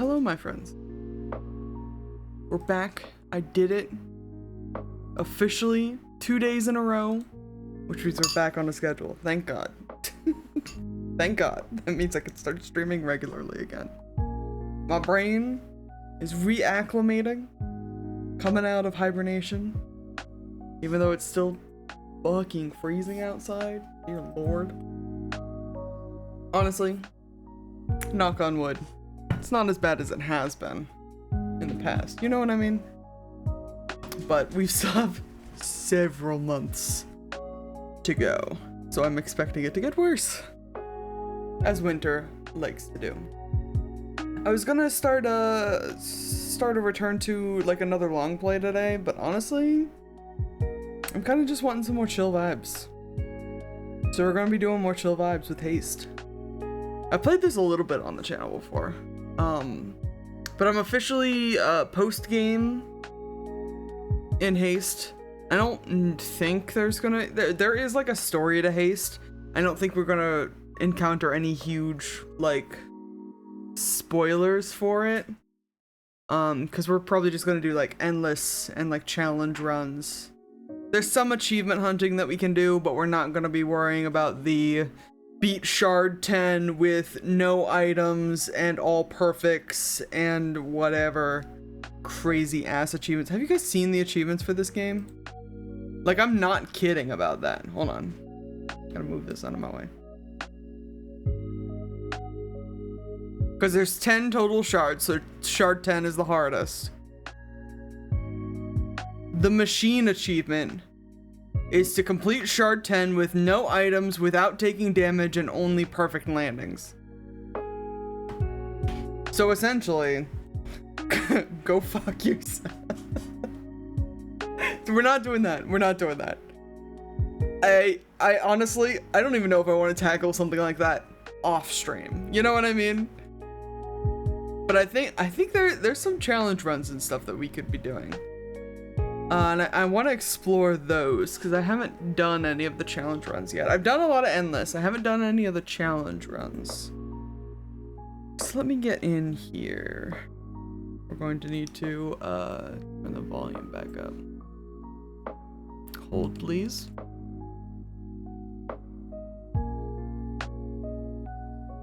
Hello, my friends. We're back. I did it. Officially 2 days in a row, which means we're back on a schedule. Thank God. Thank God. That means I can start streaming regularly again. My brain is reacclimating, coming out of hibernation, even though it's still fucking freezing outside. Dear Lord. Honestly, knock on wood, it's not as bad as it has been in the past. You know what I mean? But we still have several months to go, so I'm expecting it to get worse, as winter likes to do. I was gonna start a return to like another long play today, but honestly, I'm kind of just wanting some more chill vibes. So we're gonna be doing more chill vibes with Haste. I played this a little bit on the channel before, but I'm officially post game in Haste. I don't think there's gonna there is like a story to Haste. I don't think we're gonna encounter any huge like spoilers for it, because we're probably just gonna do like endless and like challenge runs. There's some achievement hunting that we can do, but we're not gonna be worrying about the beat shard 10 with no items and all perfects and whatever crazy ass achievements. Have you guys seen the achievements for this game? Like, I'm not kidding about that. Hold on, gotta move this out of my way. Because there's 10 total shards, so shard 10 is the hardest. The machine achievement is to complete shard 10 with no items, without taking damage, and only perfect landings. So essentially, go fuck yourself. We're not doing that. We're not doing that. I honestly, I don't even know if I want to tackle something like that off stream. You know what I mean? But I think there's some challenge runs and stuff that we could be doing. And I want to explore those, because I haven't done any of the challenge runs yet. I've done a lot of endless. I haven't done any of the challenge runs. So let me get in here. We're going to need to turn the volume back up. Hold, please.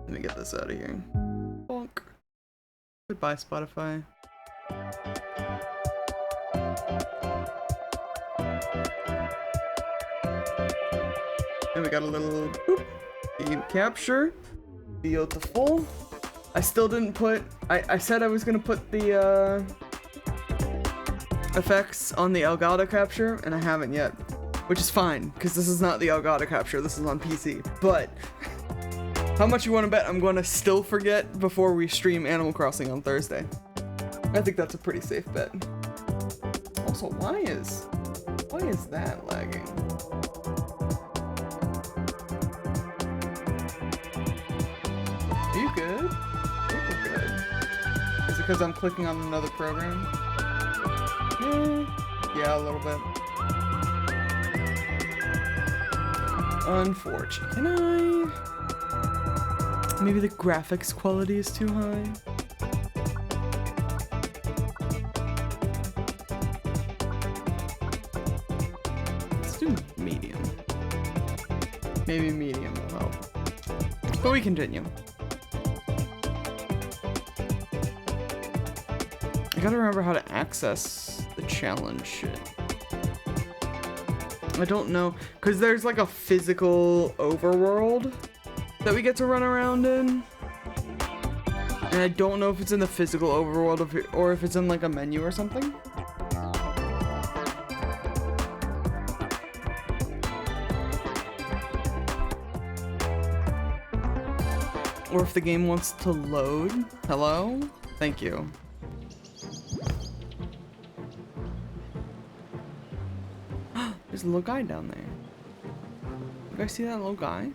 Let me get this out of here. Bonk. Goodbye, Spotify. And we got a little boop, game capture. Beautiful. I still didn't put, I said I was gonna put the effects on the Elgato capture, and I haven't yet, which is fine, because this is not the Elgato capture, this is on PC. But how much you want to bet I'm going to still forget before we stream Animal Crossing on Thursday? I think that's a pretty safe bet. Also, why is that lagging? Are you good? I think we're good. Is it because I'm clicking on another program? Yeah, a little bit. Unfortunate. Can I? Maybe the graphics quality is too high. Let's do medium. Maybe medium will help. But we continue. I gotta remember how to access the challenge shit. I don't know, because there's like a physical overworld that we get to run around in, and I don't know if it's in the physical overworld or if it's in like a menu or something. Or if the game wants to load. Hello? Thank you. There's a little guy down there. You guys see that little guy?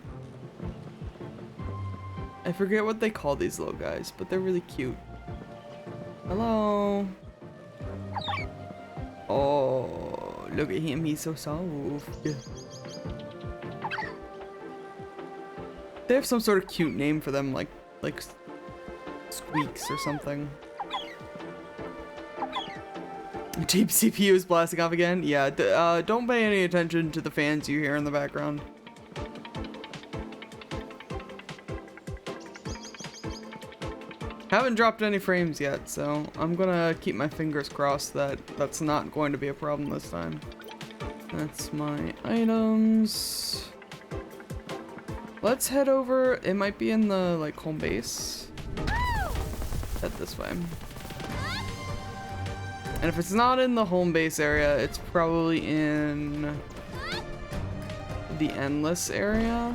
I forget what they call these little guys, but they're really cute. Hello. Oh, look at him, he's so soft. They have some sort of cute name for them, like squeaks or something. Deep CPU is blasting off again. Yeah, don't pay any attention to the fans you hear in the background. Haven't dropped any frames yet, so I'm gonna keep my fingers crossed that that's not going to be a problem this time. That's my items. Let's head over. It might be in the like home base. Head this way. And if it's not in the home base area, it's probably in the endless area.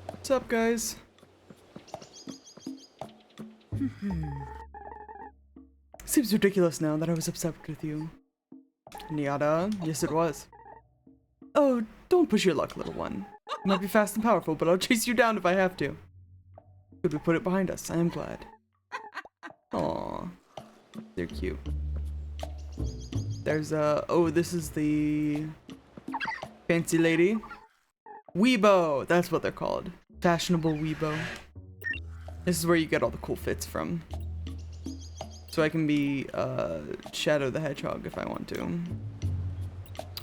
What's up, guys? Seems ridiculous now that I was upset with you. Nyada, yes it was. Oh, don't push your luck, little one. You might be fast and powerful, but I'll chase you down if I have to. Good, we put it behind us. I am glad. Aww. They're cute. There's oh, this is the fancy lady. Weebo! That's what they're called. Fashionable Weebo. This is where you get all the cool fits from. So I can be Shadow the Hedgehog if I want to.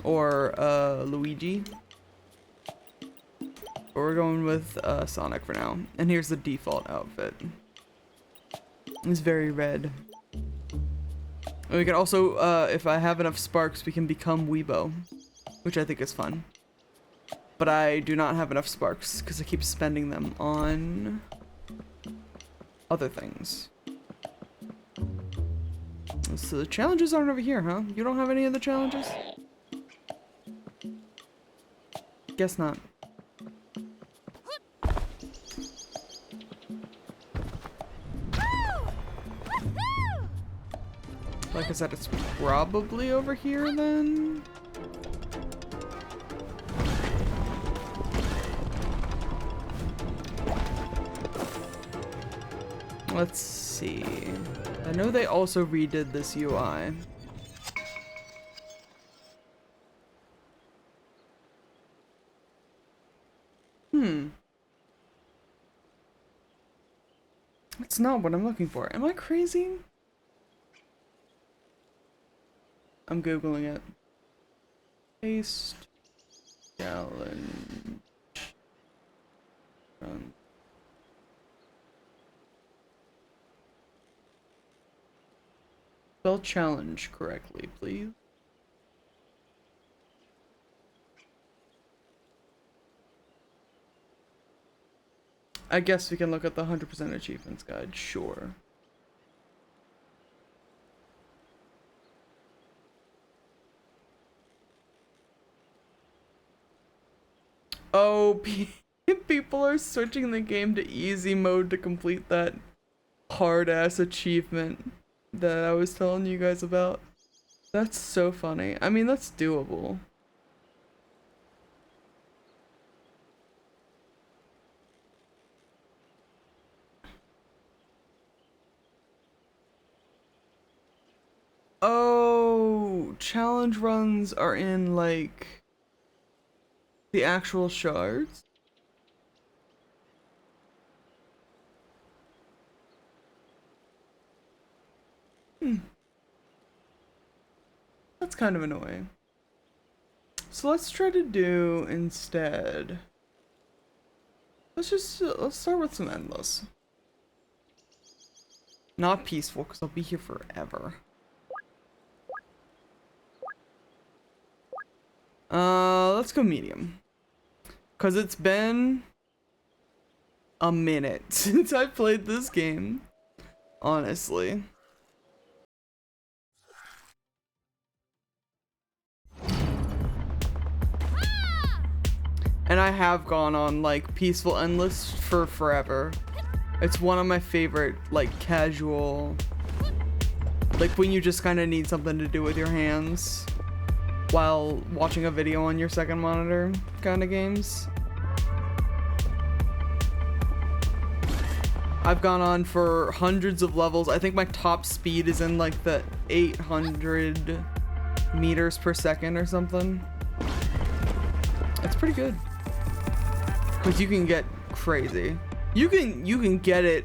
Or Luigi. But we're going with Sonic for now. And here's the default outfit. It's very red. And we can also, if I have enough sparks, we can become Weebo. Which I think is fun. But I do not have enough sparks because I keep spending them on other things. So the challenges aren't over here, huh? You don't have any of the challenges? Guess not. Like I said, it's probably over here then. Let's see. I know they also redid this UI. It's not what I'm looking for. Am I crazy? I'm Googling it. Paste challenge. Run. Spell challenge correctly, please. I guess we can look at the 100% achievements guide, sure. Oh, people are switching the game to easy mode to complete that hard-ass achievement that I was telling you guys about. That's so funny. I mean, that's doable. Oh, challenge runs are in, like, the actual shards? That's kind of annoying. So let's try to do instead. Let's start with some endless. Not peaceful, because I'll be here forever. Let's go medium. Because it's been a minute since I played this game. Honestly. And I have gone on, like, peaceful endless for forever. It's one of my favorite, like, casual... Like, when you just kind of need something to do with your hands while watching a video on your second monitor kind of games. I've gone on for hundreds of levels. I think my top speed is in like the 800 meters per second or something. That's pretty good. Because you can get crazy. You can get it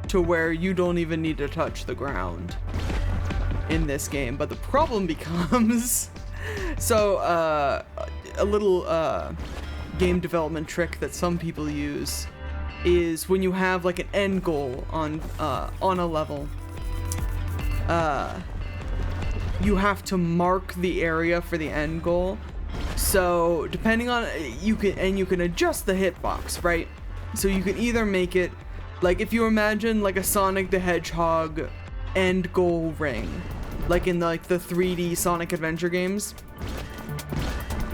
to where you don't even need to touch the ground in this game. But the problem becomes, so a little game development trick that some people use is when you have like an end goal on a level, you have to mark the area for the end goal. So depending on, you can adjust the hitbox, right? So you can either make it like, if you imagine like a Sonic the Hedgehog end goal ring, like in the 3D Sonic Adventure games,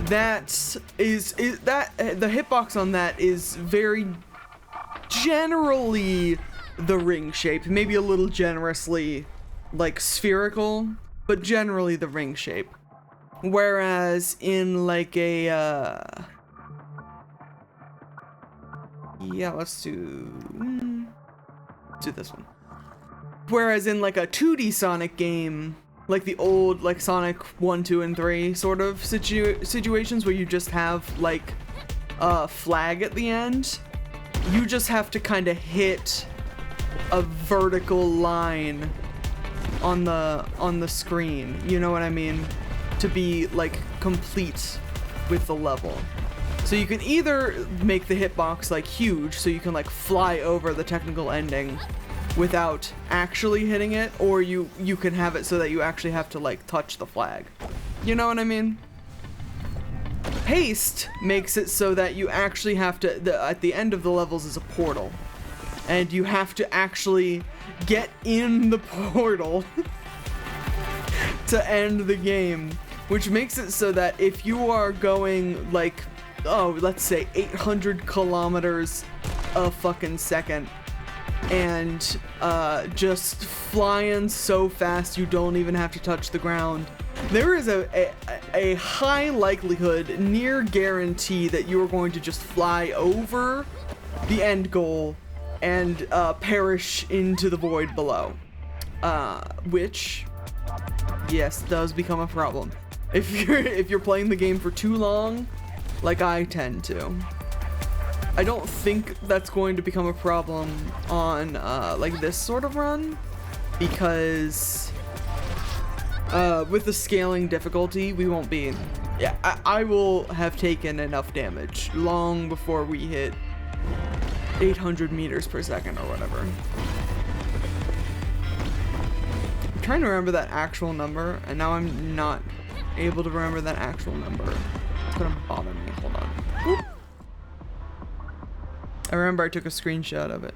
that is that the hitbox on that is very generally the ring shape, maybe a little generously like spherical, but generally the ring shape. Whereas in like a yeah, let's do this one. Whereas in like a 2D Sonic game, like the old like Sonic 1, 2, and 3 sort of situations where you just have like a flag at the end, you just have to kind of hit a vertical line on the screen, you know what I mean, to be like complete with the level. So you can either make the hitbox like huge so you can like fly over the technical ending without actually hitting it, or you can have it so that you actually have to like touch the flag. You know what I mean? Haste makes it so that you actually have to, at the end of the levels is a portal, and you have to actually get in the portal to end the game, which makes it so that if you are going like, oh, let's say 800 kilometers a fucking second, and just flying so fast you don't even have to touch the ground, there is a high likelihood, near guarantee, that you are going to just fly over the end goal and perish into the void below. Which, yes, does become a problem if you're playing the game for too long, like I tend to. I don't think that's going to become a problem on like this sort of run, because with the scaling difficulty, we won't be, yeah, I will have taken enough damage long before we hit 800 meters per second or whatever. I'm trying to remember that actual number, and now I'm not able to remember that actual number. It's gonna bother me. Hold on. Whoop. I remember I took a screenshot of it.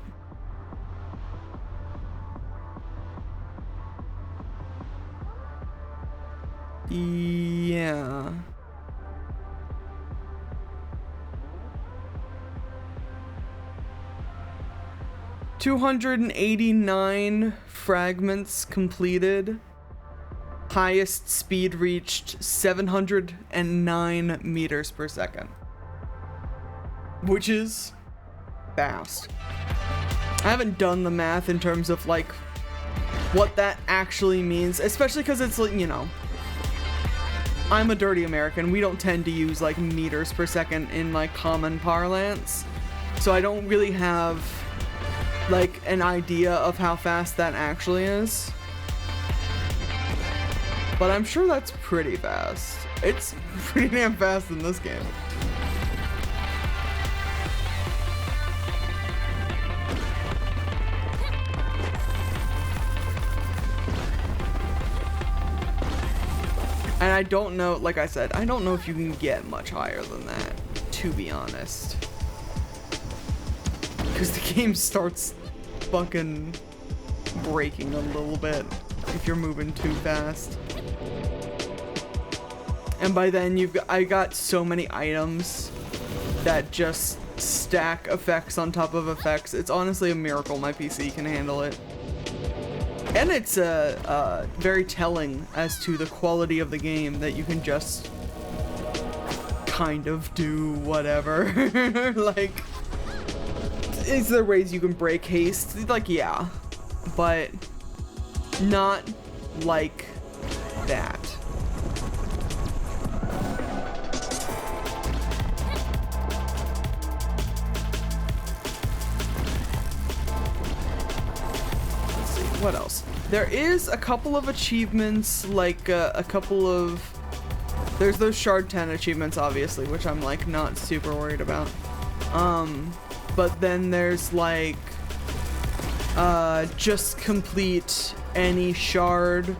Yeah. $289 fragments completed. Highest speed reached 709 meters per second. Which is fast. I haven't done the math in terms of like what that actually means, especially because it's like, you know, I'm a dirty American. We don't tend to use like meters per second in like common parlance, so I don't really have like an idea of how fast that actually is. But I'm sure that's pretty fast. It's pretty damn fast in this game. And I don't know, like I said, I don't know if you can get much higher than that, to be honest. Because the game starts fucking breaking a little bit if you're moving too fast. And by then I got so many items that just stack effects on top of effects. It's honestly a miracle my PC can handle it. And it's very telling as to the quality of the game that you can just kind of do whatever. Like, Is there ways you can break haste? Like, yeah, but not like that. Let's see, what else? There is a couple of achievements, like there's those Shard 10 achievements, obviously, which I'm like not super worried about. But then there's like, just complete any shard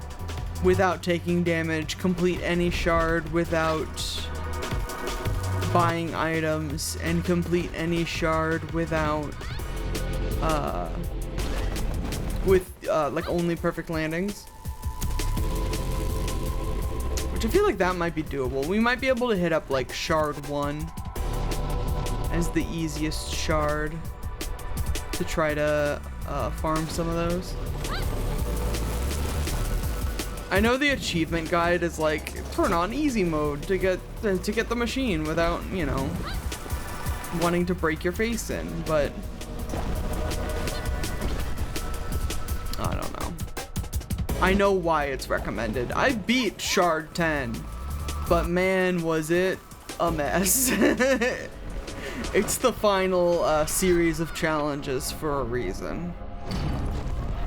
without taking damage, complete any shard without buying items, and complete any shard without, like only perfect landings. Which I feel like that might be doable. We might be able to hit up like shard 1 as the easiest shard to try to farm some of those. I know the achievement guide is like turn on easy mode to get the machine without, you know, wanting to break your face in, but I don't know. I know why it's recommended. I beat Shard 10, but man, was it a mess. It's the final series of challenges for a reason.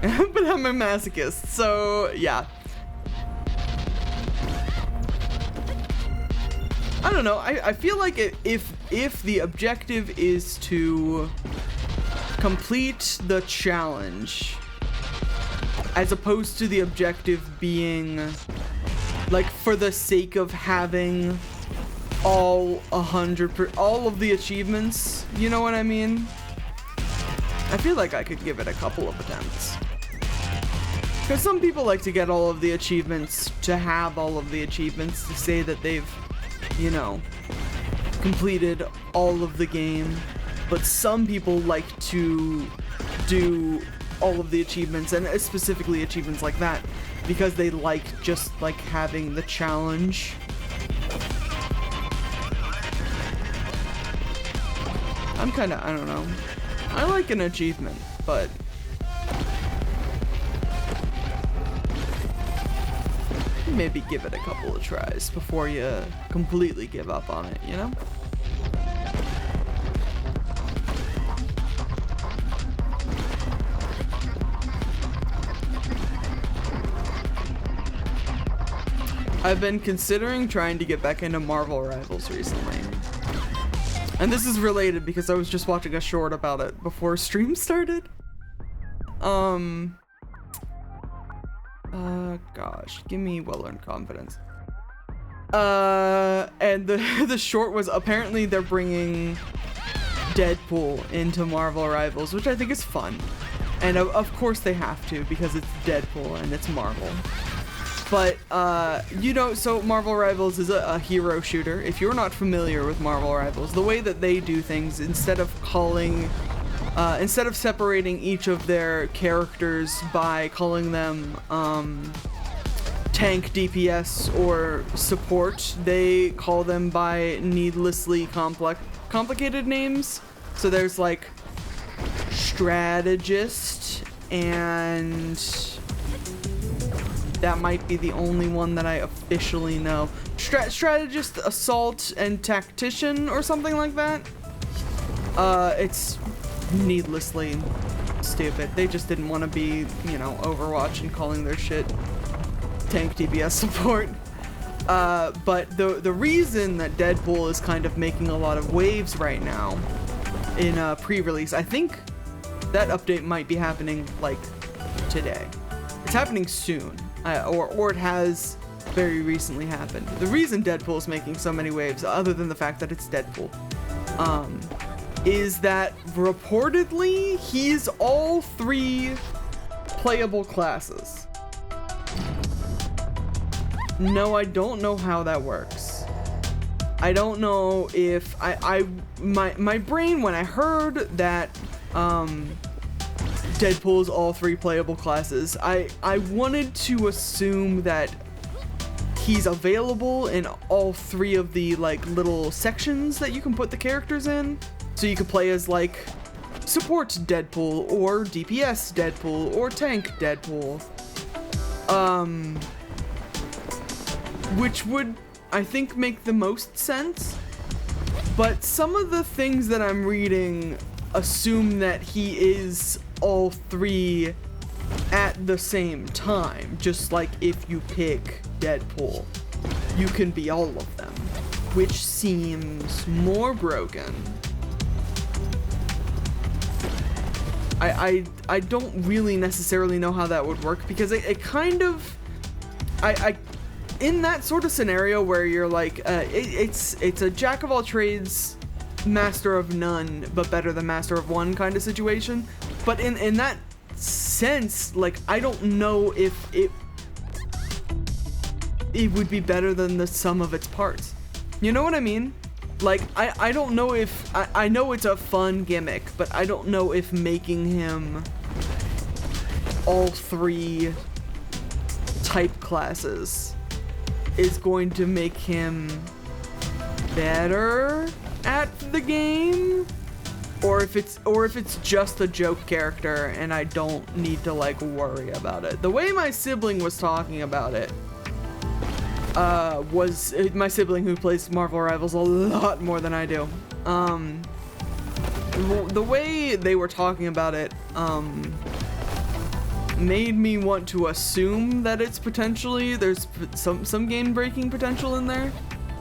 But I'm a masochist, so yeah. I don't know, I feel like if the objective is to complete the challenge, as opposed to the objective being like for the sake of having all of the achievements, you know what I mean? I feel like I could give it a couple of attempts. Because some people like to get all of the achievements, to have all of the achievements, to say that they've, you know, completed all of the game. But some people like to do all of the achievements, and specifically achievements like that, because they like just like having the challenge. I'm kind of, I don't know. I like an achievement, but maybe give it a couple of tries before you completely give up on it, you know? I've been considering trying to get back into Marvel Rivals recently. And this is related because I was just watching a short about it before stream started. Gosh, give me well-earned confidence. And the short was apparently they're bringing Deadpool into Marvel Rivals, which I think is fun. And of course they have to, because it's Deadpool and it's Marvel. But, you know, so Marvel Rivals is a hero shooter. If you're not familiar with Marvel Rivals, the way that they do things, instead of separating each of their characters by calling them, tank, DPS, or support, they call them by needlessly complicated names. So there's, like, strategist, and that might be the only one that I officially know. Strategist, assault, and tactician, or something like that. It's needlessly stupid. They just didn't want to be, you know, Overwatch and calling their shit tank DPS support. But the reason that Deadpool is kind of making a lot of waves right now in pre-release, I think that update might be happening like today. It's happening soon. Or it has very recently happened. The reason Deadpool is making so many waves, other than the fact that it's Deadpool, is that reportedly he's all 3 playable classes. No, I don't know how that works. I don't know if my brain, when I heard that Deadpool's all 3 playable classes, I wanted to assume that he's available in all 3 of the like little sections that you can put the characters in. So you could play as like support Deadpool or DPS Deadpool or tank Deadpool. Which would, I think, make the most sense. But some of the things that I'm reading assume that he is all three at the same time. Just like if you pick Deadpool, you can be all of them, which seems more broken. I don't really necessarily know how that would work, because it kind of, in that sort of scenario where you're like, it's a jack of all trades, master of none, but better than master of one kind of situation. But in that sense, like, I don't know if it would be better than the sum of its parts. You know what I mean? Like, I don't know if, I know it's a fun gimmick, but I don't know if making him all three type classes is going to make him better at the game, or if it's just a joke character and I don't need to like worry about it. The way my sibling was talking about it was my sibling who plays Marvel Rivals a lot more than I do. The way they were talking about it made me want to assume that it's potentially, there's some game breaking potential in there.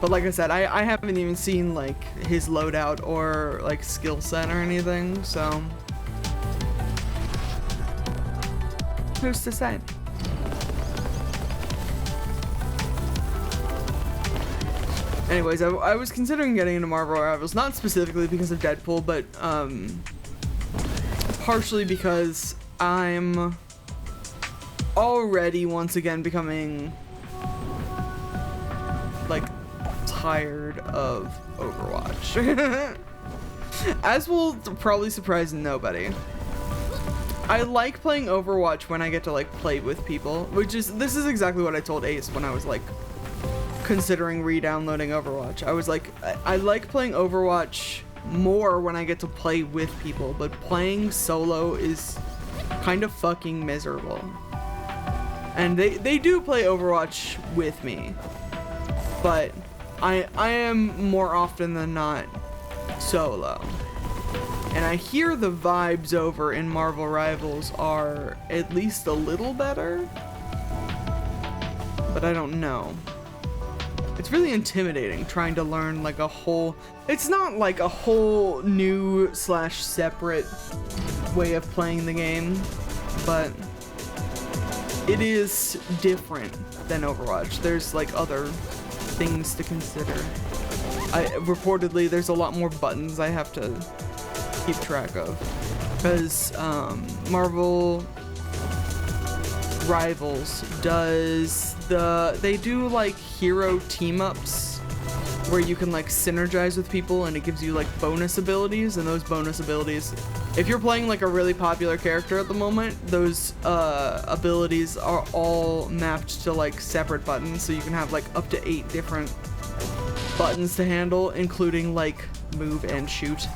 But like I said, I haven't even seen like his loadout or like skill set or anything, so who's to say? Anyways, I was considering getting into Marvel Rivals, not specifically because of Deadpool, but partially because I'm already once again becoming like tired of Overwatch. As will probably surprise nobody, I like playing Overwatch when I get to like play with people, this is exactly what I told Ace when I was like considering re-downloading Overwatch. I was like, I like playing Overwatch more when I get to play with people, but playing solo is kind of fucking miserable. And they do play Overwatch with me, but I am more often than not solo. And I hear the vibes over in Marvel Rivals are at least a little better, but I don't know. It's really intimidating trying to learn like a whole, it's not like a whole new / separate way of playing the game, but it is different than Overwatch. There's like other things to consider. Reportedly there's a lot more buttons I have to keep track of, because Marvel Rivals does they do like hero team-ups where you can like synergize with people, and it gives you like bonus abilities, and those bonus abilities, if you're playing like a really popular character at the moment, those abilities are all mapped to like separate buttons, so you can have like up to 8 different buttons to handle, including like move and shoot.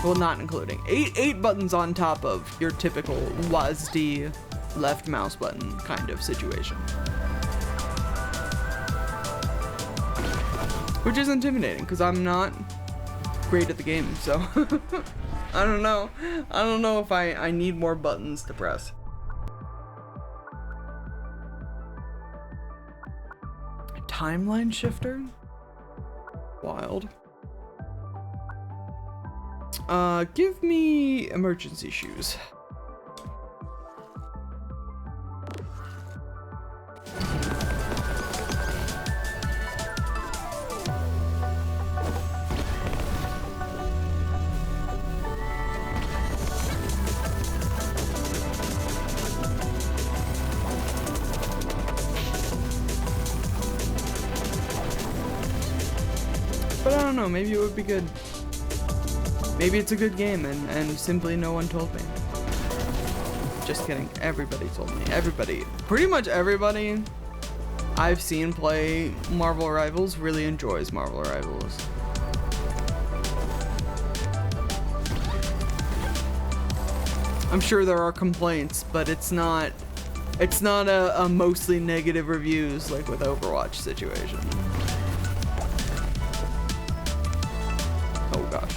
Well, not including. 8 buttons on top of your typical WASD left mouse button kind of situation. Which is intimidating, because I'm not great at the game, so I don't know. I don't know if I need more buttons to press. Timeline shifter? Wild. Give me emergency shoes. But I don't know, maybe it would be good. Maybe it's a good game and simply no one told me. Just kidding, everybody told me. Everybody, pretty much everybody I've seen play Marvel Rivals really enjoys Marvel Rivals. I'm sure there are complaints, but it's not a mostly negative reviews like with Overwatch situation. Oh gosh,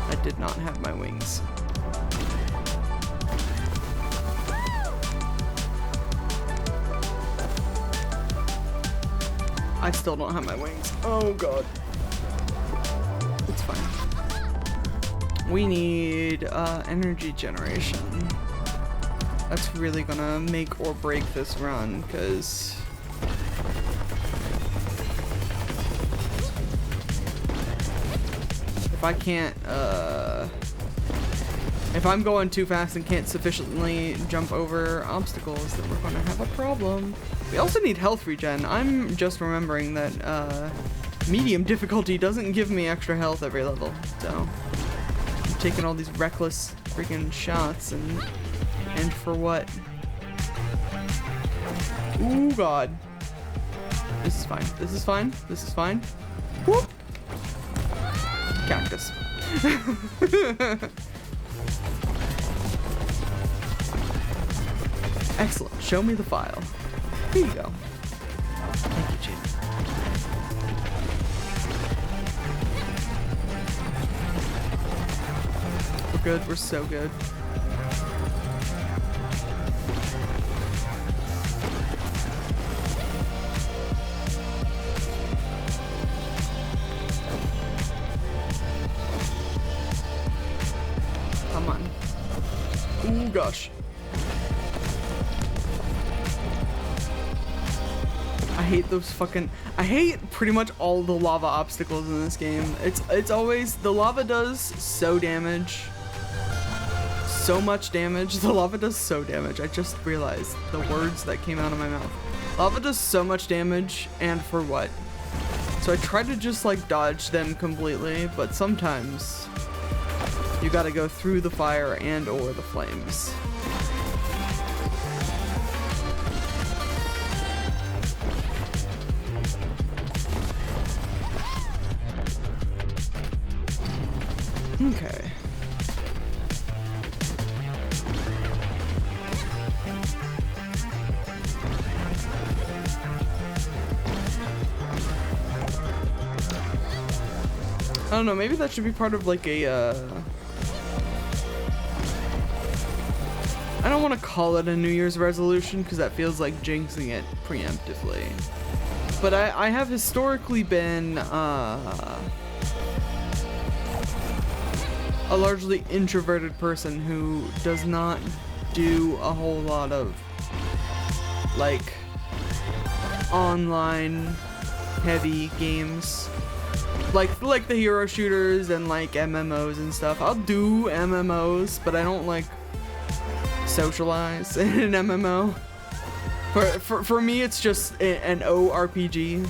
I did not have my wings. I still don't have my wings. Oh god. It's fine. We need energy generation. That's really gonna make or break this run, because if I can't, if I'm going too fast and can't sufficiently jump over obstacles, then we're gonna have a problem. We also need health regen. I'm just remembering that medium difficulty doesn't give me extra health every level, so I'm taking all these reckless freaking shots and for what? Ooh god. This is fine. This is fine. This is fine. Whoop! Cactus. Excellent. Show me the file. Here you go. Thank you, Gene. We're good. We're so good. Come on. Ooh, gosh. I hate those fucking... I hate pretty much all the lava obstacles in this game. It's always... The lava does so damage. So much damage. The lava does so damage. I just realized the words that came out of my mouth. Lava does so much damage, and for what? So I try to just like dodge them completely, but sometimes you gotta go through the fire and or the flames. Okay. I don't know, maybe that should be part of like a, I don't want to call it a New Year's resolution because that feels like jinxing it preemptively. But I have historically been, a largely introverted person who does not do a whole lot of like online heavy games like the hero shooters and like MMOs and stuff. I'll do MMOs, but I don't like socialize in an MMO. For me it's just an ORPG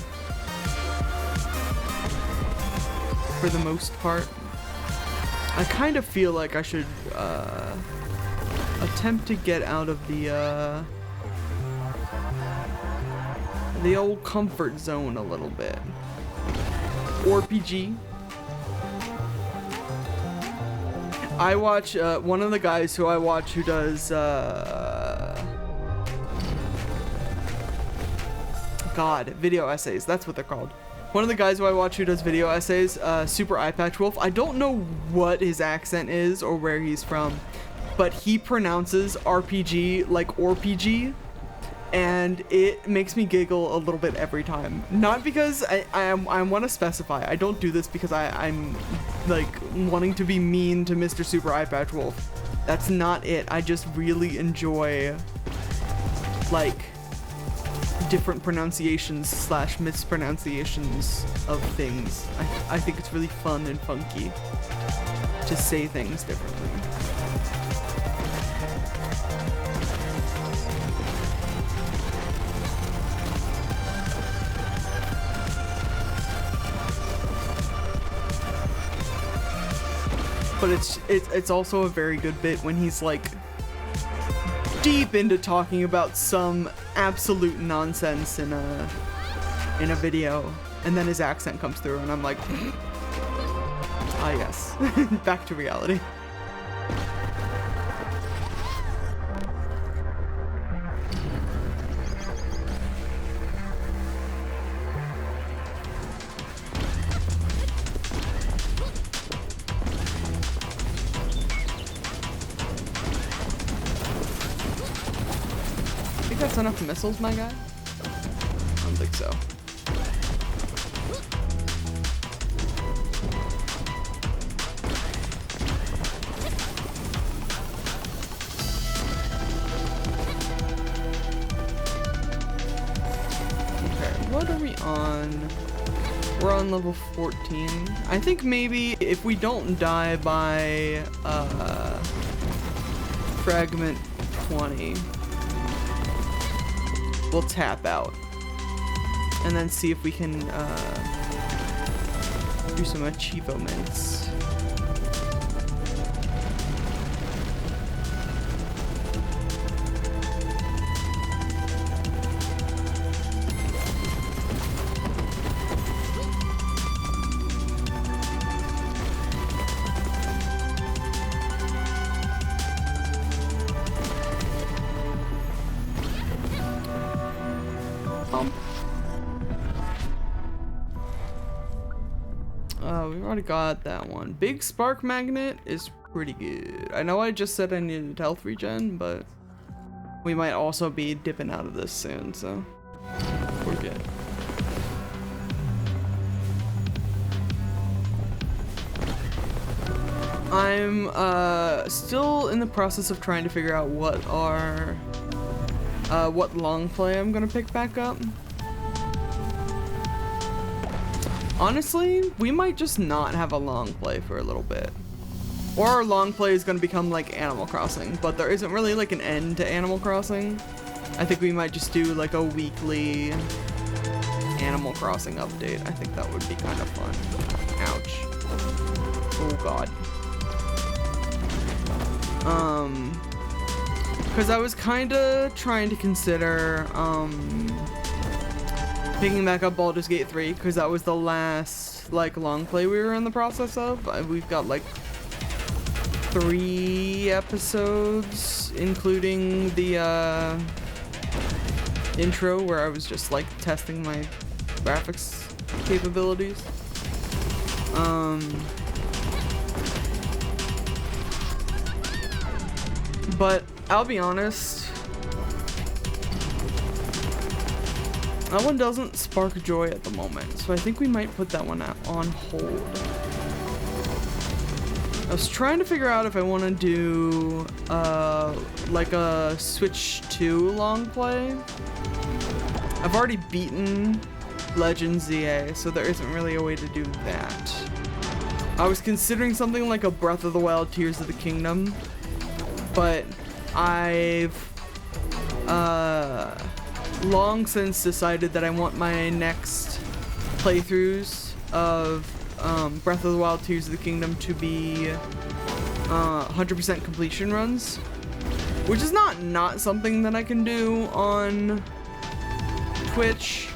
for the most part. I kind of feel like I should attempt to get out of the old comfort zone a little bit. RPG. I watch one of the guys who I watch who does video essays. That's what they're called. One of the guys who I watch who does video essays, Super Eyepatch Wolf. I don't know what his accent is or where he's from, but he pronounces RPG like ORPG, and it makes me giggle a little bit every time. Not because I want to specify. I don't do this because I'm like wanting to be mean to Mr. Super Eyepatch Wolf. That's not it. I just really enjoy like different pronunciations / mispronunciations of things. I think it's really fun and funky to say things differently. But it's also a very good bit when he's like deep into talking about some absolute nonsense in a video, and then his accent comes through and I'm like, ah yes, back to reality. That's enough missiles, my guy? I don't think so. Okay, what are we on? We're on level 14. I think maybe if we don't die by fragment 20, we'll tap out and then see if we can do some achievements. We've already got that one. Big spark magnet is pretty good. I know I just said I needed health regen, but we might also be dipping out of this soon, so we're good. I'm still in the process of trying to figure out what long play I'm gonna pick back up. Honestly, we might just not have a long play for a little bit. Or our long play is gonna become like Animal Crossing, but there isn't really like an end to Animal Crossing. I think we might just do like a weekly Animal Crossing update. I think that would be kind of fun. Ouch. Oh god. Because I was kinda trying to consider, picking back up Baldur's Gate 3, because that was the last, like, long play we were in the process of. We've got, like, 3 episodes, including the, intro, where I was just, like, testing my graphics capabilities. But, I'll be honest, that one doesn't spark joy at the moment, so I think we might put that one on hold. I was trying to figure out if I want to do, like a Switch 2 long play. I've already beaten Legend ZA, so there isn't really a way to do that. I was considering something like a Breath of the Wild Tears of the Kingdom, but I've, long since decided that I want my next playthroughs of Breath of the Wild Tears of the Kingdom to be 100% completion runs, which is not something that I can do on Twitch,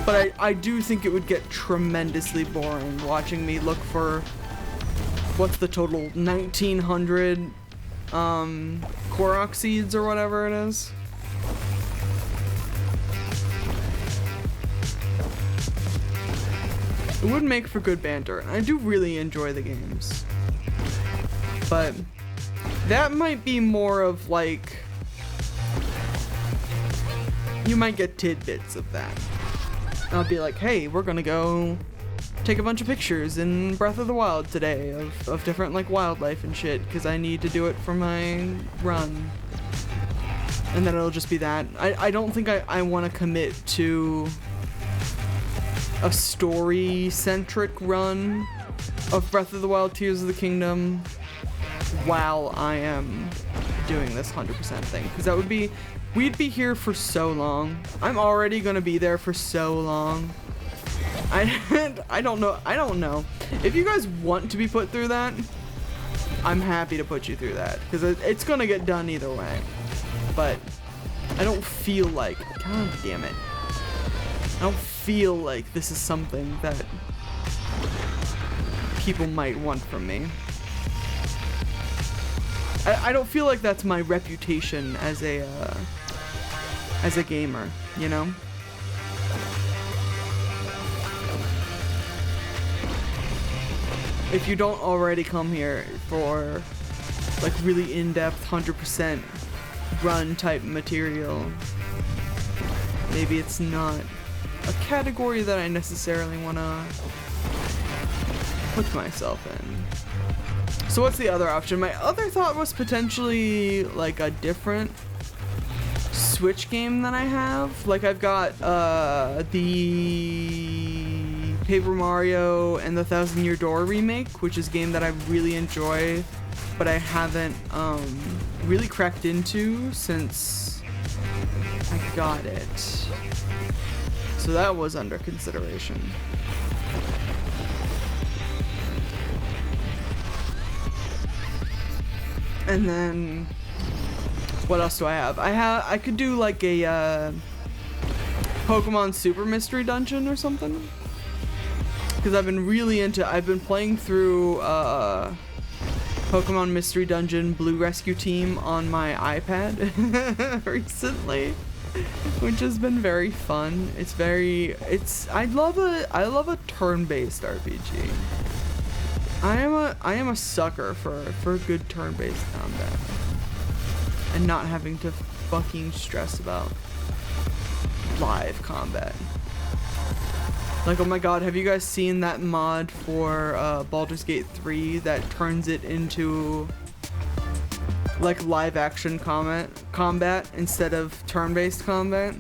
but I do think it would get tremendously boring watching me look for, what's the total, 1900 Korok seeds or whatever it is. It would make for good banter, and I do really enjoy the games. But that might be more of like, you might get tidbits of that. I'll be like, hey, we're gonna go take a bunch of pictures in Breath of the Wild today of different like wildlife and shit, because I need to do it for my run. And then it'll just be that. I don't think I want to commit to a story-centric run of Breath of the Wild Tears of the Kingdom while I am doing this 100% thing, because that would be, we'd be here for so long. I'm already gonna be there for so long. I don't know. If you guys want to be put through that, I'm happy to put you through that, because it's gonna get done either way. But I don't feel like, god damn it, I don't feel like this is something that people might want from me. I don't feel like that's my reputation as a gamer, you know? If you don't already come here for like really in-depth 100% run type material, maybe it's not a category that I necessarily want to put myself in. So what's the other option? My other thought was potentially like a different Switch game that I have. Like I've got the Paper Mario and the Thousand Year Door remake, which is a game that I really enjoy, but I haven't really cracked into since I got it. So that was under consideration. And then what else do I have? I could do like a Pokemon Super Mystery Dungeon or something. Because I've been playing through Pokemon Mystery Dungeon Blue Rescue Team on my iPad recently, which has been very fun. I love a turn-based RPG. I am a sucker for a good turn-based combat. And not having to fucking stress about live combat. Like, oh my god, have you guys seen that mod for Baldur's Gate 3 that turns it into like live action combat instead of turn-based combat?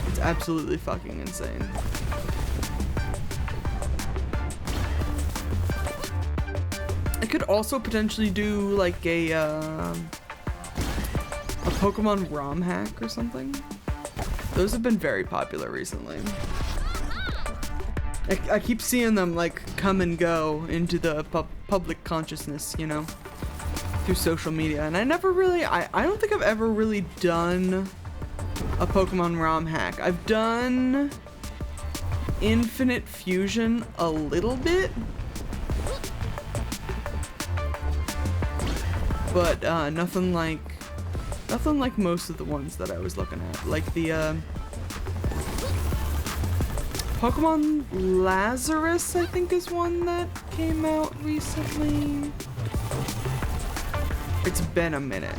It's absolutely fucking insane. I could also potentially do like a Pokemon ROM hack or something. Those have been very popular recently. I keep seeing them like come and go into the public consciousness, you know, through social media. And I don't think I've ever really done a Pokemon ROM hack. I've done Infinite Fusion a little bit, but nothing like most of the ones that I was looking at. Like the Pokemon Lazarus, I think, is one that came out recently. It's been a minute.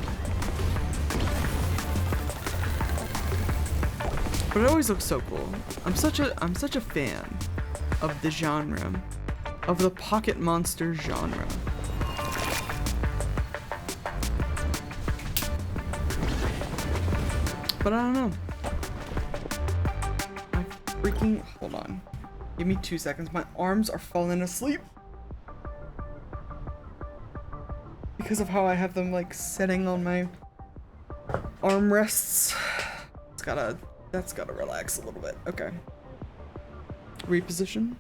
But it always looks so cool. I'm such a fan of the genre, of the pocket monster genre. But I don't know. Hold on. Give me 2 seconds. My arms are falling asleep. Because of how I have them like setting on my armrests. That's gotta relax a little bit. Okay. Reposition.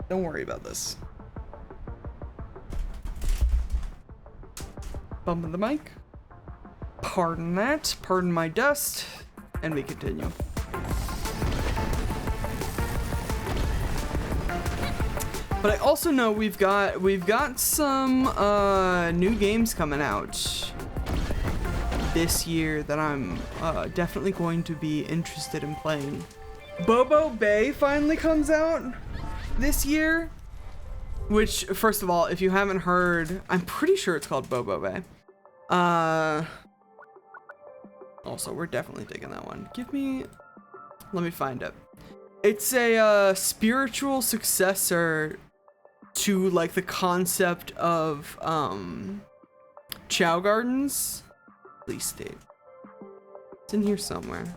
Don't worry about this. Bumping the mic. Pardon that. Pardon my dust. And we continue. But I also know we've got some new games coming out this year that I'm definitely going to be interested in playing. Bobo Bay finally comes out this year, which, first of all, if you haven't heard, I'm pretty sure it's called Bobo Bay. Also, we're definitely digging that one. Let me find it. It's a spiritual successor to like the concept of Chow Gardens. Release date. It's in here somewhere.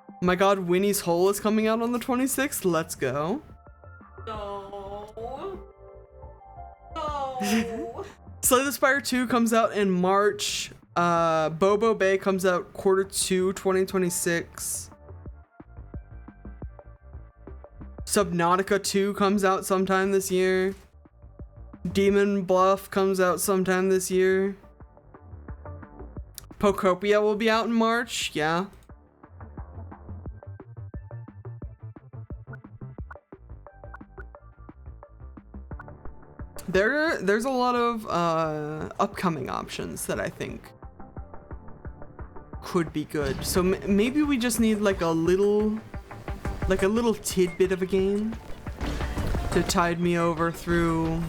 Oh my god, Winnie's Hole is coming out on the 26th. Let's go. No. Slay the Spire 2 comes out in March. Bobo Bay comes out Q2 2026. Subnautica 2 comes out sometime this year. Demon Bluff comes out sometime this year. Pokopia will be out in March, yeah. There's a lot of upcoming options that I think could be good. So maybe we just need like a little tidbit of a game to tide me over through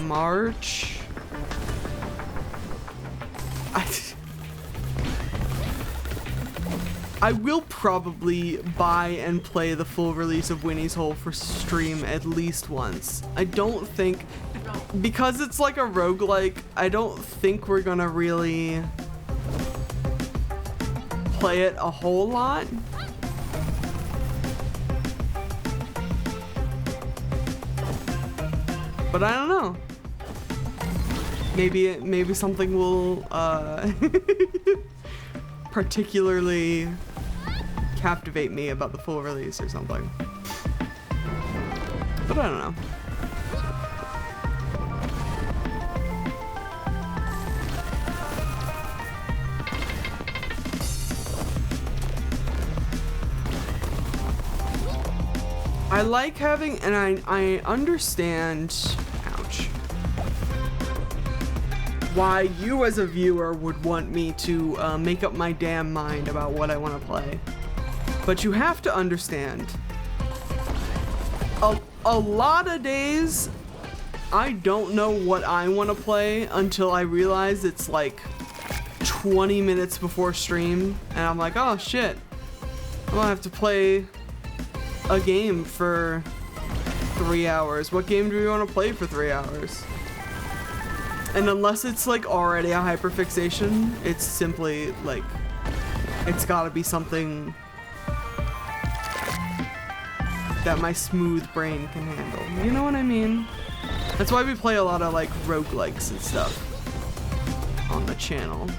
March. I will probably buy and play the full release of Winnie's Hole for stream at least once. I don't think, because it's like a roguelike, I don't think we're gonna really play it a whole lot. But I don't know. Maybe something will particularly captivate me about the full release or something. But I don't know. I like having, and I understand, ouch, why you as a viewer would want me to make up my damn mind about what I want to play. But you have to understand, a lot of days, I don't know what I want to play until I realize it's like 20 minutes before stream, and I'm like, oh shit, I'm gonna have to play a game for 3 hours. What game do we want to play for 3 hours? And unless it's like already a hyperfixation, it's simply like, it's gotta be something that my smooth brain can handle. You know what I mean? That's why we play a lot of like roguelikes and stuff on the channel.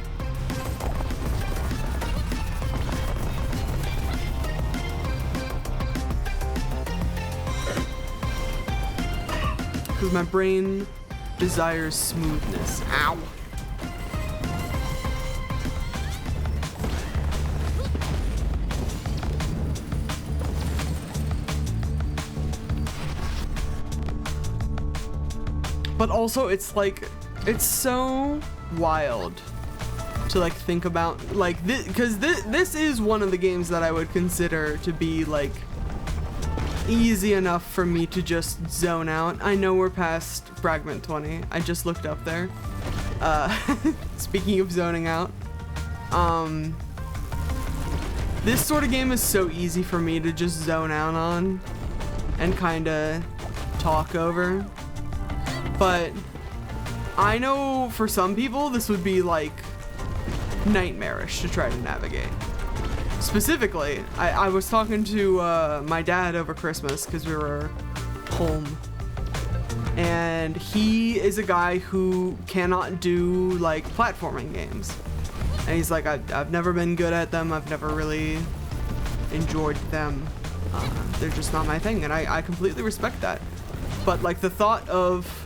Because my brain desires smoothness. Ow. But also it's like, it's so wild to like think about like this, because this is one of the games that I would consider to be like easy enough for me to just zone out. I know we're past fragment 20. I just looked up there. Speaking of zoning out, this sort of game is so easy for me to just zone out on and kind of talk over. But I know for some people this would be like nightmarish to try to navigate. Specifically, I was talking to my dad over Christmas because we were home, and he is a guy who cannot do like platforming games, and he's like, I've never been good at them, I've never really enjoyed them, they're just not my thing, and I completely respect that. But like the thought of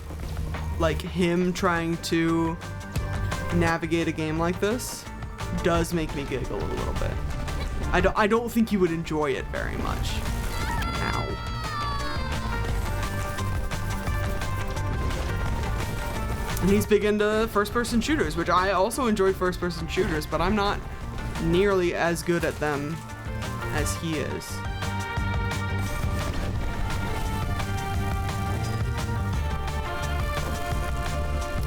like him trying to navigate a game like this does make me giggle a little bit. I don't think you would enjoy it very much. Ow. And he's big into first-person shooters, which I also enjoy first-person shooters, but I'm not nearly as good at them as he is.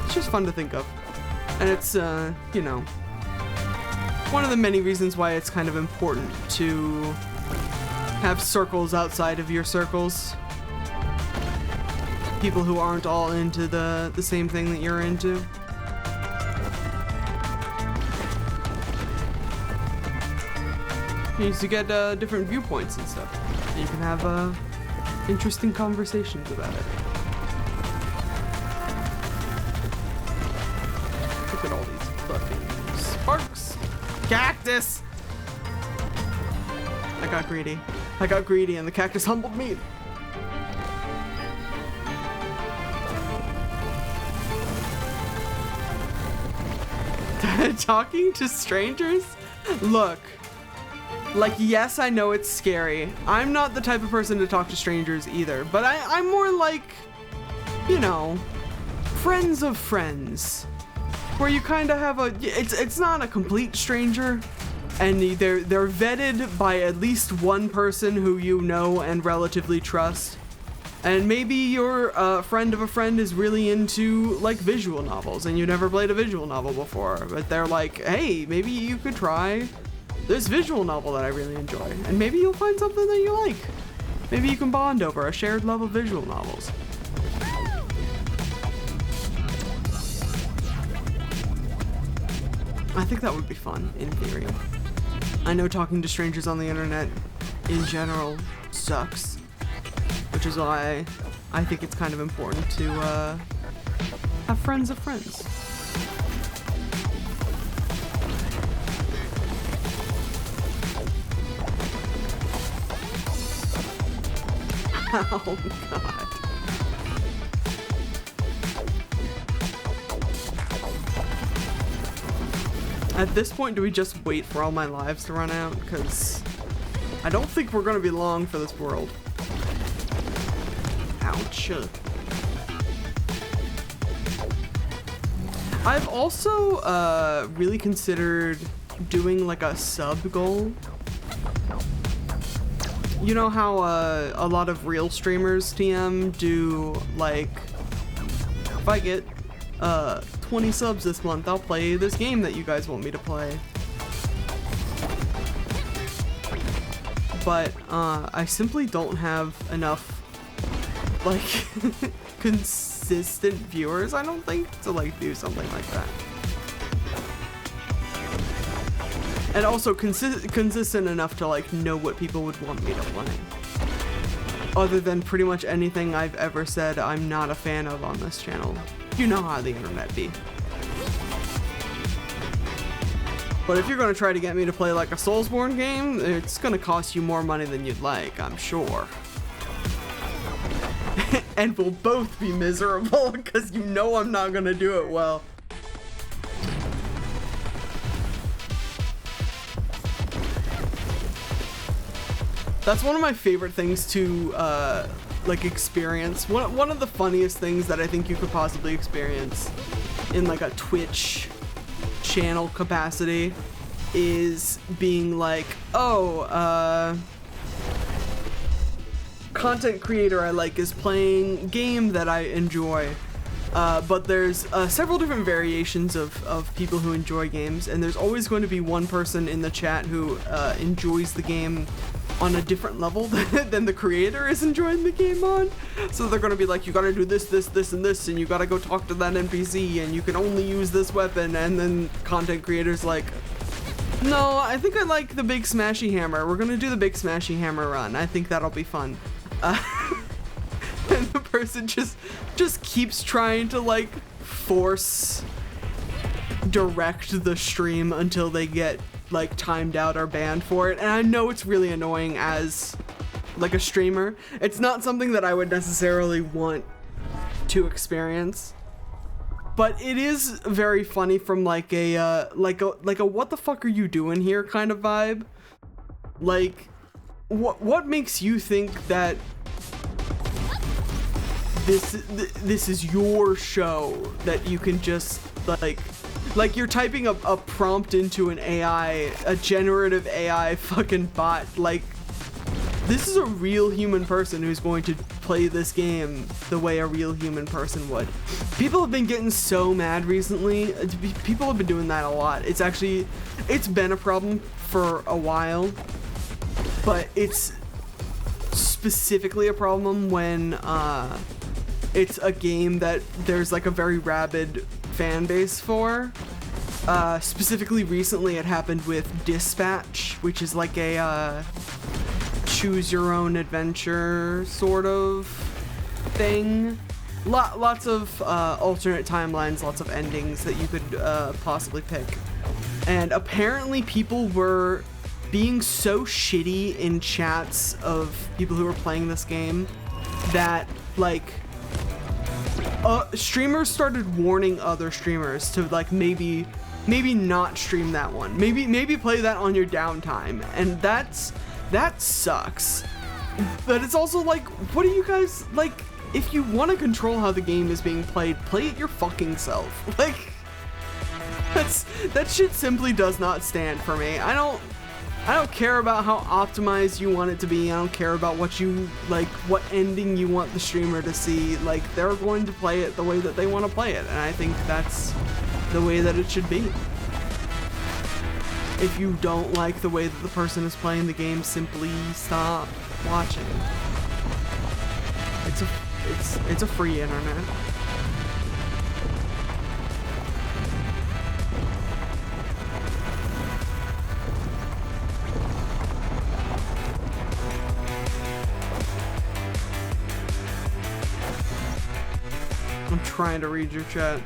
It's just fun to think of. And it's, you know, one of the many reasons why it's kind of important to have circles outside of your circles. People who aren't all into the same thing that you're into. You need to get different viewpoints and stuff. And you can have interesting conversations about it. Look at all these fucking sparks. Cactus! I got greedy. I got greedy and the cactus humbled me. Talking to strangers? Look. Like, yes, I know it's scary. I'm not the type of person to talk to strangers either, but I'm more like, you know, friends of friends. Where you kind of have a, it's not a complete stranger, and they're vetted by at least one person who you know and relatively trust, And maybe your friend of a friend is really into like visual novels and you never played a visual novel before, but they're like, hey, maybe you could try this visual novel that I really enjoy, and maybe you'll find something that you like. Maybe you can bond over a shared love of visual novels. I think that would be fun, in theory. I know talking to strangers on the internet in general sucks, which is why I think it's kind of important to have friends of friends. Oh god. At this point, do we just wait for all my lives to run out? Because I don't think we're gonna be long for this world. Ouch. I've also really considered doing like a sub goal. You know how a lot of real streamers, TM, do like, if I get 20 subs this month, I'll play this game that you guys want me to play. But I simply don't have enough like consistent viewers, I don't think, to like do something like that. And also consistent enough to like know what people would want me to play. Other than pretty much anything I've ever said I'm not a fan of on this channel. You know how the internet be. But if you're gonna try to get me to play like a Soulsborne game, it's gonna cost you more money than you'd like, I'm sure. And we'll both be miserable because you know I'm not gonna do it well. That's one of my favorite things to like experience. One of the funniest things that I think you could possibly experience in like a Twitch channel capacity is being like, oh, content creator I like is playing game that I enjoy. But there's several different variations of people who enjoy games, and there's always going to be one person in the chat who enjoys the game on a different level than the creator is enjoying the game on. So they're gonna be like, you gotta do this, this, this, and this, and you gotta go talk to that NPC, and you can only use this weapon, and then content creators like, no, I think I like the big smashy hammer. We're gonna do the big smashy hammer run. I think that'll be fun. And the person just keeps trying to like force direct the stream until they get like timed out or banned for it. And I know it's really annoying as like a streamer. It's not something that I would necessarily want to experience, but it is very funny from like a what the fuck are you doing here kind of vibe. Like what makes you think that this is your show that you can just like you're typing a prompt into an AI, a generative AI fucking bot. Like, this is a real human person who's going to play this game the way a real human person would. People have been getting so mad recently. People have been doing that a lot. It's been a problem for a while, but it's specifically a problem when it's a game that there's like a very rabid fan base for. Specifically recently it happened with Dispatch, which is like a choose your own adventure sort of thing. Lots of alternate timelines, lots of endings that you could possibly pick. And apparently people were being so shitty in chats of people who were playing this game that like streamers started warning other streamers to like maybe not stream that one. Maybe play that on your downtime. And that sucks. But it's also like, what do you guys like? If you want to control how the game is being played, play it your fucking self. Like, that shit simply does not stand for me. I I don't care about how optimized you want it to be. I don't care about what you like, what ending you want the streamer to see. Like, they're going to play it the way that they want to play it, and I think that's the way that it should be. If you don't like the way that the person is playing the game, simply stop watching. It's a free internet. I'm trying to read your chat.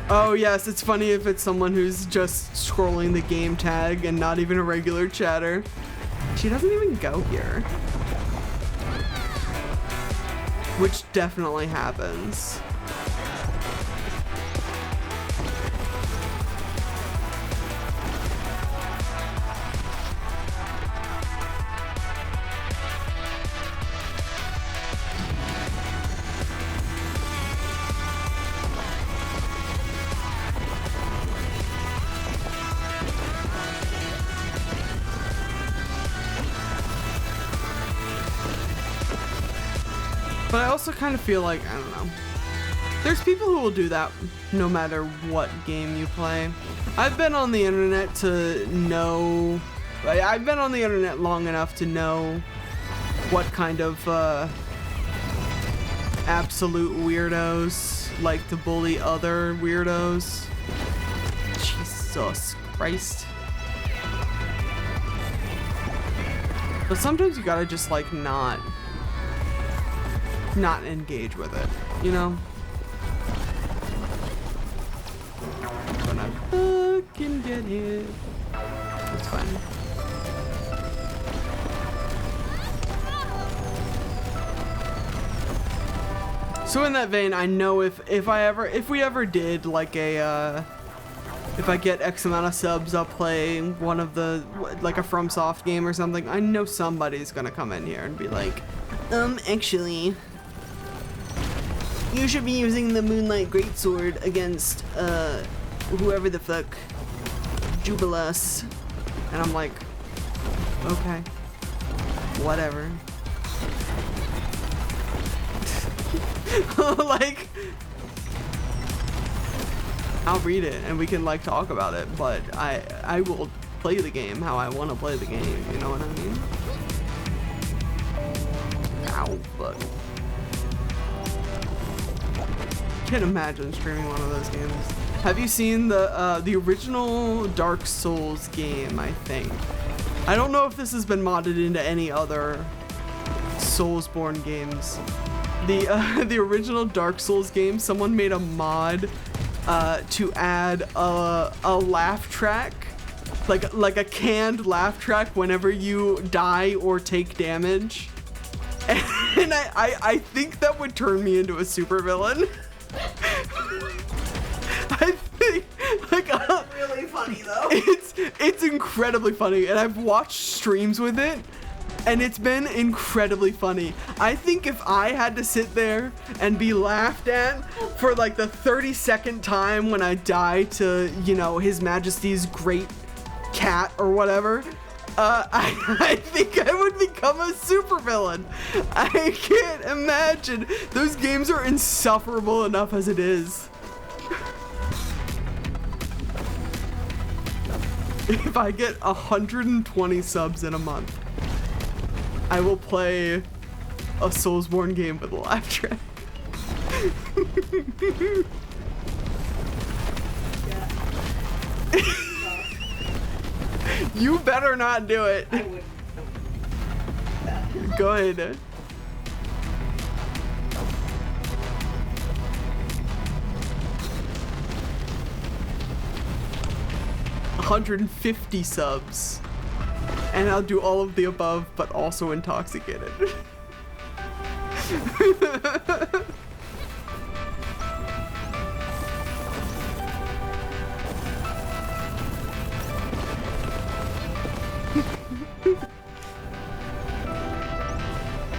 Oh yes, it's funny if it's someone who's just scrolling the game tag and not even a regular chatter. She doesn't even go here. Which definitely happens. But I also kind of feel like, I don't know, there's people who will do that no matter what game you play. I've been on the internet to know, I've been on the internet long enough to know what kind of absolute weirdos like to bully other weirdos. Jesus Christ. But sometimes you gotta just like not engage with it, you know? When I fucking get hit. It's fine. So in that vein, I know if we ever did like a if I get X amount of subs, I'll play one of the, like a FromSoft game or something, I know somebody's gonna come in here and be like, actually, you should be using the Moonlight Greatsword against, whoever the fuck, Jubileus. And I'm like, okay, whatever. Like, I'll read it and we can like talk about it, but I will play the game how I want to play the game, you know what I mean? Ow, fuck. Can't imagine streaming one of those games. Have you seen the original Dark Souls game, I think? I don't know if this has been modded into any other Soulsborne games. The original Dark Souls game, someone made a mod to add a laugh track, like a canned laugh track whenever you die or take damage. And I think that would turn me into a supervillain. I think, like, Really funny though. It's incredibly funny, and I've watched streams with it, and it's been incredibly funny. I think if I had to sit there and be laughed at for like the 32nd time when I die to, you know, His Majesty's great cat or whatever, I think I would become a supervillain. I can't imagine. Those games are insufferable enough as it is. If I get 120 subs in a month, I will play a Soulsborne game with a laugh track. You better not do it. I would. Go ahead. $150 subs. And I'll do all of the above, but also intoxicated.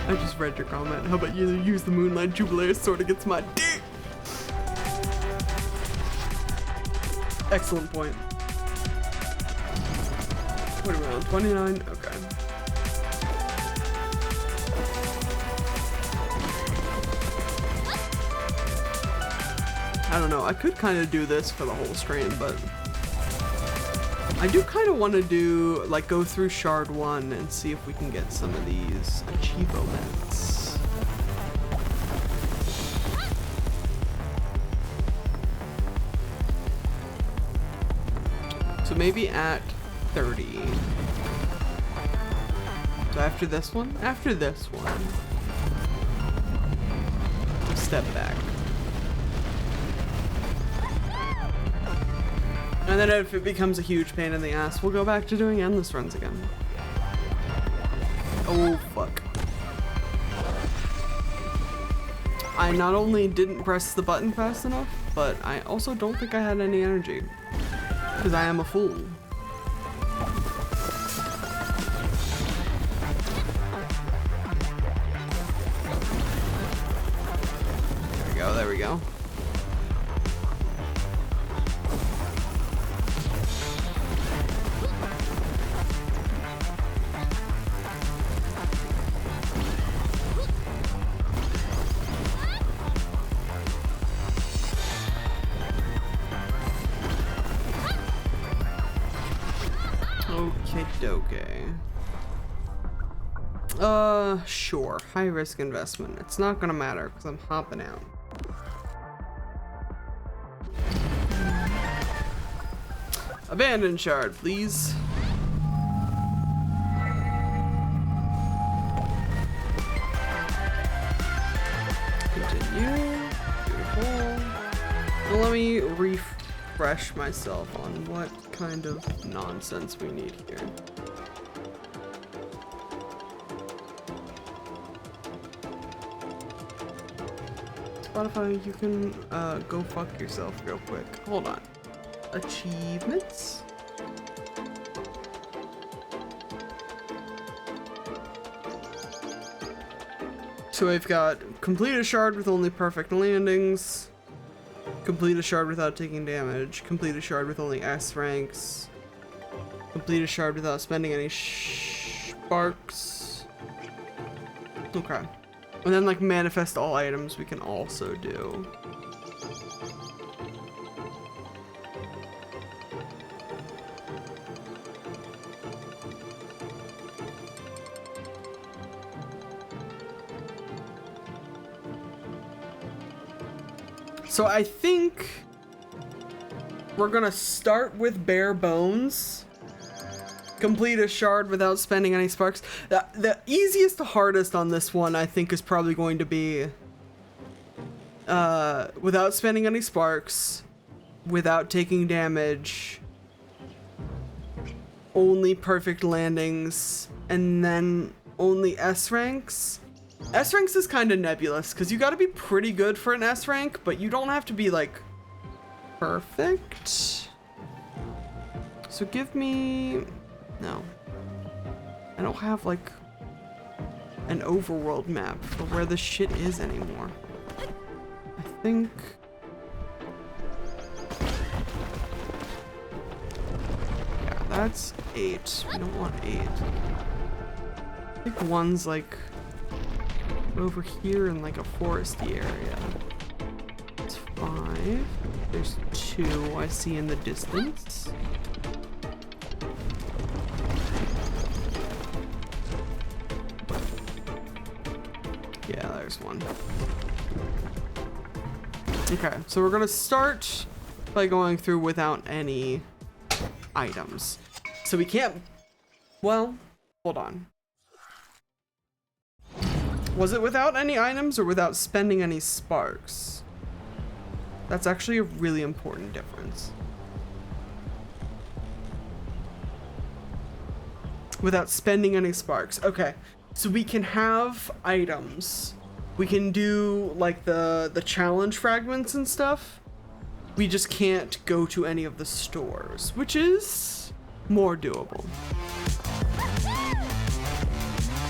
I just read your comment. How about you use the Moonlight Jubileus sword against my dick? Excellent point. What are we on? 29? Okay. I don't know. I could kind of do this for the whole stream, but I do kind of want to do, like, go through Shard 1 and see if we can get some of these achievements. So maybe at 30. So after this one? After this one. Step back. And then if it becomes a huge pain in the ass, we'll go back to doing endless runs again. Oh, fuck. I not only didn't press the button fast enough, but I also don't think I had any energy. Because I am a fool. There we go, there we go. Okay. Sure. High risk investment. It's not gonna matter because I'm hopping out. Abandon shard, please. Continue. Beautiful. Well, let me refresh myself on what kind of nonsense we need here. Spotify, you can go fuck yourself real quick. Hold on. Achievements? So we've got complete a shard with only perfect landings, complete a shard without taking damage, complete a shard with only S ranks, complete a shard without spending any sparks. Okay. And then like manifest all items we can also do. So I think we're gonna start with bare bones. Complete a shard without spending any sparks. The easiest to hardest on this one, I think, is probably going to be without spending any sparks, without taking damage, only perfect landings, and then only S ranks. S ranks is kind of nebulous because you got to be pretty good for an S rank, but you don't have to be like perfect. So give me... No. I don't have like an overworld map for where this shit is anymore. I think... Yeah, that's 8. We don't want 8. I think one's like over here in like a foresty area. It's 5. There's 2 I see in the distance. Yeah, there's one. Okay, so we're gonna start by going through without any items. So we can't... Well, hold on. Was it without any items or without spending any sparks? That's actually a really important difference. Without spending any sparks. Okay. So we can have items. We can do like the challenge fragments and stuff. We just can't go to any of the stores, which is more doable.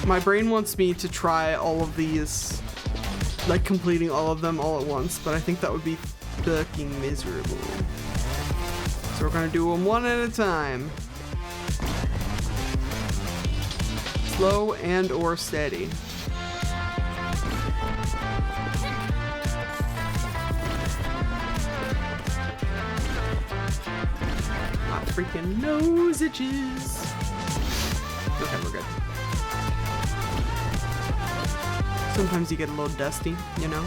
My brain wants me to try all of these, like completing all of them all at once, but I think that would be fucking miserable. So we're gonna do them one at a time. slow and or steady. My freaking nose itches. Okay, we're good. Sometimes you get a little dusty, you know?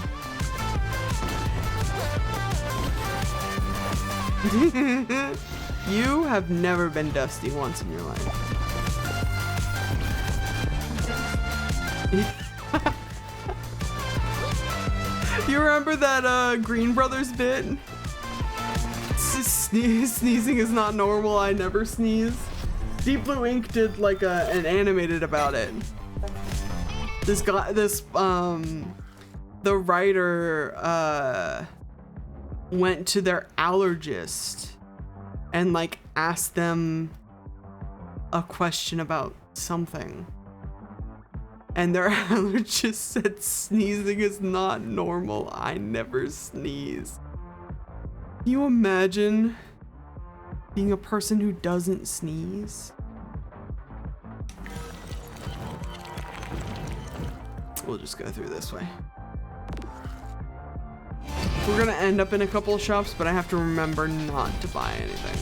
You have never been dusty once in your life. You remember that Green Brothers bit? Sneezing is not normal, I never sneeze. Deep Blue Ink did like an animated about it. The writer went to their allergist and like asked them a question about something. And their allergist said sneezing is not normal. I never sneeze. Can you imagine being a person who doesn't sneeze? We'll just go through this way. We're gonna end up in a couple of shops, but I have to remember not to buy anything.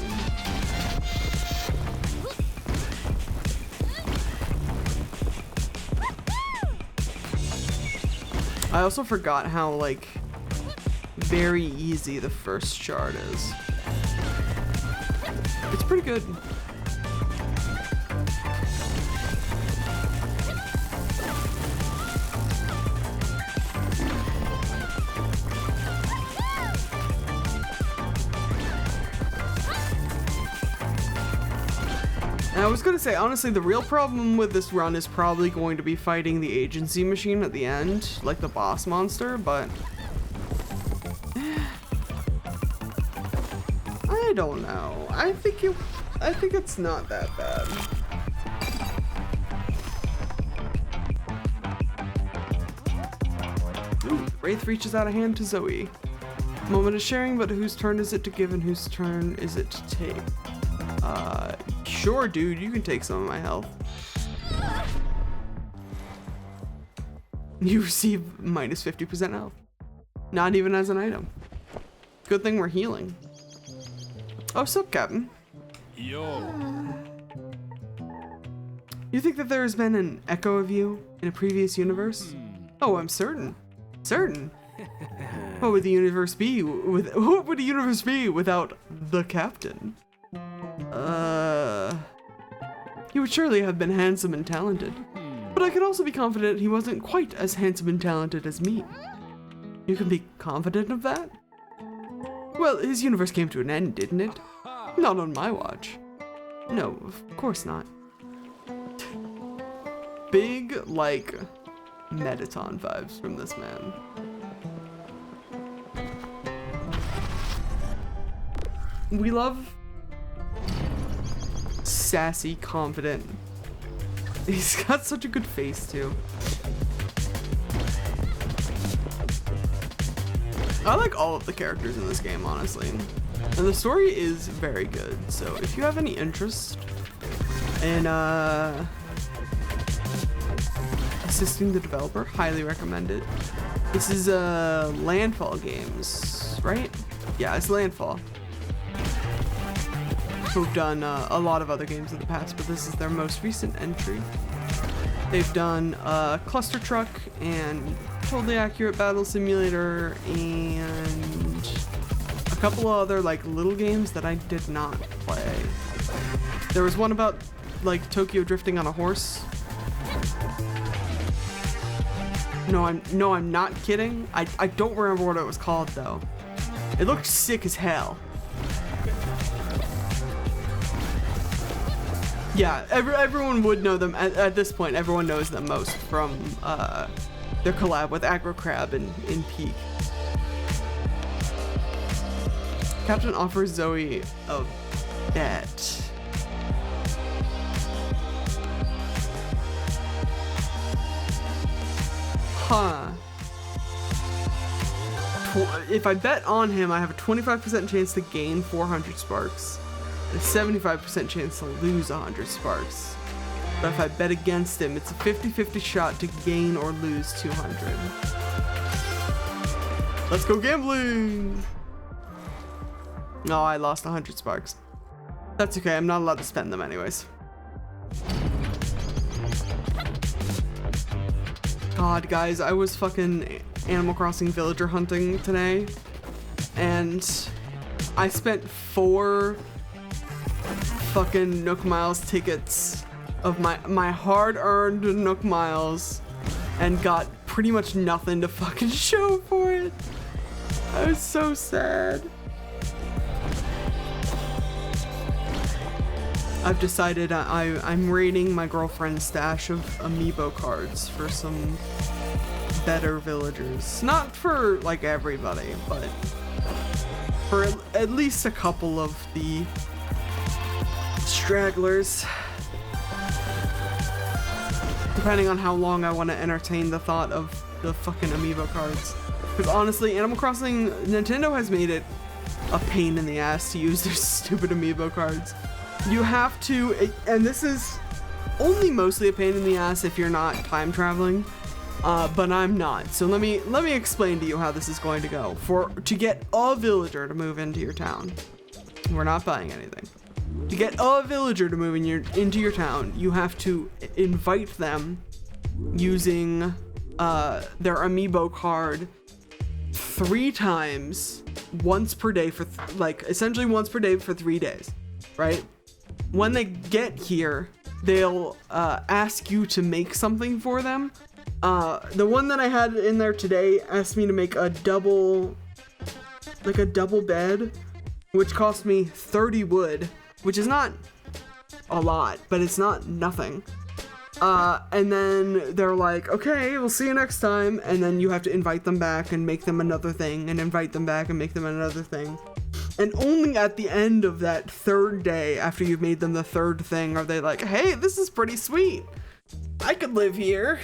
I also forgot how, like, very easy the first shard is. It's pretty good. And I was gonna say, honestly, the real problem with this run is probably going to be fighting the agency machine at the end, like the boss monster, but I don't know. I think it's not that bad. Ooh, Wraith reaches out a hand to Zoe. Moment of sharing, but whose turn is it to give and whose turn is it to take? Sure, dude, you can take some of my health. You receive minus 50% health. Not even as an item. Good thing we're healing. Oh, sup, Captain. Yo. You think that there has been an echo of you in a previous universe? Oh, I'm certain. Certain. What would the universe be what would a universe be without the captain? He would surely have been handsome and talented. But I could also be confident he wasn't quite as handsome and talented as me. You can be confident of that? Well, his universe came to an end, didn't it? Not on my watch. No, of course not. Big, like, Mettaton vibes from this man. We love sassy, confident. He's got such a good face too. I like all of the characters in this game, honestly. And the story is very good. So if you have any interest in assisting the developer, highly recommend it. This is Landfall Games, right? Yeah, it's Landfall. Who've done a lot of other games in the past, but this is their most recent entry. They've done Cluster Truck and Totally Accurate Battle Simulator and a couple of other like little games that I did not play. There was one about like Tokyo drifting on a horse. No, I'm not kidding. I don't remember what it was called though. It looked sick as hell. Yeah, everyone would know them at this point. Everyone knows them most from their collab with Aggro Crab in Peak. Captain offers Zoe a bet. Huh. If I bet on him, I have a 25% chance to gain 400 sparks. A 75% chance to lose 100 sparks. But if I bet against him, it's a 50-50 shot to gain or lose 200. Let's go gambling! No, I lost 100 sparks. That's okay, I'm not allowed to spend them anyways. God, guys, I was fucking Animal Crossing villager hunting today, and I spent 4 fucking Nook Miles tickets of my hard-earned Nook Miles and got pretty much nothing to fucking show for it. I was so sad. I've decided I'm raiding my girlfriend's stash of amiibo cards for some better villagers. Not for like everybody, but for at least a couple of the stragglers. Depending on how long I want to entertain the thought of the fucking amiibo cards. Because honestly, Animal Crossing, Nintendo has made it a pain in the ass to use their stupid amiibo cards. You have to, and this is only mostly a pain in the ass if you're not time traveling, but I'm not. So let me explain to you how this is going to go. To get a villager to move into your town, we're not buying anything. To get a villager to move into your town, you have to invite them using their amiibo card 3 times, once per day for essentially once per day for 3 days, right? When they get here, they'll ask you to make something for them. The one that I had in there today asked me to make a double bed, which cost me 30 wood, which is not a lot, but it's not nothing. And then they're like, okay, we'll see you next time. And then you have to invite them back and make them another thing, and invite them back and make them another thing. And only at the end of that 3rd day, after you've made them the 3rd thing, are they like, hey, this is pretty sweet. I could live here.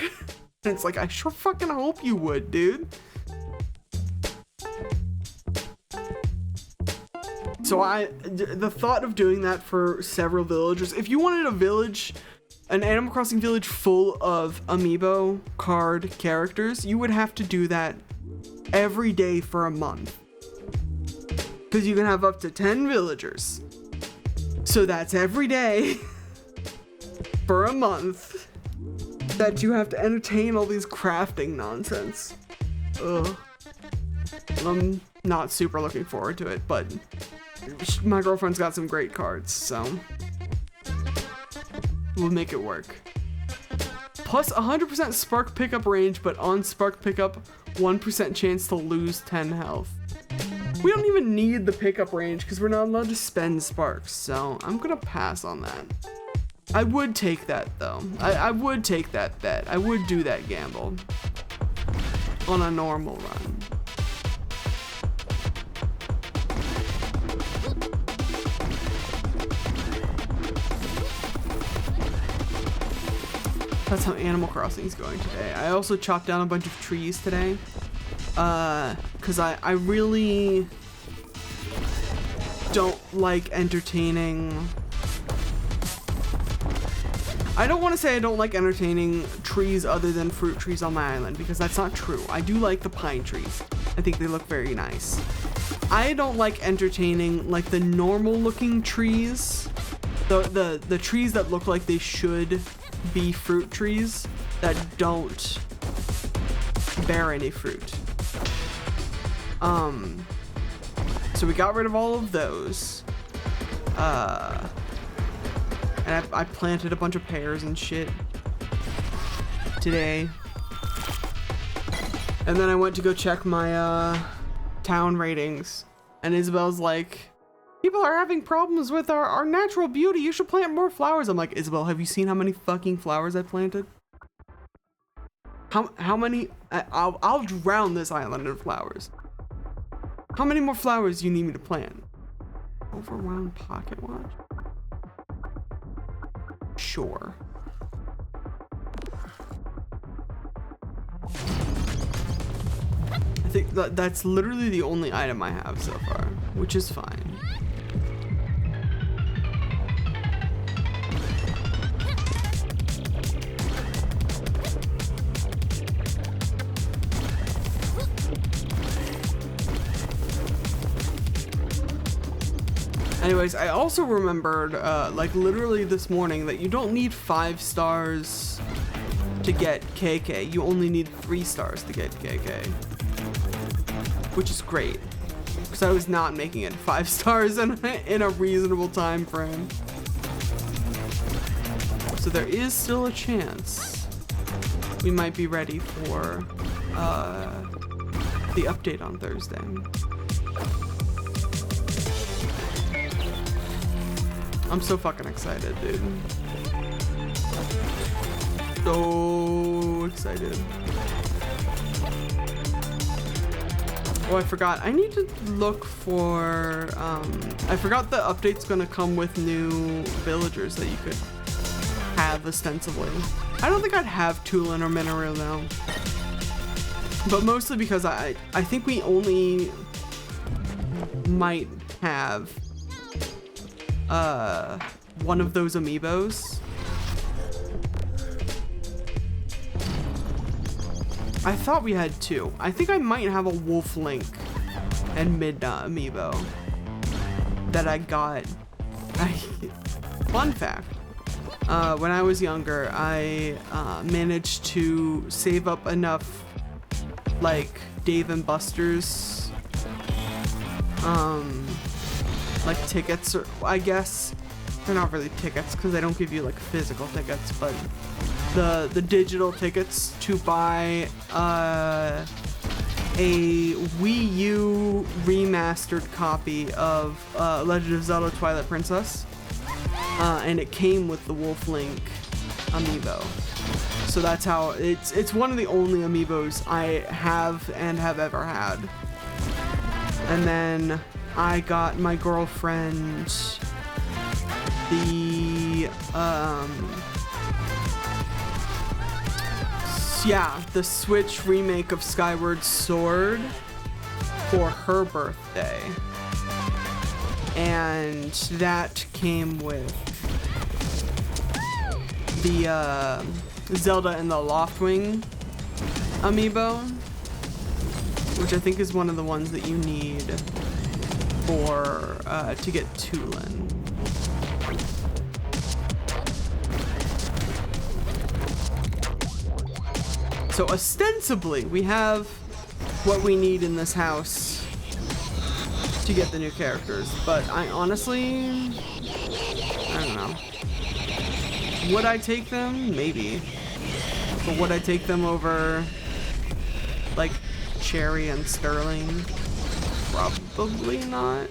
And it's like, I sure fucking hope you would, dude. So the thought of doing that for several villagers, if you wanted an Animal Crossing village full of amiibo card characters, you would have to do that every day for a month. Because you can have up to 10 villagers. So that's every day for a month that you have to entertain all these crafting nonsense. Ugh. I'm not super looking forward to it, but my girlfriend's got some great cards, so we'll make it work. Plus 100% spark pickup range, but on spark pickup, 1% chance to lose 10 health. We don't even need the pickup range because we're not allowed to spend sparks, so I'm gonna pass on that. I would take that though. I would take that bet. I would do that gamble on a normal run. That's how Animal Crossing is going today. I also chopped down a bunch of trees today. Because I really don't like entertaining. I don't want to say I don't like entertaining trees other than fruit trees on my island, because that's not true. I do like the pine trees. I think they look very nice. I don't like entertaining like the normal looking trees, the trees that look like they should be fruit trees that don't bear any fruit. So we got rid of all of those. And I planted a bunch of pears and shit today. And then I went to go check my town ratings, and Isabel's like, people are having problems with our natural beauty. You should plant more flowers. I'm like, Isabel, have you seen how many fucking flowers I planted? How many? I'll drown this island in flowers. How many more flowers do you need me to plant? Overwound pocket watch? Sure. I think that's literally the only item I have so far, which is fine. Anyways, I also remembered, like literally this morning, that you don't need 5 stars to get KK. You only need 3 stars to get KK, which is great because I was not making it 5 stars in a reasonable time frame. So there is still a chance we might be ready for the update on Thursday. I'm so fucking excited, dude. So excited. Oh, I forgot. I need to look for, I forgot the update's gonna come with new villagers that you could have ostensibly. I don't think I'd have Tulin or Mineral now. But mostly because I think we only might have one of those amiibos. I thought we had 2. I think I might have a Wolf Link and Midna amiibo that I got. Fun fact, when I was younger, I managed to save up enough like Dave and Buster's like tickets, or I guess they're not really tickets because they don't give you like physical tickets, but the digital tickets to buy a Wii U remastered copy of Legend of Zelda Twilight Princess, and it came with the Wolf Link amiibo. So that's how it's one of the only amiibos I have and have ever had. And then I got my girlfriend the Switch remake of Skyward Sword for her birthday. And that came with the Zelda and the Loftwing amiibo, which I think is one of the ones that you need for to get Tulin. So ostensibly, we have what we need in this house to get the new characters, but I honestly, I don't know. Would I take them? Maybe. But would I take them over, like, Cherry and Sterling? Probably not.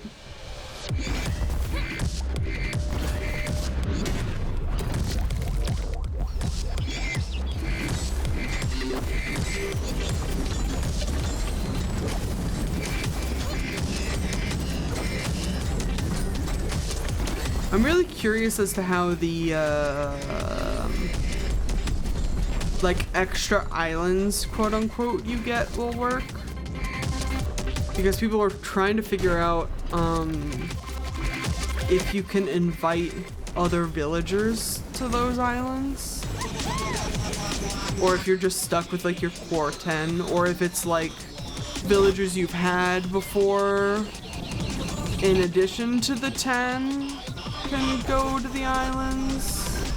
I'm really curious as to how the like extra islands, quote unquote, you get will work, because people are trying to figure out if you can invite other villagers to those islands, or if you're just stuck with like your core 10, or if it's like villagers you've had before in addition to the 10 can go to the islands.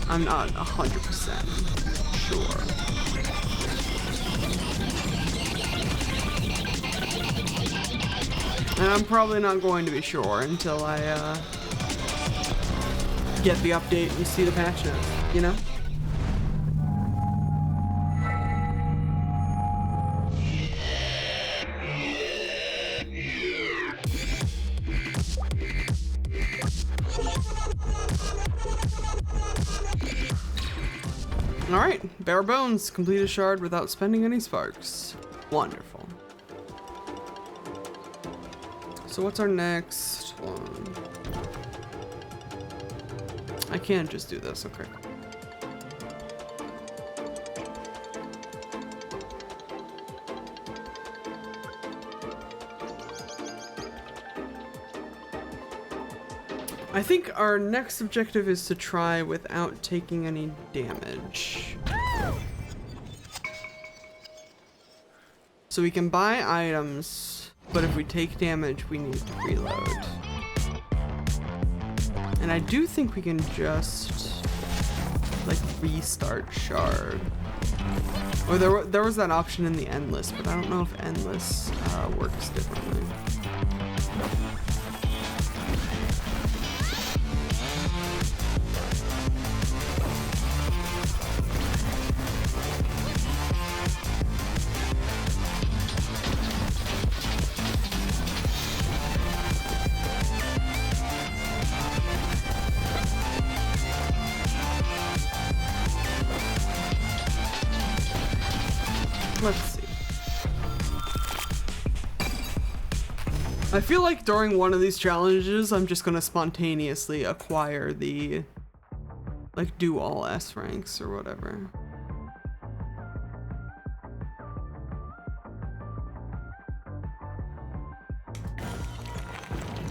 I'm not 100% sure. And I'm probably not going to be sure until I get the update and see the patch notes, you know? Alright, bare bones, complete a shard without spending any sparks. Wonderful. So what's our next one? I can't just do this, okay. I think our next objective is to try without taking any damage. So we can buy items, but if we take damage, we need to reload. And I do think we can just like restart shard. Or there was that option in the endless, but I don't know if endless works differently. Let's see. I feel like during one of these challenges, I'm just gonna spontaneously acquire the, like, do all S ranks or whatever.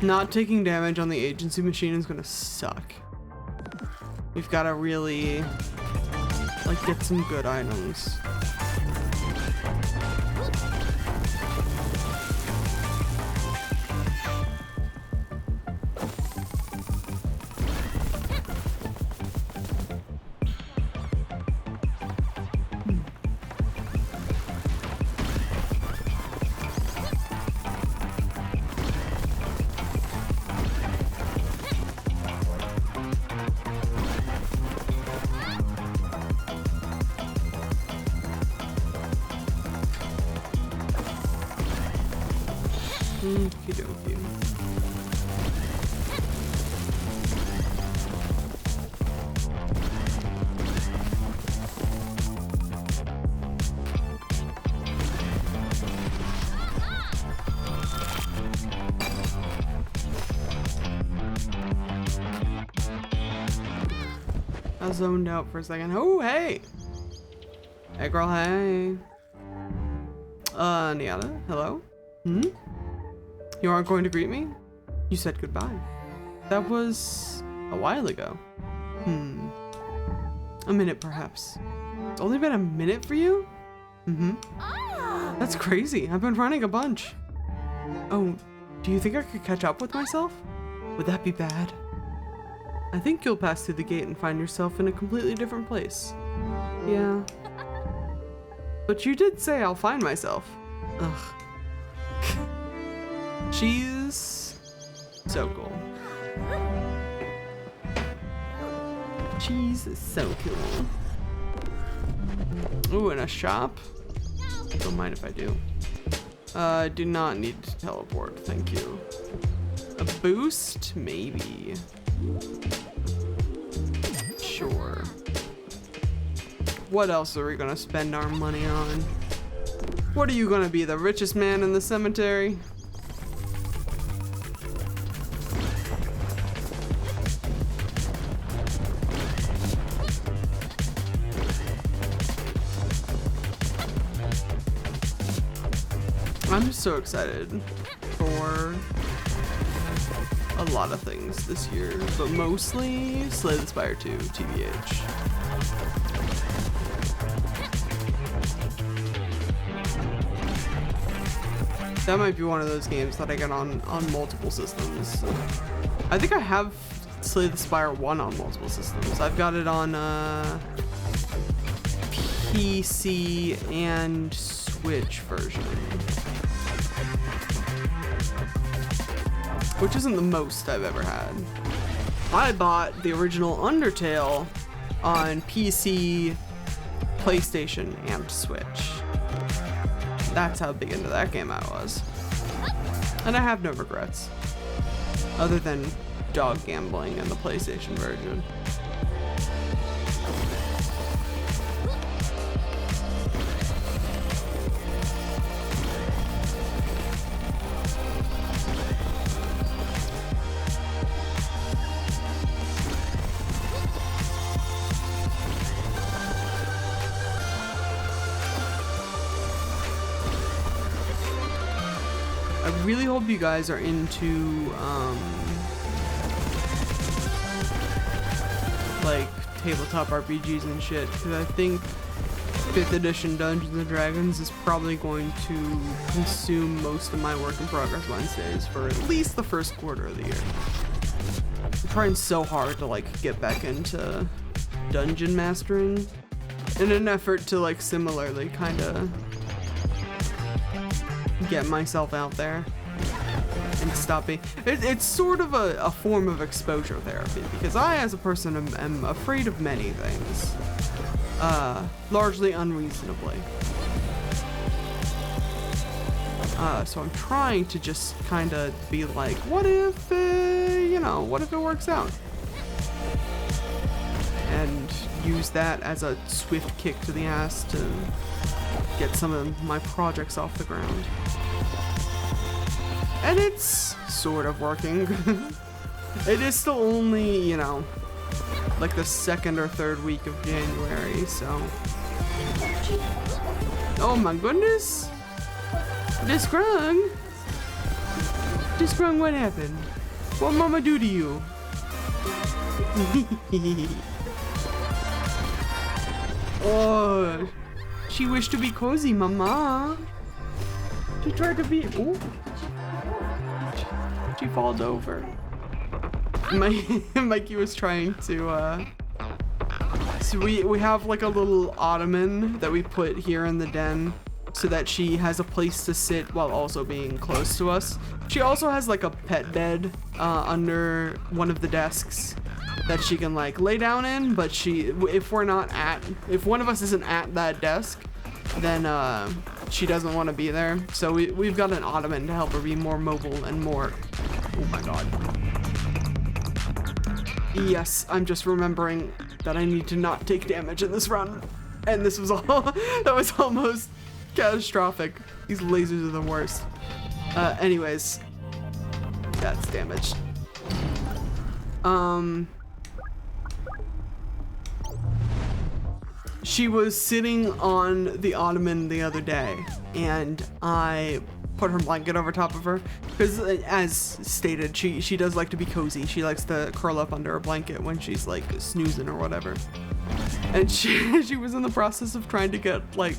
Not taking damage on the agency machine is gonna suck. We've gotta really, like, get some good items. Okey-dokey. I zoned out for a second. Oh, hey! Hey, girl, hey. Niata, hello? Hmm? You aren't going to greet me? You said goodbye. That was a while ago. A minute, perhaps. It's only been a minute for you? That's crazy. I've been running a bunch. Oh, do you think I could catch up with myself? Would that be bad? I think you'll pass through the gate and find yourself in a completely different place. Yeah. But you did say I'll find myself. Ugh. She's so cool. She's so cool. Ooh, in a shop? Don't mind if I do. Do not need to teleport, thank you. A boost? Maybe. Sure. What else are we gonna spend our money on? What are you gonna be, the richest man in the cemetery? I'm just so excited for a lot of things this year, but mostly Slay the Spire 2, TBH. That might be one of those games that I get on multiple systems. I think I have Slay the Spire 1 on multiple systems. I've got it on PC and Switch version. Which isn't the most I've ever had. I bought the original Undertale on PC, PlayStation, and Switch. That's how big into that game I was. And I have no regrets. Other than dog gambling in the PlayStation version. I really hope you guys are into like tabletop RPGs and shit, because I think 5th edition Dungeons and Dragons is probably going to consume most of my work in progress Wednesdays for at least the first quarter of the year. I'm trying so hard to like get back into dungeon mastering in an effort to like similarly kind of get myself out there and stop being. It's sort of a form of exposure therapy, because I as a person am afraid of many things, largely unreasonably. So I'm trying to just kind of be like, what if, what if it works out? And use that as a swift kick to the ass to get some of my projects off the ground. And it's sort of working. It is still only, like the second or third week of January, so. Oh my goodness! Disgrung, what happened? What mama do to you? Oh, she wished to be cozy, mama. She tried to be. Oh, she falled over. Mikey was trying to. So we have like a little ottoman that we put here in the den, so that she has a place to sit while also being close to us. She also has like a pet bed under one of the desks that she can like lay down in, but if one of us isn't at that desk, then she doesn't want to be there. So we've got an ottoman to help her be more mobile and more, oh my god. Yes, I'm just remembering that I need to not take damage in this run. And this was that was almost catastrophic. These lasers are the worst. Anyways, that's damaged. She was sitting on the ottoman the other day, and I put her blanket over top of her because, as stated, she does like to be cozy. She likes to curl up under a blanket when she's like snoozing or whatever. And she was in the process of trying to get like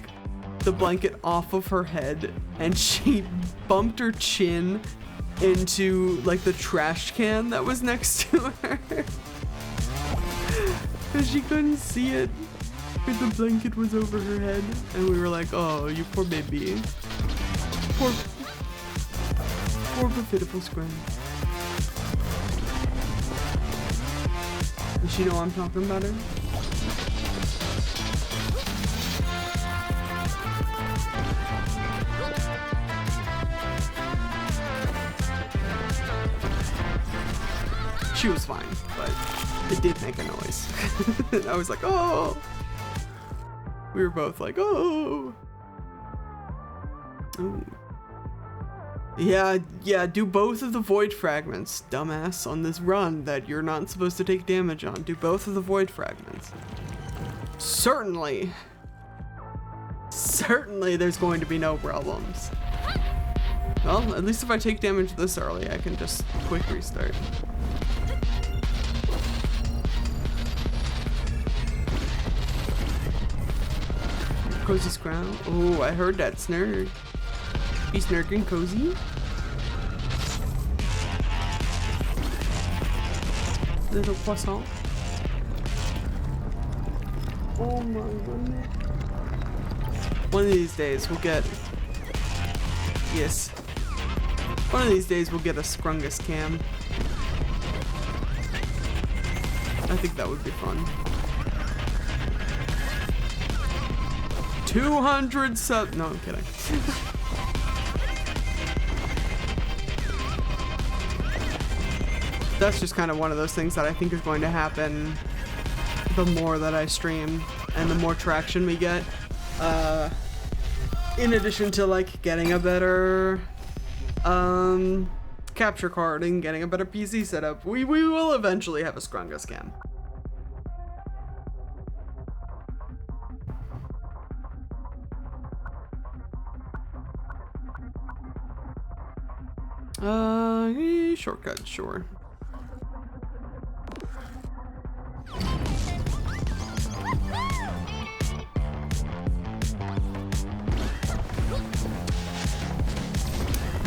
the blanket off of her head, and she bumped her chin into like the trash can that was next to her. And she couldn't see it because the blanket was over her head, and we were like, oh, you poor baby. Poor pitiful scrum. Does she know I'm talking about her? She was fine, but it did make a noise. And I was like, oh. We were both like, oh. Ooh. Yeah, do both of the void fragments, dumbass, on this run that you're not supposed to take damage on. Do both of the void fragments. Certainly there's going to be no problems. Well, at least if I take damage this early, I can just quick restart. Cozy scrowl. Oh, I heard that snurg. He's snurking cozy. Little croissant. Oh my goodness. One of these days we'll get. Yes. One of these days we'll get a Scrungus cam. I think that would be fun. 200 sub. No, I'm kidding. That's just kind of one of those things that I think is going to happen the more that I stream and the more traction we get. In addition to like getting a better capture card and getting a better PC setup, we will eventually have a Scrungus cam. Shortcut, sure.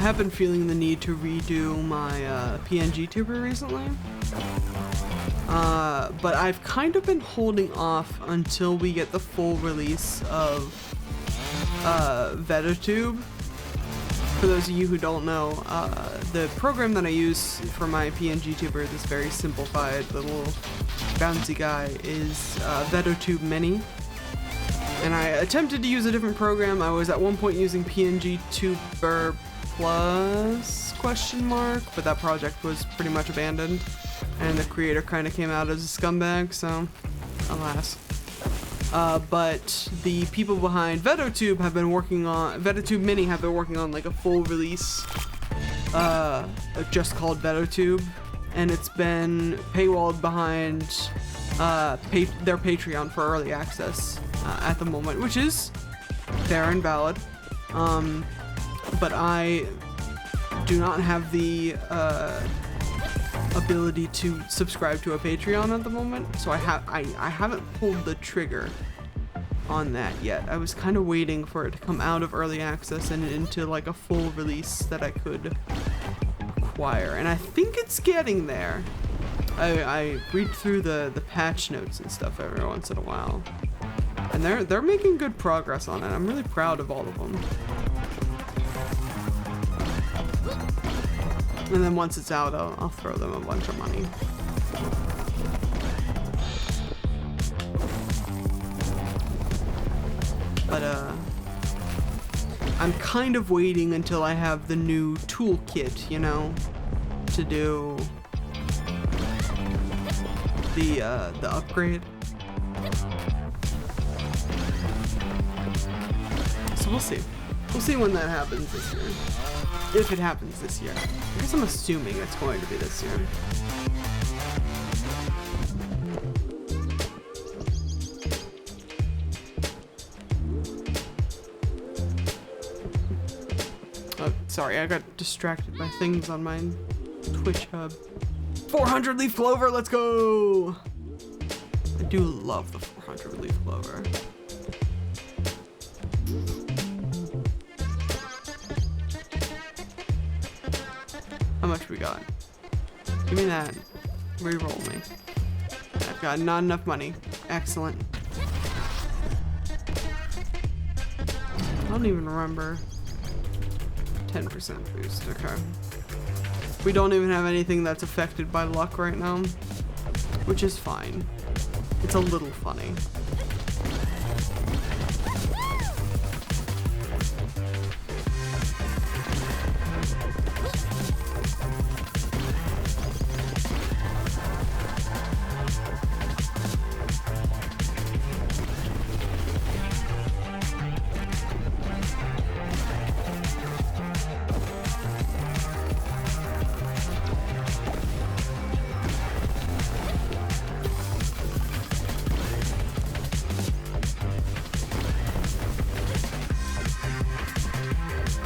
have been feeling the need to redo my PNG tuber recently. But I've kind of been holding off until we get the full release of VetoTube. For those of you who don't know, the program that I use for my PNG tuber, this very simplified little bouncy guy, is VetoTube Mini. And I attempted to use a different program. I was at one point using PNG Tuber Plus ? But that project was pretty much abandoned. And the creator kind of came out as a scumbag, so alas. But the people behind VetoTube have been working on, VetoTube Mini have been working on like a full release, just called VetoTube, and it's been paywalled behind their Patreon for early access at the moment, which is fair and valid. But I do not have the ability to subscribe to a Patreon at the moment, so I haven't pulled the trigger on that yet. I was kind of waiting for it to come out of early access and into like a full release that I could acquire, and I think it's getting there. I read through the patch notes and stuff every once in a while, and they're making good progress on it. I'm really proud of all of them. And then once it's out, I'll throw them a bunch of money. But I'm kind of waiting until I have the new toolkit, you know, to do the upgrade. So we'll see. We'll see when that happens this year. If it happens this year. I guess I'm assuming it's going to be this year. Oh, sorry, I got distracted by things on my Twitch hub. 400 leaf clover, let's go! I do love the 400 leaf clover. How much we got? Give me that. Reroll me. I've got not enough money. Excellent. I don't even remember. 10% boost. Okay. We don't even have anything that's affected by luck right now, which is fine. It's a little funny.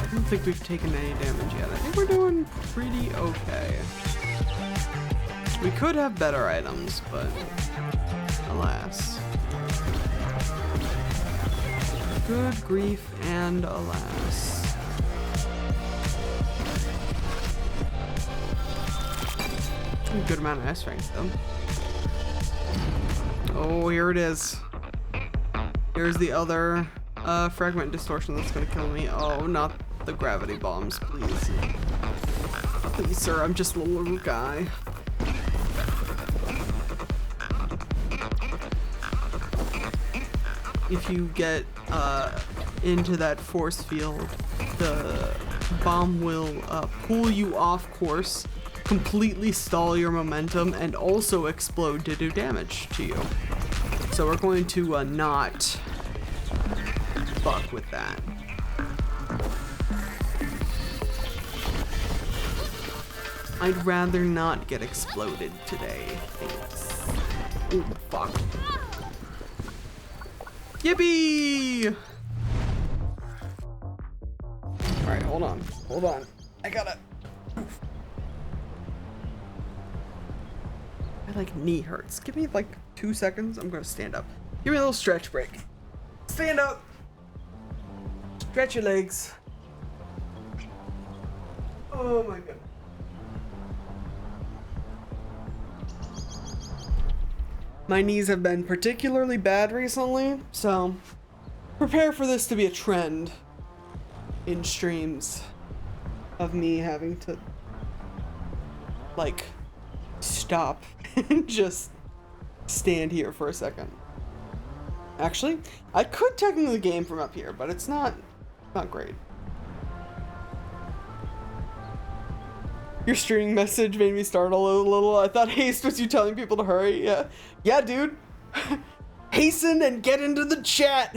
I don't think we've taken any damage yet. I think we're doing pretty okay. We could have better items, but alas. Good grief and alas. A good amount of S strength though. Oh, here it is. Here's the other fragment distortion that's gonna kill me. Oh, not the gravity bombs, please. Please, sir, I'm just a little guy. If you get into that force field, the bomb will pull you off course, completely stall your momentum, and also explode to do damage to you. So we're going to not fuck with that. I'd rather not get exploded today, thanks. Ooh, fuck. Yippee! Alright, hold on. Hold on. I gotta... My, like, knee hurts. Give me, like, 2 seconds. I'm gonna stand up. Give me a little stretch break. Stand up! Stretch your legs. Oh my god. My knees have been particularly bad recently, so prepare for this to be a trend in streams of me having to, like, stop and just stand here for a second. Actually, I could technically game from up here, but it's not great. Your streaming message made me startle a little. I thought haste was you telling people to hurry. Yeah, dude. Hasten and get into the chat.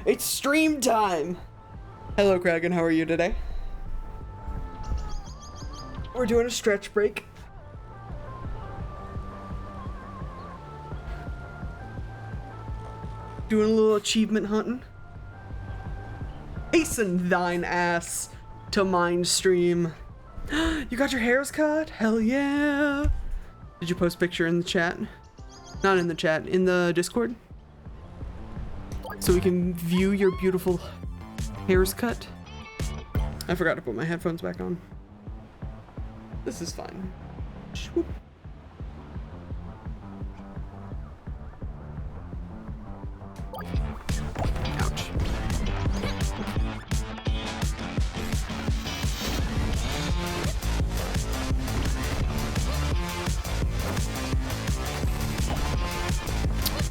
It's stream time. Hello, Kragan. How are you today? We're doing a stretch break. Doing a little achievement hunting. Hasten thine ass to mine stream. You got your hairs cut? Hell yeah. Did you post a picture in the chat? Not in the chat, in the Discord? So we can view your beautiful hairs cut? I forgot to put my headphones back on. This is fine. Swoop. Ouch.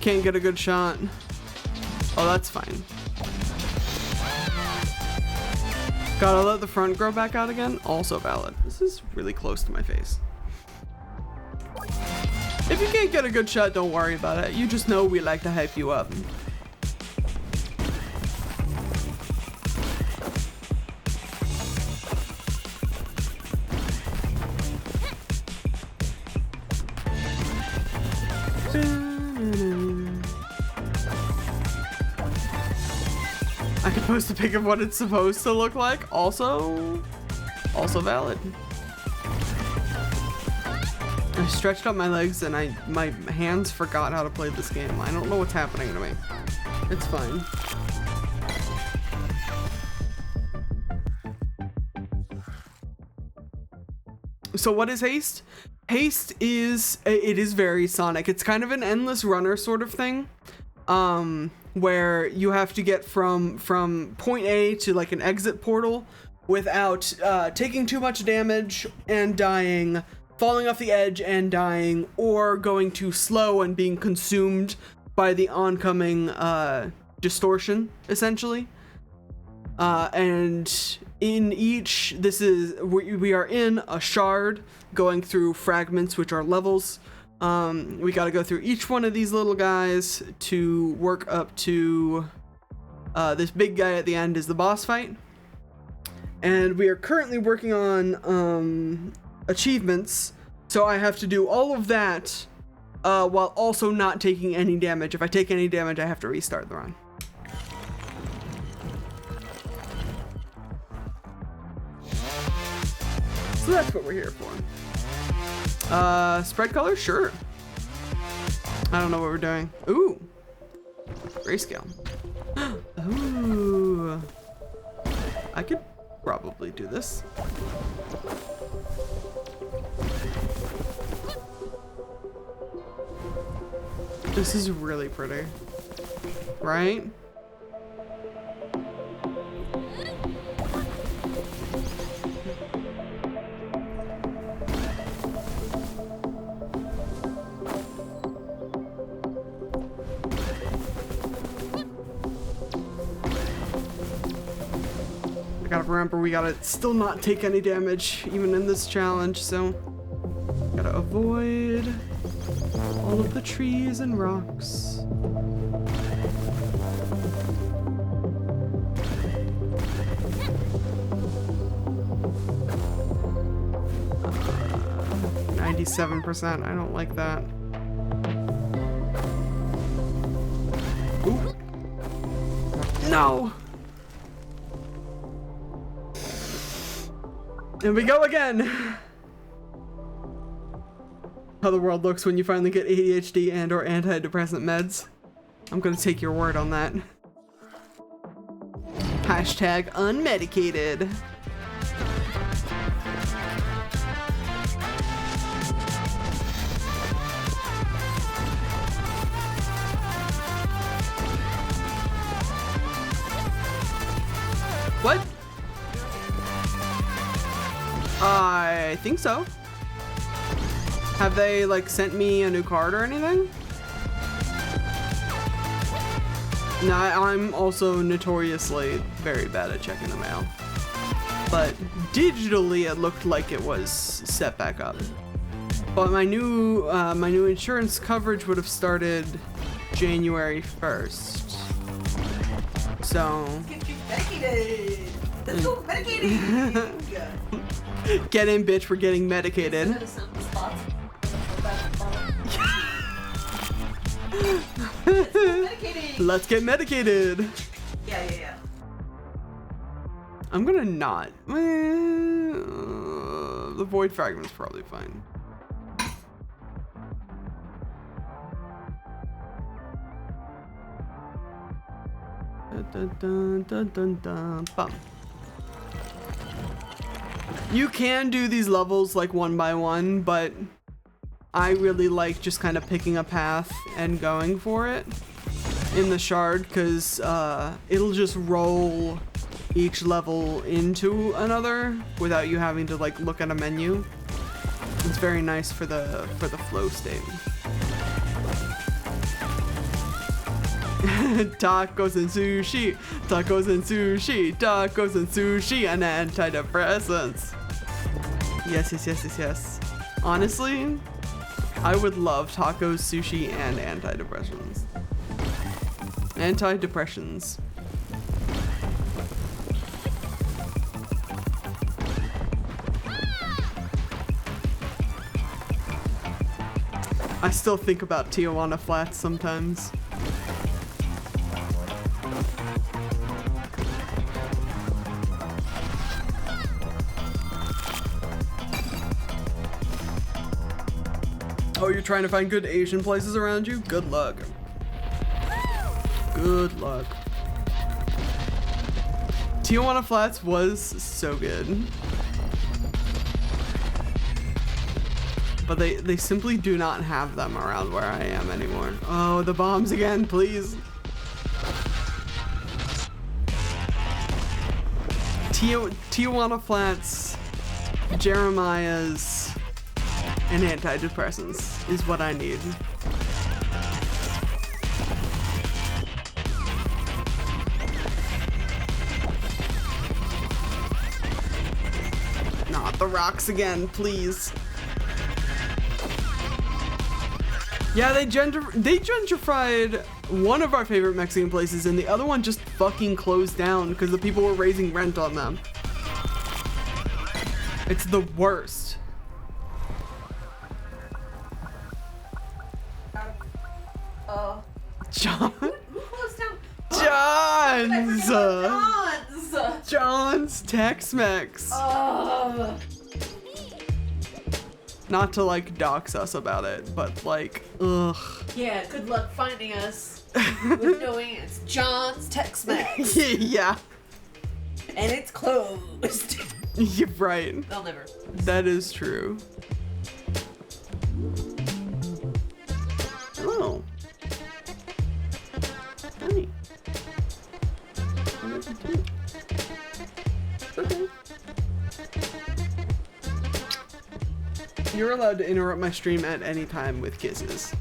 Can't get a good shot. Oh, that's fine. Gotta let the front grow back out again. Also valid. This is really close to my face. If you can't get a good shot, don't worry about it. You just know we like to hype you up. I could post a pic of what it's supposed to look like. Also valid. I stretched out my legs and my hands forgot how to play this game. I don't know what's happening to me. It's fine. So what is haste? Haste is, it is very Sonic. It's kind of an endless runner sort of thing. Where you have to get from point A to like an exit portal without taking too much damage and dying, falling off the edge and dying, or going too slow and being consumed by the oncoming distortion, essentially. And in each, we are in a shard going through fragments, which are levels. We got to go through each one of these little guys to work up to this big guy at the end is the boss fight. And we are currently working on achievements, so I have to do all of that while also not taking any damage. If I take any damage, I have to restart the run. So that's what we're here for. Spread color? Sure. I don't know what we're doing. Ooh. Grayscale. Ooh. I could probably do this. This is really pretty. Right? Gotta remember, we gotta still not take any damage even in this challenge, so gotta avoid all of the trees and rocks. Uh, 97%, I don't like that. Ooh. No! And we go again. How the world looks when you finally get ADHD and or antidepressant meds. I'm gonna take your word on that. Hashtag unmedicated. What? I think so. Have they like sent me a new card or anything? No, I'm also notoriously very bad at checking the mail. But digitally it looked like it was set back up. But my new insurance coverage would have started January 1st. So Get you medicated. Let's go medicated. get in, bitch, we're getting medicated. Let's get medicated. Yeah. I'm gonna not. The void fragment's probably fine. Dun, dun, dun, dun, dun, bum. You can do these levels like one by one, but I really like just kind of picking a path and going for it in the shard, because it'll just roll each level into another without you having to like look at a menu. It's very nice for the flow state. Tacos and sushi, tacos and sushi, tacos and sushi, and antidepressants. Yes. Honestly, I would love tacos, sushi, and antidepressants. Antidepressants. I still think about Tijuana Flats sometimes. Oh, you're trying to find good Asian places around you? Good luck. Good luck. Tijuana Flats was so good. But they simply do not have them around where I am anymore. Oh, the bombs again, please. Tijuana Flats, Jeremiah's, and antidepressants is what I need. Not the rocks again, please. Yeah, they gentrified one of our favorite Mexican places, and the other one just fucking closed down because the people were raising rent on them. It's the worst. John? Who closed down? John's Tex-Mex. Not to like dox us about it, but like, ugh. Yeah, good luck finding us with knowing it's John's Tex-Mex. Yeah. And it's closed. You're right. They'll never. That is true. Oh. Honey. Okay. You're allowed to interrupt my stream at any time with kisses.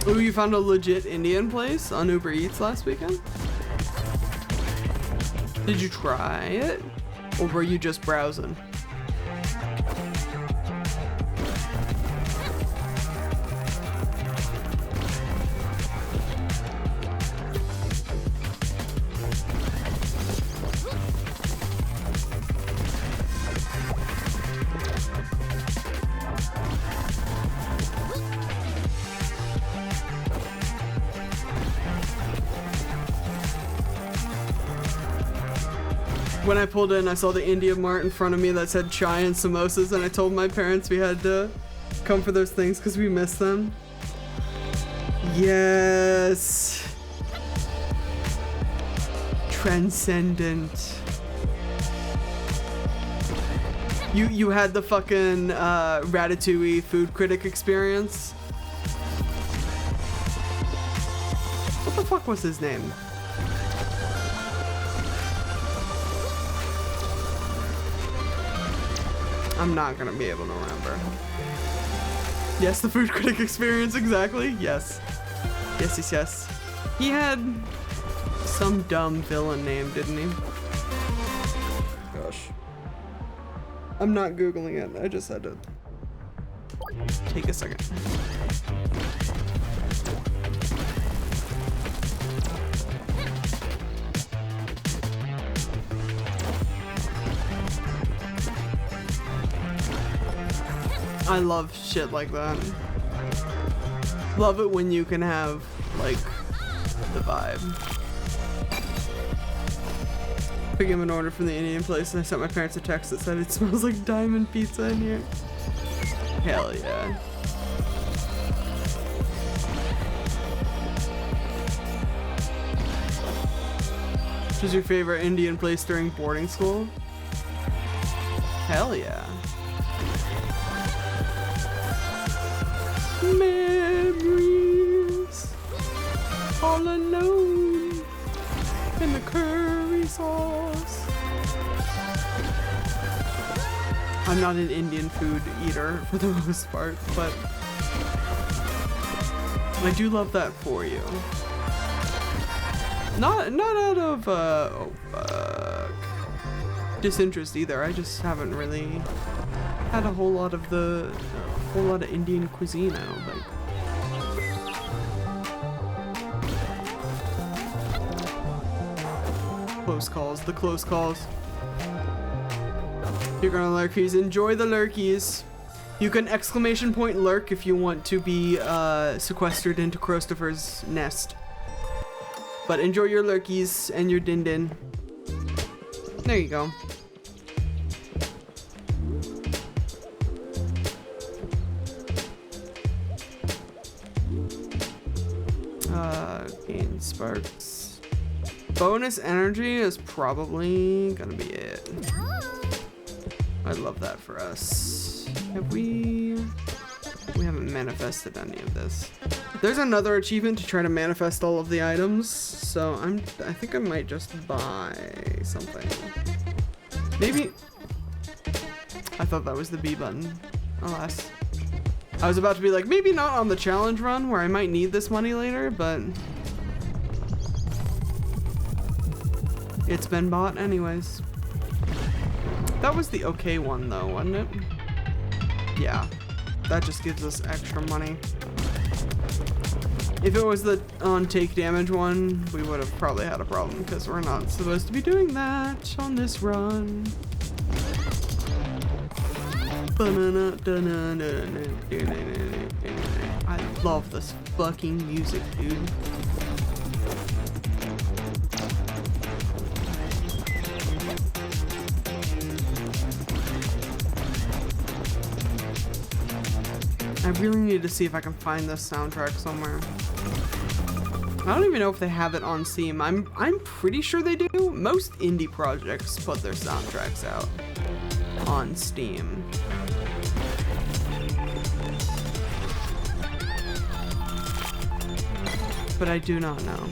Ooh, you found a legit Indian place on Uber Eats last weekend? Did you try it? Or were you just browsing? When I pulled in, I saw the India Mart in front of me that said chai and samosas, and I told my parents we had to Come for those things because we miss them. Yes. Transcendent. You had the fucking Ratatouille food critic experience. What the fuck was his name? I'm not gonna be able to remember. Yes, the food critic experience, exactly. Yes. Yes, yes, yes. He had some dumb villain name, didn't he? Gosh. I'm not Googling it. I just had to take a second. I love shit like that. Love it when you can have, like, the vibe. Pick up an order from the Indian place and I sent my parents a text that said it smells like diamond pizza in here. Hell yeah. Which was your favorite Indian place during boarding school? Hell yeah. Memories all alone in the curry sauce. I'm not an Indian food eater for the most part, but I do love that for you. Not out of disinterest either. I just haven't really had a whole lot of Indian cuisine, I don't think. Close calls, the close calls. You're gonna lurkies, enjoy the lurkies. You can exclamation point lurk if you want to be sequestered into Christopher's nest. But enjoy your lurkies and your din din. There you go. Gain sparks. Bonus energy is probably gonna be it. I love that for us. Have we haven't manifested any of this. There's another achievement to try to manifest all of the items, so I think I might just buy something. Maybe. I thought that was the B button. Alas. I was about to be like, maybe not on the challenge run where I might need this money later, but it's been bought anyways. That was the okay one though, wasn't it? Yeah, that just gives us extra money. If it was the on take damage one, we would have probably had a problem because we're not supposed to be doing that on this run. I love this fucking music, dude. I really need to see if I can find this soundtrack somewhere. I don't even know if they have it on Steam. I'm pretty sure they do. Most indie projects put their soundtracks out on Steam. But I do not know.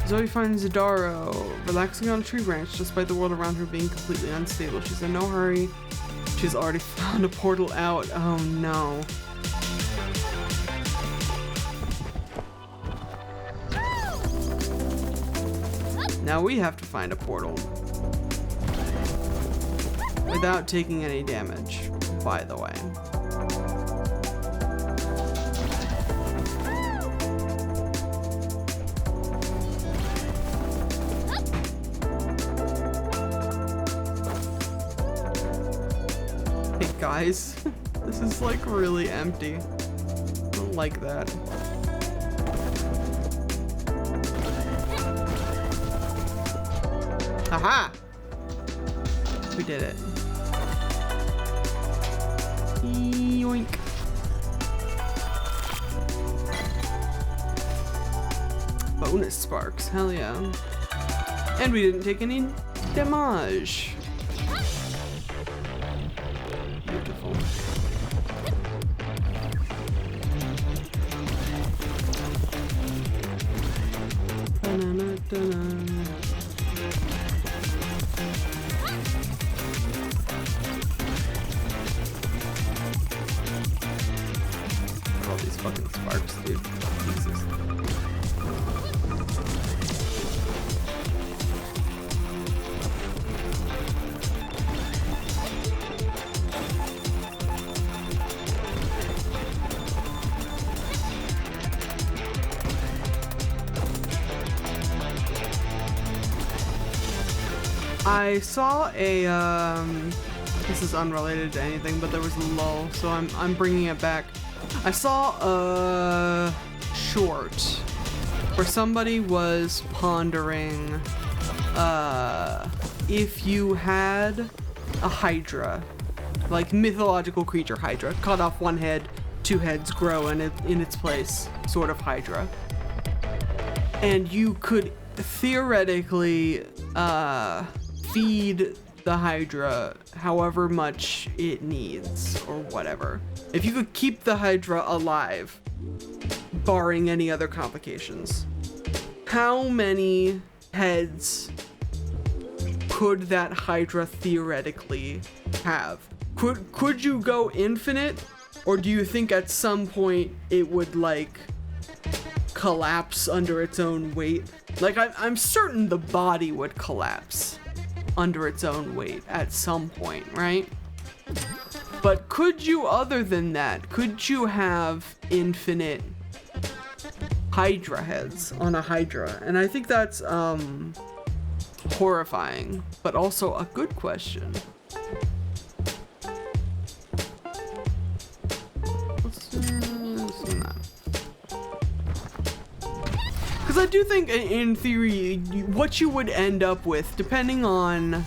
Zoe finds Zadaro relaxing on a tree branch despite the world around her being completely unstable. She's in no hurry. She's already found a portal out. Oh no. Now we have to find a portal. Without taking any damage, by the way. Guys, this is like really empty. I don't like that. Haha! We did it. Yoink. Bonus sparks, hell yeah. And we didn't take any damage. Beautiful. Da-na-na-da-na. All these fucking sparks, dude. Jesus. I saw a, this is unrelated to anything, but there was a lull, so I'm bringing it back. I saw a short where somebody was pondering, if you had a Hydra, like mythological creature Hydra, cut off one head, two heads grow in its place, sort of Hydra. And you could theoretically, feed the Hydra however much it needs or whatever. If you could keep the Hydra alive, barring any other complications, how many heads could that Hydra theoretically have? Could you go infinite, or do you think at some point it would like collapse under its own weight? Like I'm certain the body would collapse under its own weight at some point, right? But could you, other than that, could you have infinite Hydra heads on a Hydra? And I think that's horrifying, but also a good question. Let's do that. Because I do think, in theory, what you would end up with, depending on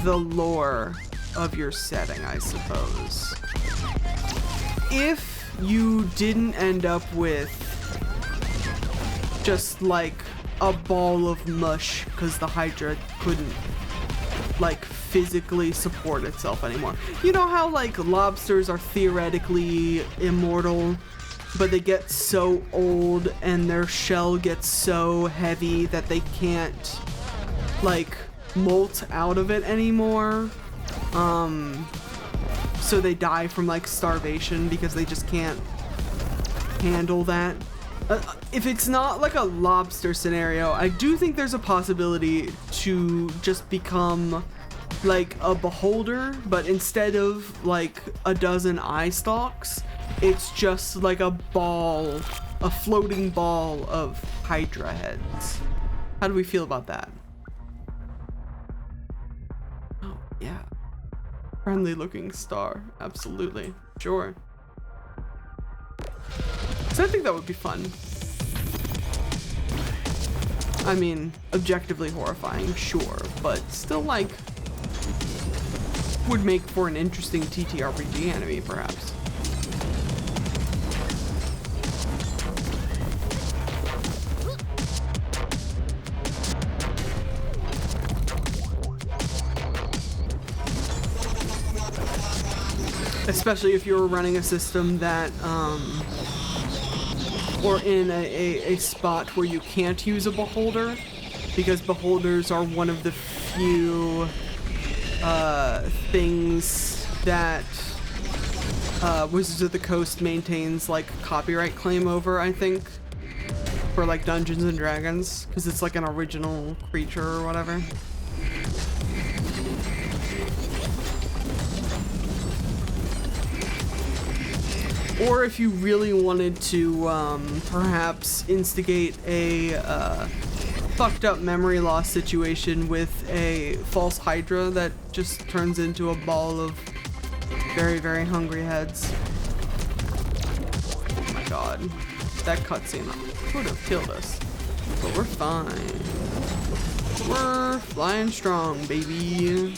the lore of your setting, I suppose. If you didn't end up with just like a ball of mush because the Hydra couldn't like physically support itself anymore. You know how like lobsters are theoretically immortal, but they get so old and their shell gets so heavy that they can't like molt out of it anymore. So they die from like starvation because they just can't handle that. If it's not like a lobster scenario, I do think there's a possibility to just become like a beholder, but instead of like a dozen eye stalks, it's just like a ball, a floating ball of Hydra heads. How do we feel about that? Oh, yeah. Friendly looking star. Absolutely. Sure. So I think that would be fun. I mean, objectively horrifying, sure, but still like would make for an interesting TTRPG enemy, perhaps. Especially if you're running a system that, or in a spot where you can't use a beholder, because beholders are one of the few things that Wizards of the Coast maintains like copyright claim over, I think, for like Dungeons and Dragons, because it's like an original creature or whatever. Or if you really wanted to perhaps instigate a fucked up memory loss situation with a false Hydra that just turns into a ball of very, very hungry heads. Oh my god. That cutscene could have killed us. But we're fine. We're flying strong, baby.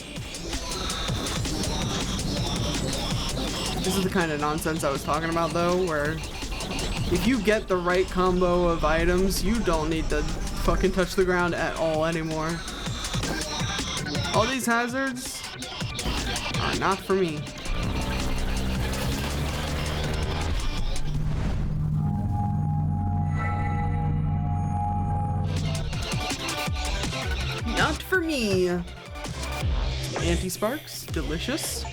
This is the kind of nonsense I was talking about, though, where if you get the right combo of items, you don't need to fucking touch the ground at all anymore. All these hazards are not for me. Not for me. Anti-sparks, delicious.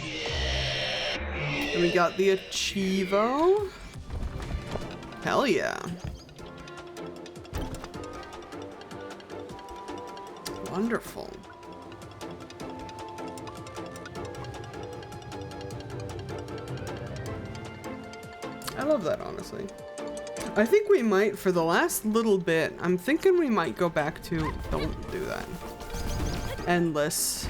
And we got the Achievo. Hell yeah. Wonderful. I love that, honestly. I think we might, for the last little bit, I'm thinking we might go back to, don't do that, endless.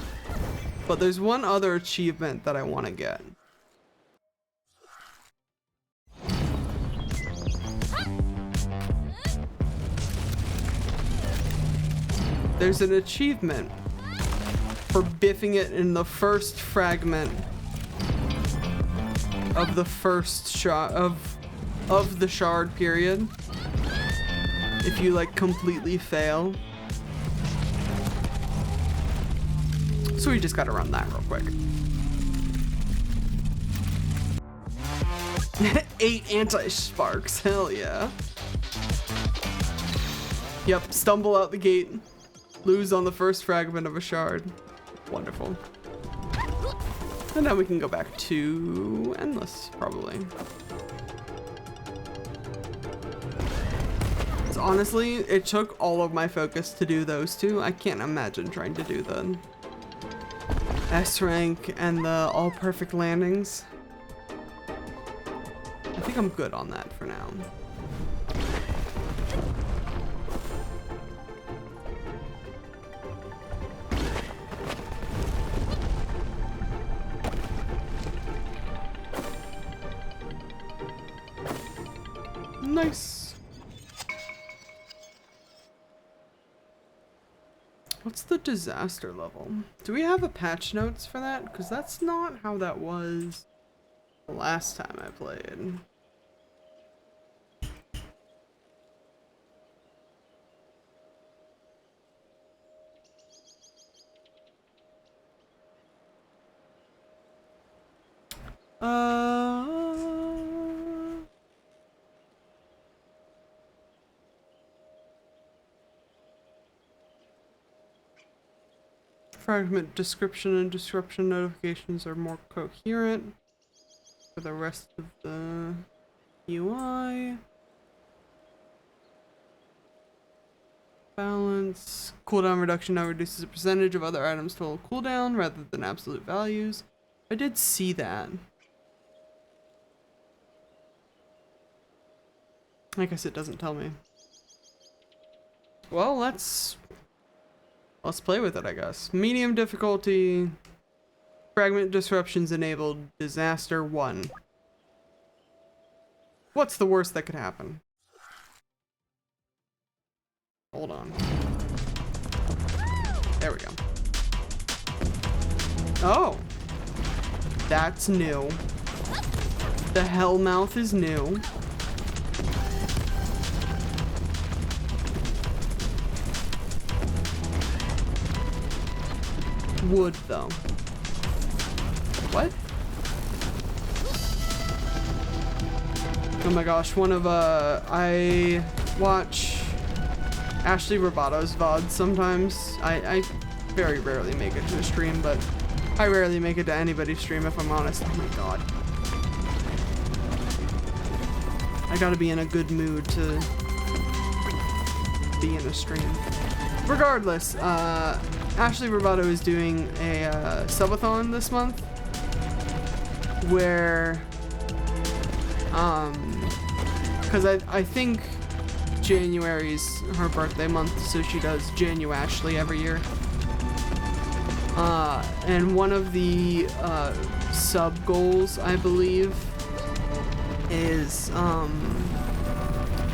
But there's one other achievement that I want to get. There's an achievement for biffing it in the first fragment of the first shot of the shard period. If you like completely fail. So we just gotta run that real quick. 8 anti-sparks, hell yeah. Yep, stumble out the gate. Lose on the first fragment of a shard. Wonderful. And now we can go back to endless, probably. So honestly, it took all of my focus to do those two. I can't imagine trying to do the S rank and the all perfect landings. I think I'm good on that for now. Nice. What's the disaster level? Do we have a patch notes for that? Because that's not how that was the last time I played. Fragment description and disruption notifications are more coherent for the rest of the UI. Balance. Cooldown reduction now reduces the percentage of other items' total cooldown rather than absolute values. I did see that. I guess it doesn't tell me. Well, let's play with it, I guess. Medium difficulty. Fragment disruptions enabled. Disaster 1. What's the worst that could happen? Hold on. There we go. Oh. That's new. The Hellmouth is new. Wood, though. What? Oh my gosh, one of, I watch Ashley Robato's VODs sometimes. I very rarely make it to a stream, but I rarely make it to anybody's stream if I'm honest. Oh my god. I gotta be in a good mood to be in a stream. Regardless, Ashley Robato is doing a subathon this month where, because I think January's her birthday month, so she does Janu Ashley every year. And one of the sub goals, I believe, is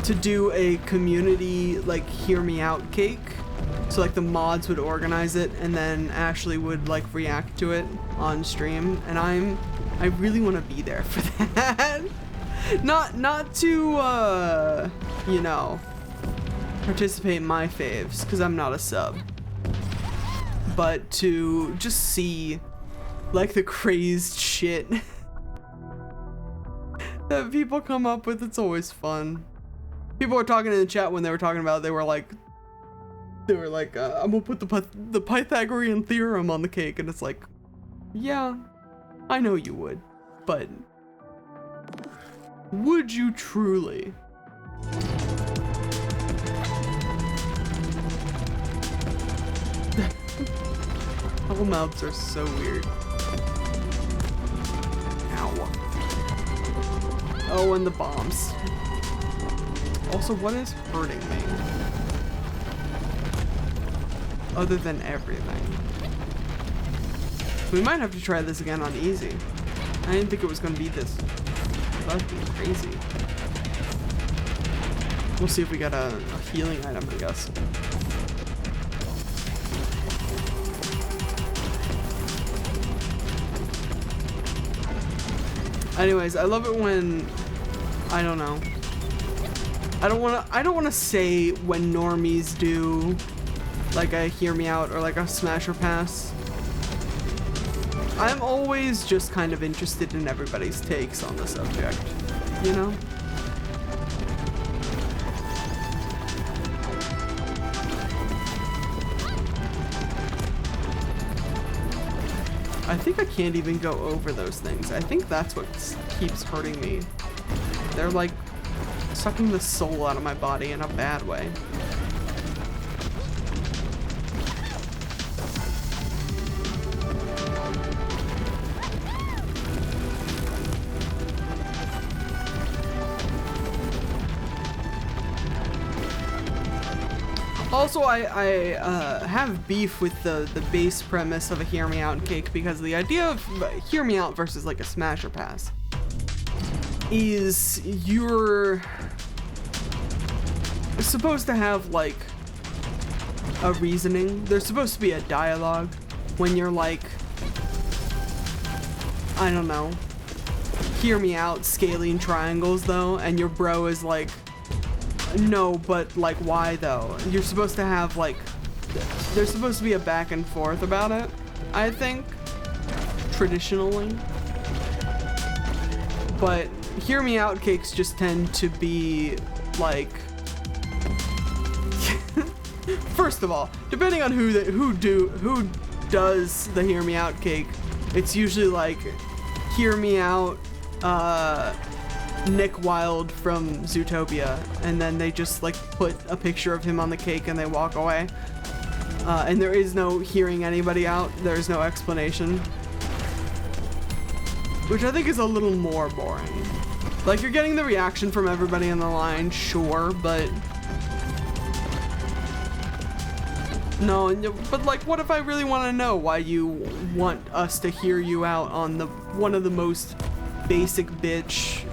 to do a community like hear me out cake. So like the mods would organize it and then Ashley would like react to it on stream, and I really want to be there for that. not to you know, participate in my faves because I'm not a sub, but to just see like the crazed shit that people come up with. It's always fun. People were talking in the chat when they were talking about it, they were like I'm gonna put the Pythagorean theorem on the cake, and it's like, yeah, I know you would, but would you truly? All mouths are so weird. Ow. Oh, and the bombs. Also, what is hurting me? Other than everything. We might have to try this again on easy. I didn't think it was gonna be this. That would be crazy. We'll see if we got a healing item, I guess. Anyways, I love it when, I don't know. I don't wanna say when normies do like a hear me out or like a smash or pass. I'm always just kind of interested in everybody's takes on the subject, you know? I think I can't even go over those things. I think that's what keeps hurting me. They're like sucking the soul out of my body in a bad way. Also, I have beef with the base premise of a hear me out cake, because the idea of hear me out versus like a smash or pass is you're supposed to have like a reasoning. There's supposed to be a dialogue when you're like, I don't know, hear me out scaling triangles though, and your bro is like, no, but like why though? You're supposed to have like, there's supposed to be a back and forth about it, I think, traditionally. But hear me out cakes just tend to be like, first of all, depending on who does the hear me out cake, it's usually like hear me out Nick Wilde from Zootopia, and then they just like put a picture of him on the cake and they walk away, and there is no hearing anybody out. There's no explanation, which I think is a little more boring. Like, you're getting the reaction from everybody in the line, sure, but no. But like, what if I really want to know why you want us to hear you out on the one of the most basic bitch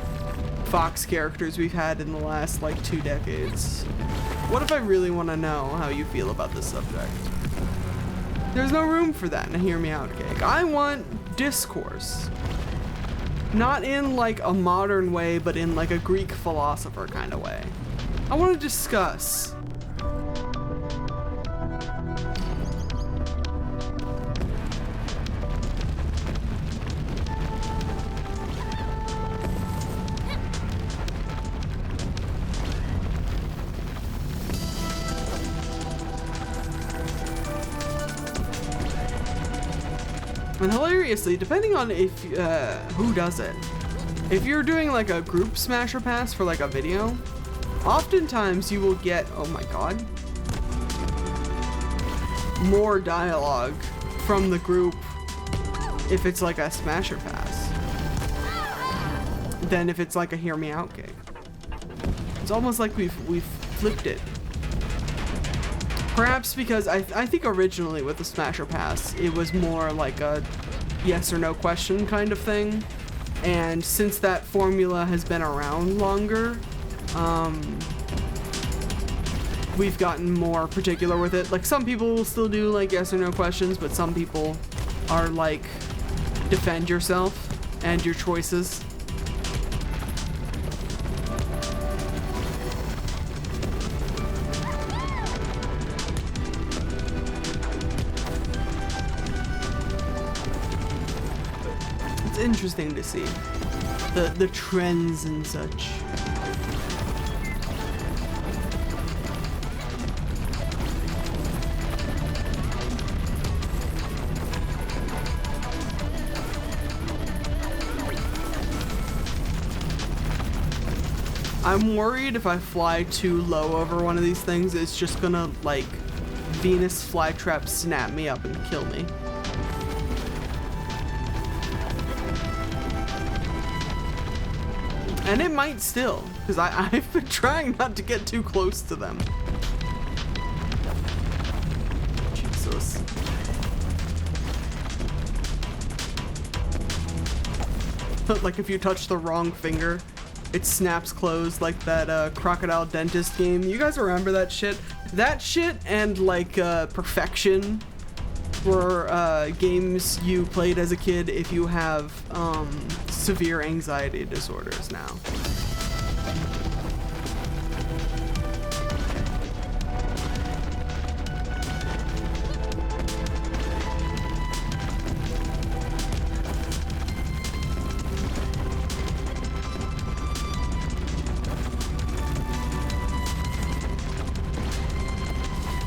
Fox characters we've had in the last like 2 decades? What if I really want to know how you feel about this subject? There's no room for that in a hear me out cake. I want discourse. Not in like a modern way, but in like a Greek philosopher kind of way. I want to discuss. And hilariously, depending on if who does it, if you're doing like a group smash or pass for like a video, oftentimes you will get, oh my god, more dialogue from the group if it's like a smash or pass than if it's like a hear me out cake. It's almost like we've flipped it. Perhaps because I think originally with the smash or pass, it was more like a yes or no question kind of thing. And since that formula has been around longer, we've gotten more particular with it. Like some people will still do like yes or no questions, but some people are like defend yourself and your choices. It's interesting to see the trends and such. I'm worried if I fly too low over one of these things, it's just gonna like Venus flytrap snap me up and kill me. And it might still, because I've been trying not to get too close to them. Jesus. Like if you touch the wrong finger, it snaps closed like that Crocodile Dentist game. You guys remember that shit? That shit and like Perfection were games you played as a kid if you have severe anxiety disorders now.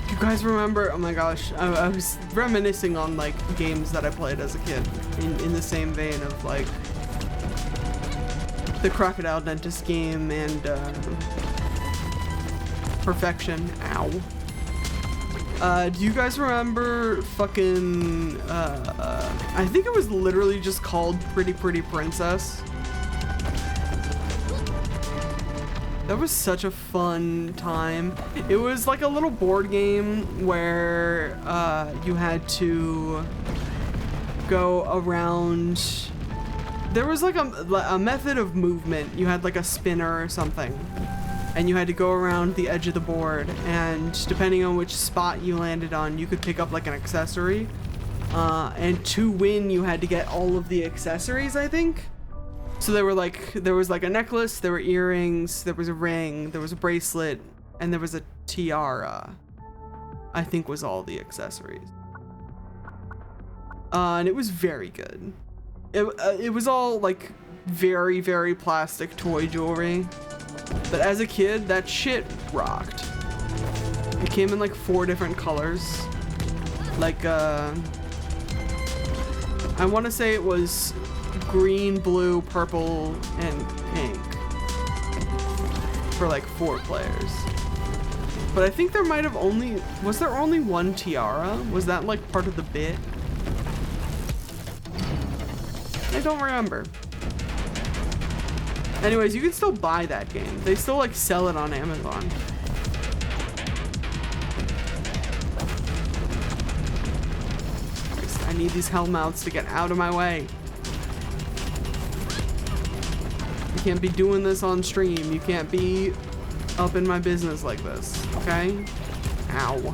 You guys remember, oh my gosh, I was reminiscing on like games that I played as a kid in the same vein of like the Crocodile Dentist game and Perfection. Ow. Do you guys remember fucking I think it was literally just called Pretty Pretty Princess? That was such a fun time. It was like a little board game where you had to go around. There was like a method of movement. You had like a spinner or something, and you had to go around the edge of the board, and depending on which spot you landed on, you could pick up like an accessory. And to win, you had to get all of the accessories, I think. So there was like a necklace, there were earrings, there was a ring, there was a bracelet, and there was a tiara, I think was all the accessories. And it was very good. It was all like very, very plastic toy jewelry. But as a kid, that shit rocked. It came in like 4 different colors. Like, I want to say it was green, blue, purple, and pink for like 4 players. But I think there might have was there only 1 tiara? Was that like part of the bit? I don't remember. Anyways, you can still buy that game. They still like sell it on Amazon. I need these hellmouths to get out of my way. You can't be doing this on stream. You can't be up in my business like this, okay? Ow.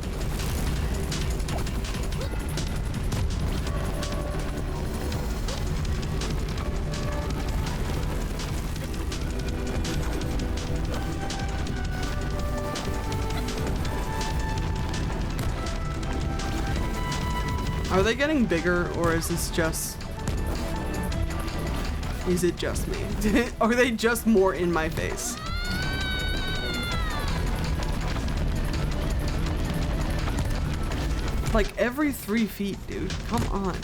Are they getting bigger, or is this just... Is it just me? Are they just more in my face? Like every 3 feet, dude. Come on.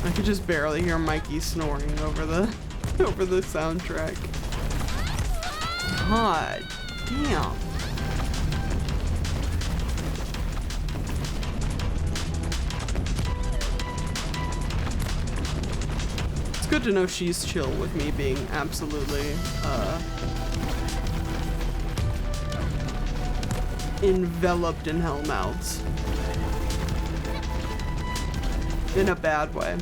I could just barely hear Mikey snoring over the soundtrack. God damn. It's good to know she's chill with me being absolutely enveloped in hellmouths. In a bad way.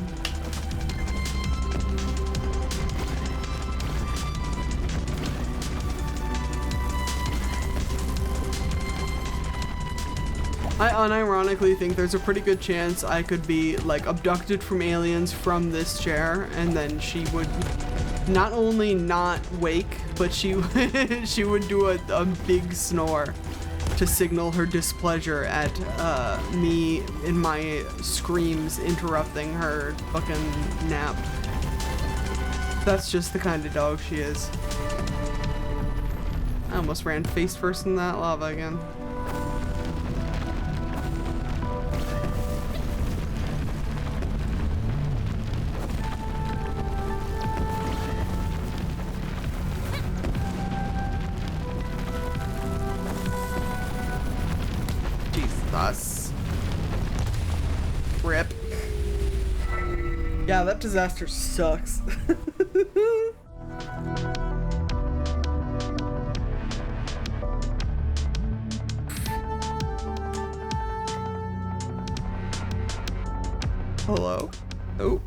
I unironically think there's a pretty good chance I could be like abducted from aliens from this chair, and then she would not only not wake, but she she would do a big snore to signal her displeasure at me in my screams interrupting her fucking nap. That's just the kind of dog she is. I almost ran face first in that lava again. Rip. Yeah, that disaster sucks. Hello? Oh,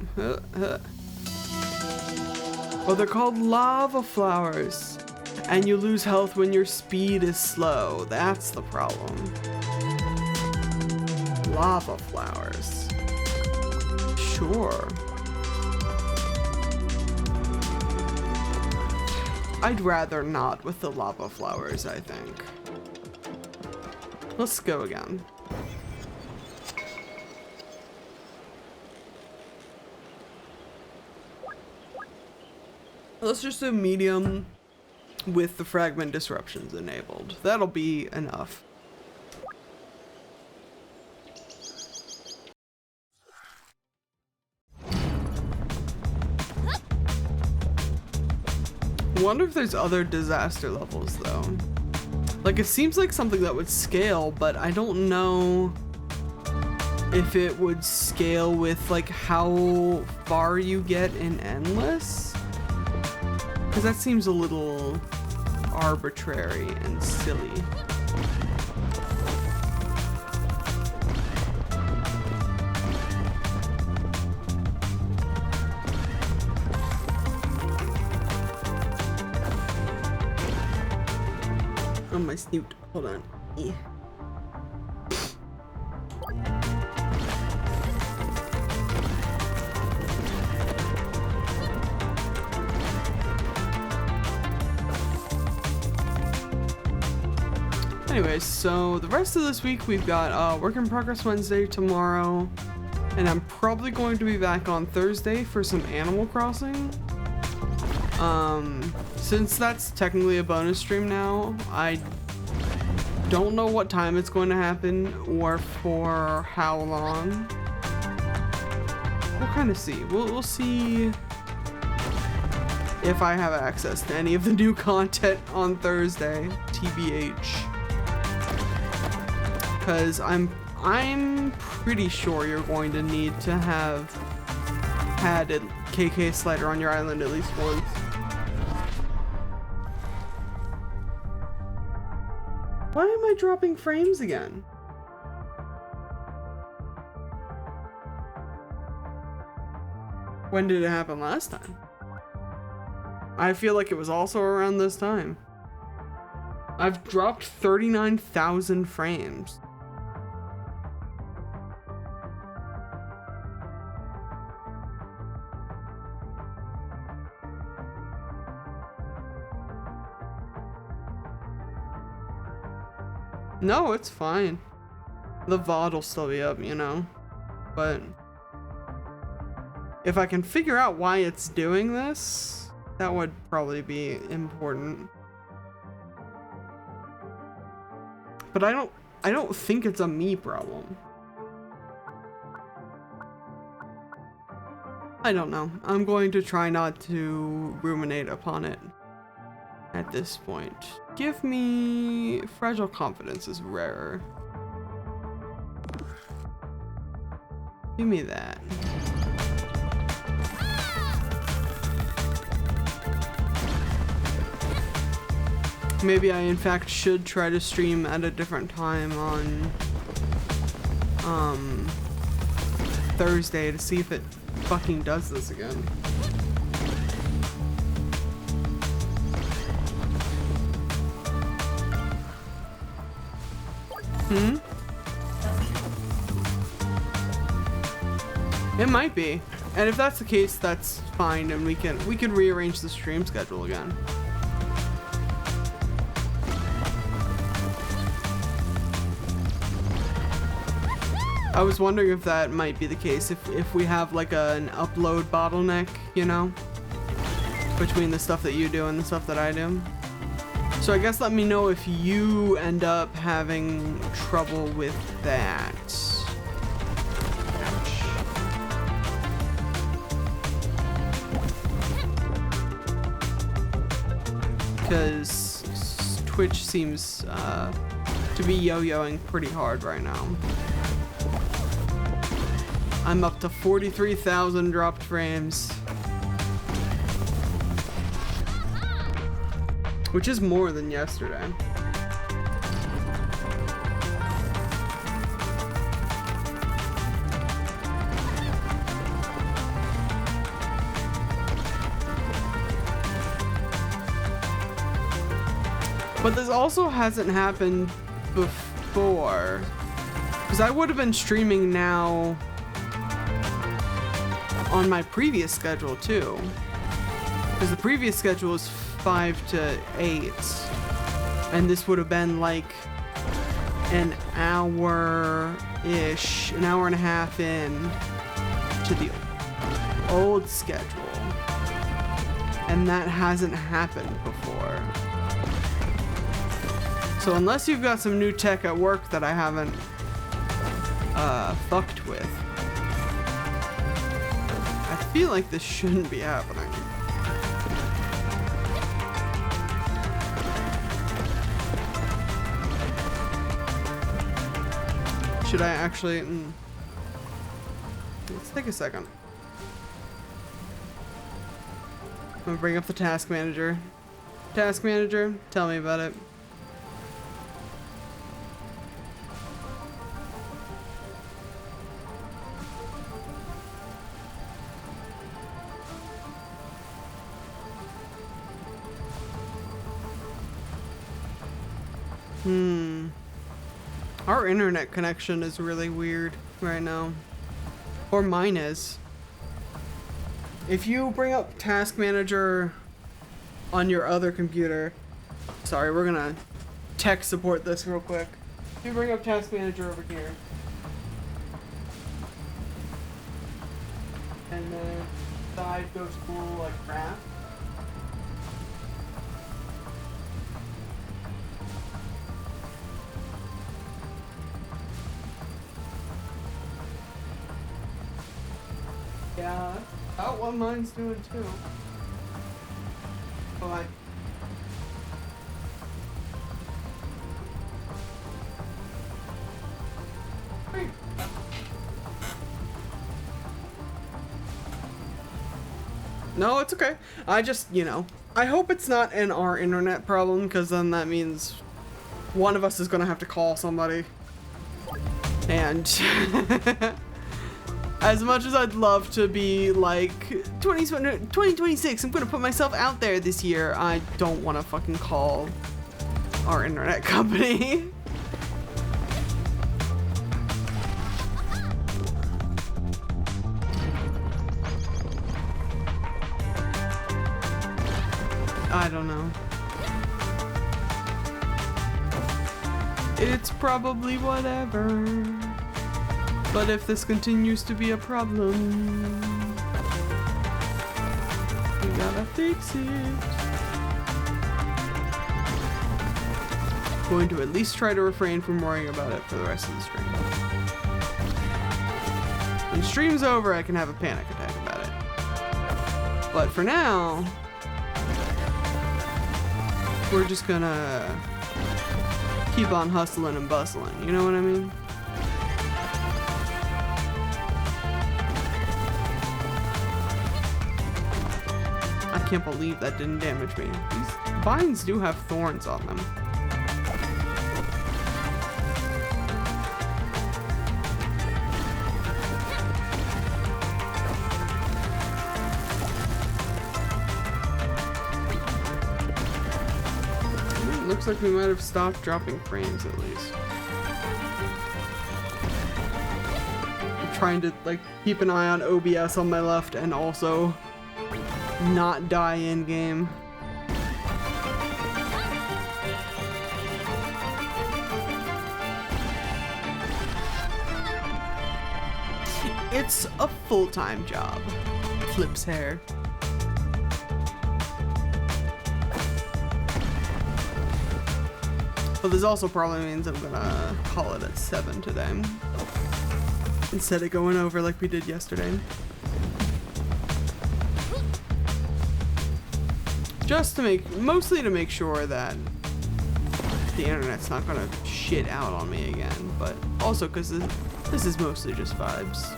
Oh, they're called lava flowers. And you lose health when your speed is slow. That's the problem. Lava flowers. Sure. I'd rather not with the lava flowers, I think. Let's go again. Let's just do medium with the fragment disruptions enabled. That'll be enough. Wonder if there's other disaster levels though. Like it seems like something that would scale, but I don't know if it would scale with like how far you get in endless. Because that seems a little arbitrary and silly. Oh, my snoot. Hold on. Yeah. Anyways, so the rest of this week we've got Work in Progress Wednesday tomorrow, and I'm probably going to be back on Thursday for some Animal Crossing. Since that's technically a bonus stream now, I don't know what time it's going to happen or for how long. We'll kind of see. We'll see if I have access to any of the new content on Thursday, TBH. Because I'm pretty sure you're going to need to have had a KK slider on your island at least once. Why am I dropping frames again? When did it happen last time? I feel like it was also around this time. I've dropped 39,000 frames. No, it's fine. The VOD will still be up, you know. But if I can figure out why it's doing this, that would probably be important. But I don't think it's a me problem. I don't know. I'm going to try not to ruminate upon it at this point. Give me Fragile Confidence is rarer. Give me that. maybe I in fact should try to stream at a different time on Thursday to see if it fucking does this again. It might be. And if that's the case, that's fine, and we can rearrange the stream schedule again. I was wondering if that might be the case, if we have like an upload bottleneck, you know, between the stuff that you do and the stuff that I do. So I guess let me know if you end up having trouble with that. Because Twitch seems to be yo-yoing pretty hard right now. I'm up to 43,000 dropped frames. Which is more than yesterday. But this also hasn't happened before. Because I would have been streaming now on my previous schedule too. Because the previous schedule was 5 to 8. And this would have been like an hour-ish, an hour and a half in to the old schedule. And that hasn't happened before. So unless you've got some new tech at work that I haven't fucked with, I feel like this shouldn't be happening. Should I actually... Let's take a second. I'm gonna bring up the task manager. Task manager, tell me about it. Our internet connection is really weird right now. Or mine is. If you bring up Task Manager on your other computer... Sorry, we're gonna tech support this real quick. If you bring up Task Manager over here. And then side goes cool like crap. Yeah, that's about what mine's doing too. Bye. Hey. No, it's okay. I just, you know, I hope it's not an our internet problem, because then that means one of us is gonna have to call somebody. And as much as I'd love to be like 2026, I'm gonna put myself out there this year, I don't want to fucking call our internet company. I don't know. It's probably whatever. But if this continues to be a problem, we gotta fix it. Going to at least try to refrain from worrying about it for the rest of the stream. When stream's over, I can have a panic attack about it. But for now, we're just gonna keep on hustling and bustling, you know what I mean? I can't believe that didn't damage me. These vines do have thorns on them. Looks like we might have stopped dropping frames at least. I'm trying to like keep an eye on OBS on my left and also not die in game. It's a full-time job. Flips hair. But this also probably means I'm gonna call it at 7 today. Instead of going over like we did yesterday. Just to mostly to make sure that the internet's not gonna shit out on me again, but also because this is mostly just vibes.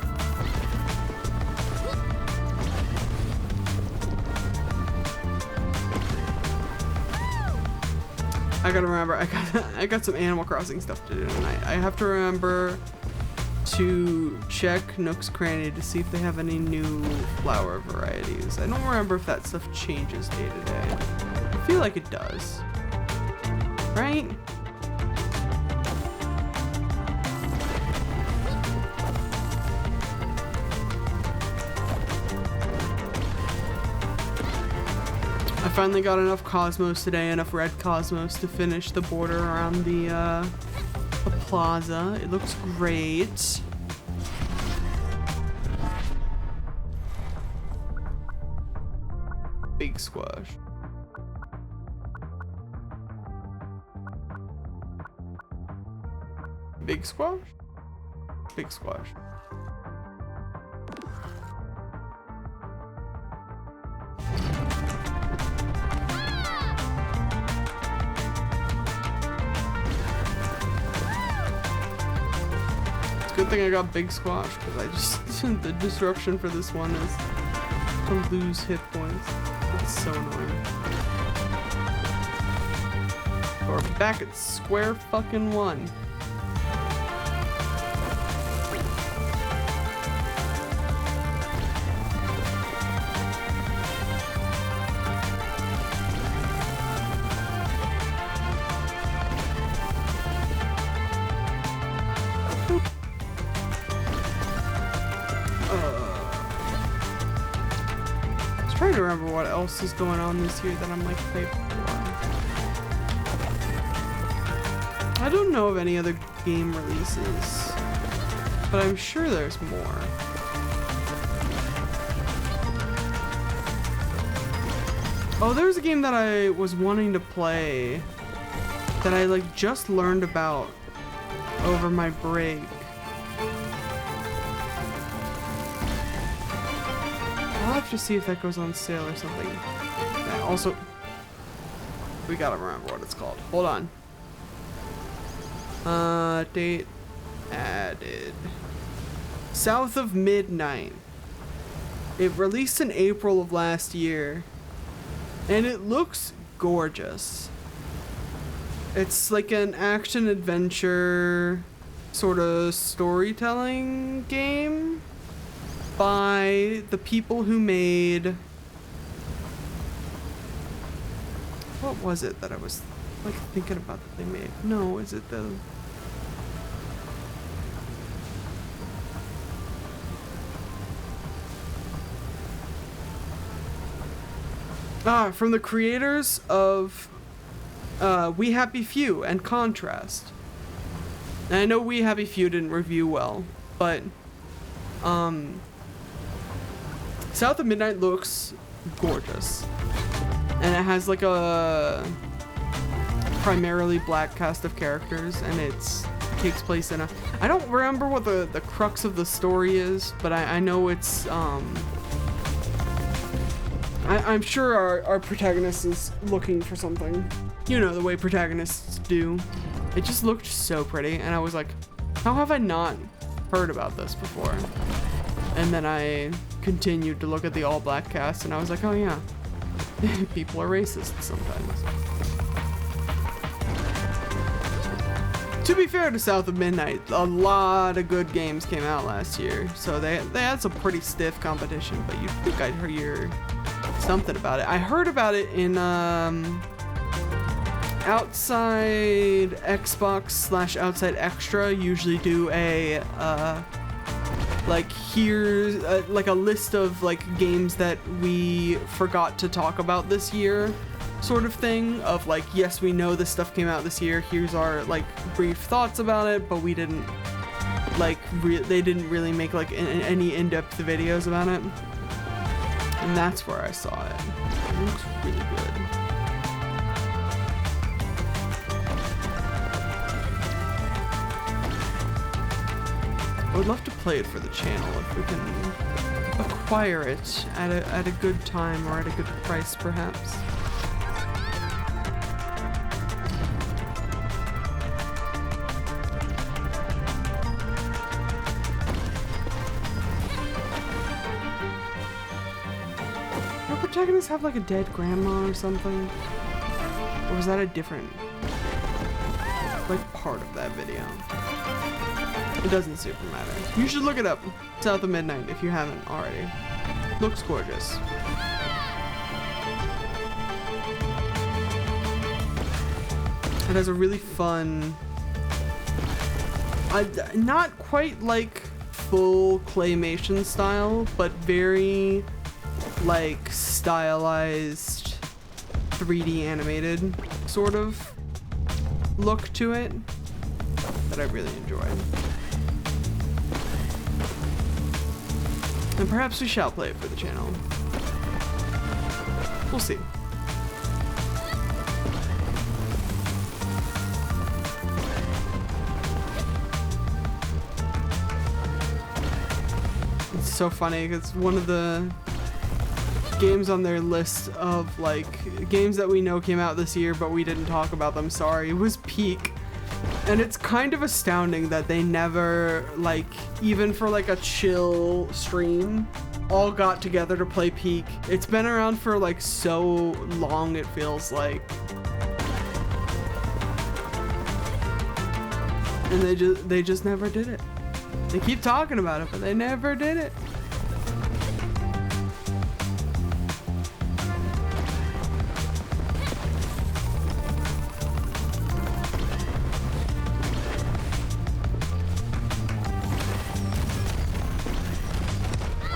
I gotta remember, I got some Animal Crossing stuff to do tonight. I have to remember to check Nook's Cranny to see if they have any new flower varieties. I don't remember if that stuff changes day to day. I feel like it does. Right? I finally got enough Cosmos today, enough red Cosmos to finish the border around the plaza. It looks great. Big squash. Big squash? Big squash. Good thing I got big squash because I just the disruption for this one is to lose hit points. It's so annoying. We're back at square fucking one. Trying to remember what else is going on this year that I'm like thankful for. I don't know of any other game releases, but I'm sure there's more. Oh, there's a game that I was wanting to play that I like just learned about over my break. I'll have to see if that goes on sale or something. And also, we gotta remember what it's called. Hold on. Date added. South of Midnight. It released in April of last year, and it looks gorgeous. It's like an action adventure sort of storytelling game by the people who made, what was it that I was like thinking about that they made? No, is it the from the creators of We Happy Few and Contrast. And I know We Happy Few didn't review well, but South of Midnight looks gorgeous, and it has like a primarily black cast of characters, and it takes place in a, I don't remember what the crux of the story is, but I know it's I'm sure our protagonist is looking for something, you know, the way protagonists do. It just looked so pretty, and I was like, how have I not heard about this before? And then I continued to look at the all black cast, and I was like, oh yeah, People are racist sometimes. To be fair to South of Midnight, a lot of good games came out last year, so they had some pretty stiff competition, but you'd think I'd hear something about it. I heard about it in Outside Xbox / Outside Extra usually do a like here's like a list of like games that we forgot to talk about this year sort of thing, of like, yes, we know this stuff came out this year, here's our like brief thoughts about it, but we didn't like they didn't really make like any in-depth videos about it, and that's where I saw it. It looks really good. I would love to play it for the channel if we can acquire it at a good time or at a good price, perhaps. Protagonists have like a dead grandma or something? Or was that a different like part of that video? It doesn't super matter. You should look it up. South of Midnight if you haven't already. Looks gorgeous. It has a really fun, not quite like full claymation style, but very like stylized 3D animated sort of look to it that I really enjoyed. And perhaps we shall play it for the channel. We'll see. It's so funny because one of the games on their list of like games that we know came out this year but we didn't talk about them, sorry, was Peak. And it's kind of astounding that they never, like, even for like a chill stream, all got together to play Peak. It's been around for like so long, it feels like. And they just never did it. They keep talking about it, but they never did it.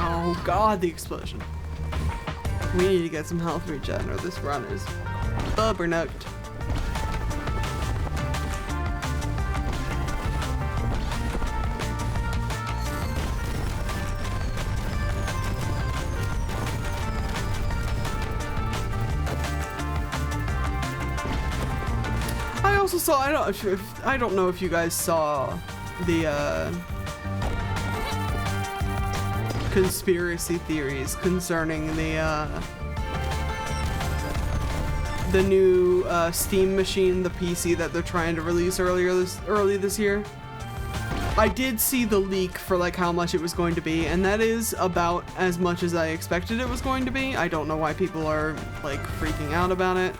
Oh god, the explosion. We need to get some health regen or this run is burnout. I also saw, I don't know if you guys saw the conspiracy theories concerning the new Steam machine, the PC that they're trying to release early this year. I did see the leak for like how much it was going to be, and that is about as much as I expected it was going to be. I don't know why people are like freaking out about it.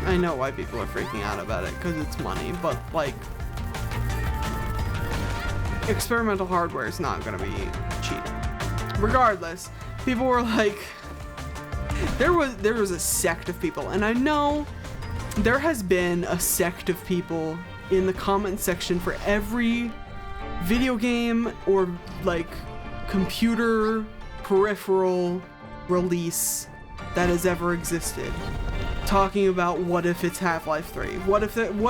I know why people are freaking out about it, because it's money, but like experimental hardware is not gonna be cheap. Regardless, people were like, there was a sect of people, and I know there has been a sect of people in the comment section for every video game or like computer peripheral release that has ever existed, talking about what if it's Half-Life 3? What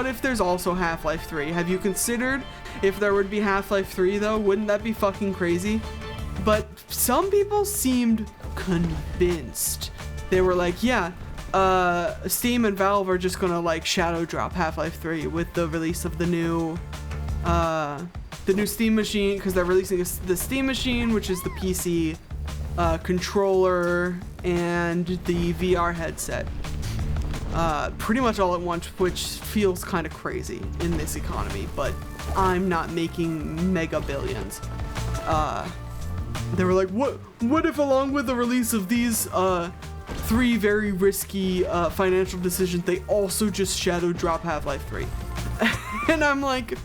if there's also Half-Life 3? Have you considered if there would be Half-Life 3 though? Wouldn't that be fucking crazy? But some people seemed convinced. They were like, yeah, Steam and Valve are just gonna like shadow drop Half-Life 3 with the release of the new Steam machine, because they're releasing the Steam machine, which is the PC controller and the VR headset. Pretty much all at once, which feels kind of crazy in this economy, but I'm not making mega billions. They were like, what if along with the release of these 3 very risky financial decisions, they also just shadow drop Half-Life 3? And I'm like,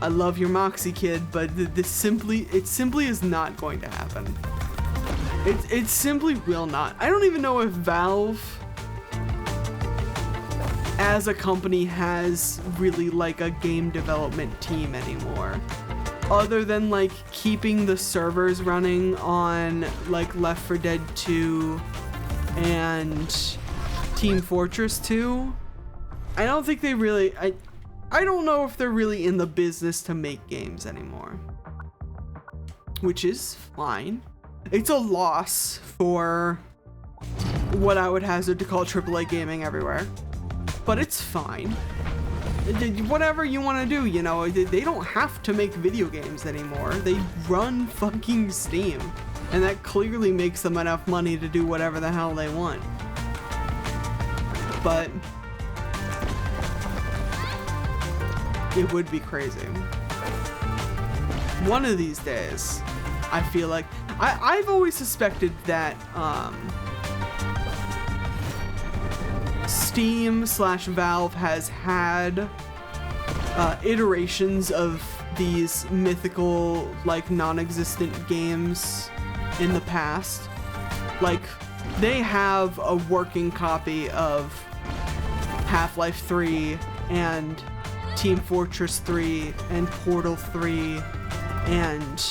I love your moxie, kid, but it simply is not going to happen. It simply will not. I don't even know if Valve as a company has really like a game development team anymore, other than like keeping the servers running on like Left 4 Dead 2 and Team Fortress 2. I don't think they really, I don't know if they're really in the business to make games anymore, which is fine. It's a loss for what I would hazard to call AAA gaming everywhere, but it's fine. Whatever you want to do, you know, they don't have to make video games anymore. They run fucking Steam, and that clearly makes them enough money to do whatever the hell they want. But it would be crazy. One of these days, I feel like I've always suspected that Steam/Valve has had iterations of these mythical, like, non-existent games in the past. Like, they have a working copy of Half-Life 3 and Team Fortress 3 and Portal 3 and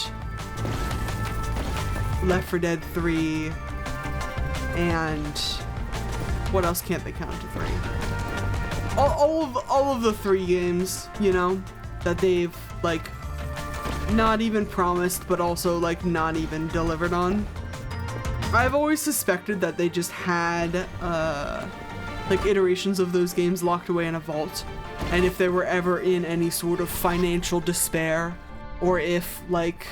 Left 4 Dead 3 and what else can't they count to 3? All of the 3 games, you know, that they've like not even promised but also like not even delivered on. I've always suspected that they just had like iterations of those games locked away in a vault, and if they were ever in any sort of financial despair, or if like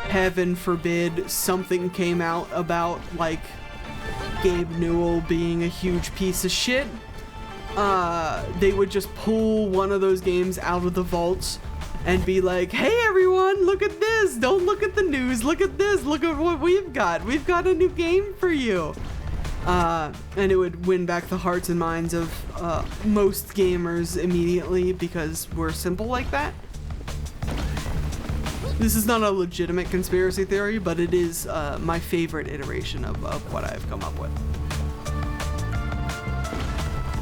heaven forbid something came out about like Gabe Newell being a huge piece of shit, they would just pull one of those games out of the vaults and be like, hey everyone, look at this, don't look at the news, look at this, look at what we've got a new game for you. And it would win back the hearts and minds of most gamers immediately, because we're simple like that. This is not a legitimate conspiracy theory, but it is my favorite iteration of what I've come up with.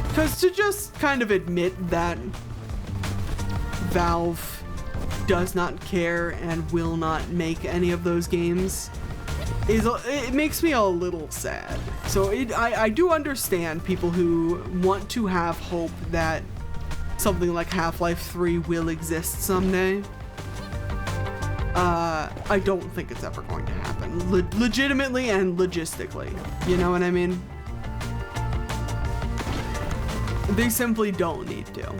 Because to just kind of admit that Valve does not care and will not make any of those games it makes me a little sad. So I do understand people who want to have hope that something like Half-Life 3 will exist someday. I don't think it's ever going to happen, legitimately and logistically, you know what I mean? They simply don't need to.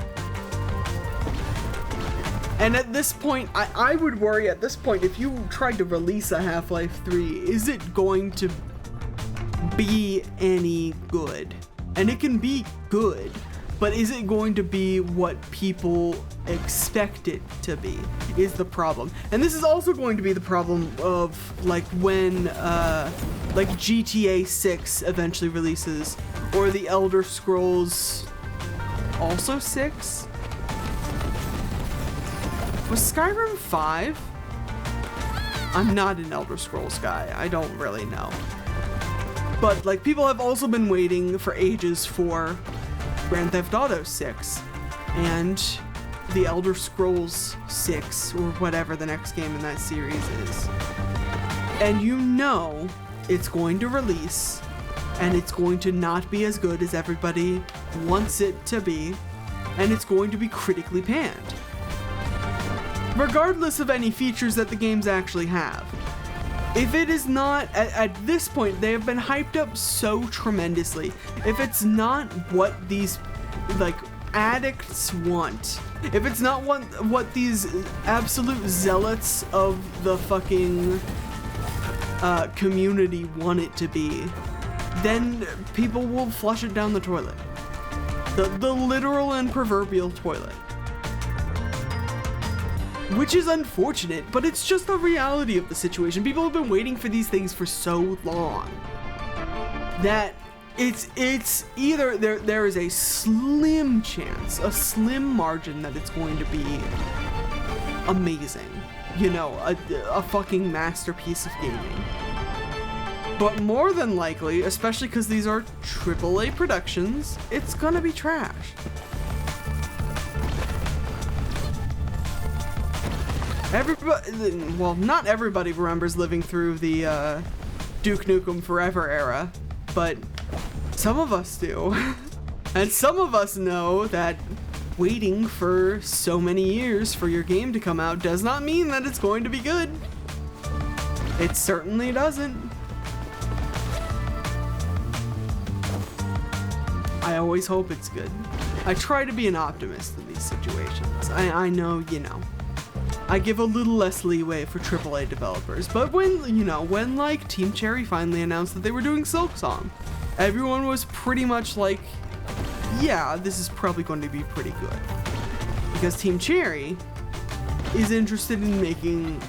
And at this point, I would worry at this point, if you tried to release a Half-Life 3, is it going to be any good? And it can be good, but is it going to be what people expect it to be, is the problem. And this is also going to be the problem of like when like GTA 6 eventually releases, or the Elder Scrolls also 6? Was Skyrim 5? I'm not an Elder Scrolls guy, I don't really know. But like people have also been waiting for ages for Grand Theft Auto 6 and the Elder Scrolls 6 or whatever the next game in that series is. And you know it's going to release and it's going to not be as good as everybody wants it to be, and it's going to be critically panned, regardless of any features that the games actually have. If it is not, at this point, they have been hyped up so tremendously. If it's not what these, like, addicts want, if it's not what these absolute zealots of the fucking community want it to be, then people will flush it down the toilet. The literal and proverbial toilet. which is unfortunate, but it's just the reality of the situation. People have been waiting for these things for so long that it's either there is a slim chance, a slim margin that it's going to be amazing, you know, a fucking masterpiece of gaming. But more than likely, especially because these are AAA productions, it's gonna be trash. Everybody, well, not everybody remembers living through the Duke Nukem Forever era, but some of us do. And some of us know that waiting for so many years for your game to come out does not mean that it's going to be good. It certainly doesn't. I always hope it's good. I try to be an optimist in these situations. I know, you know, I give a little less leeway for AAA developers, but when like Team Cherry finally announced that they were doing Silksong, everyone was pretty much like, yeah, this is probably going to be pretty good. Because Team Cherry is interested in making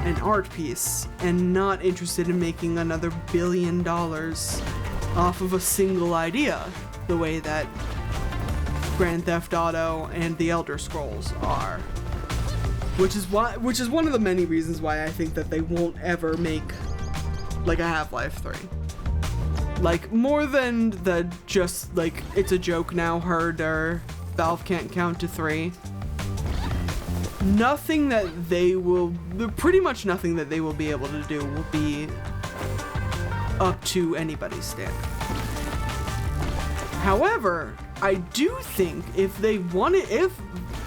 an art piece and not interested in making another $1 billion off of a single idea, the way that Grand Theft Auto and The Elder Scrolls are. Which is one of the many reasons why I think that they won't ever make like a Half-Life 3. Like, more than the just like it's a joke now heard or Valve can't count to 3. Nothing that pretty much nothing that they will be able to do will be up to anybody's standard. However, I do think if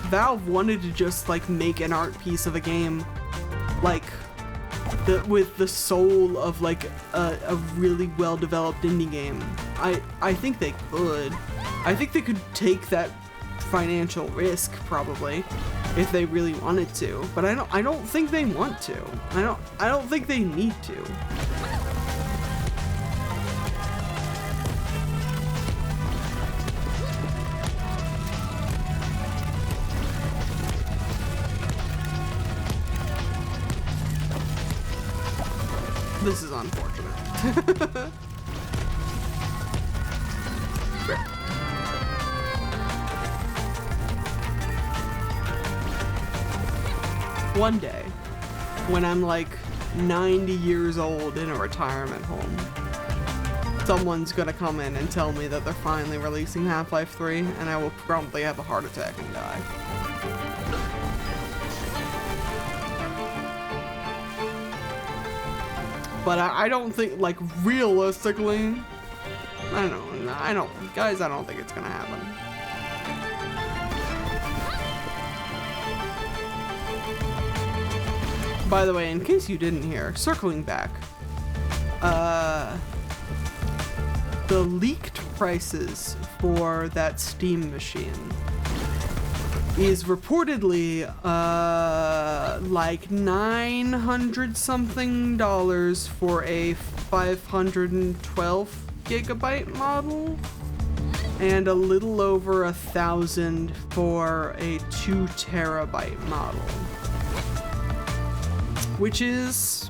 Valve wanted to just like make an art piece of a game, like with the soul of like a really well developed indie game, I think they could. I think they could take that financial risk probably if they really wanted to, but I don't think they want to. I don't think they need to. This is unfortunate. One day, when I'm like 90 years old in a retirement home, someone's gonna come in and tell me that they're finally releasing Half-Life 3, and I will promptly have a heart attack and die. But I don't think, like, realistically, I don't think it's gonna happen. By the way, in case you didn't hear, circling back, the leaked prices for that Steam machine is reportedly like $900 something for a 512 gigabyte model and a little over $1,000 for a 2 terabyte model, which is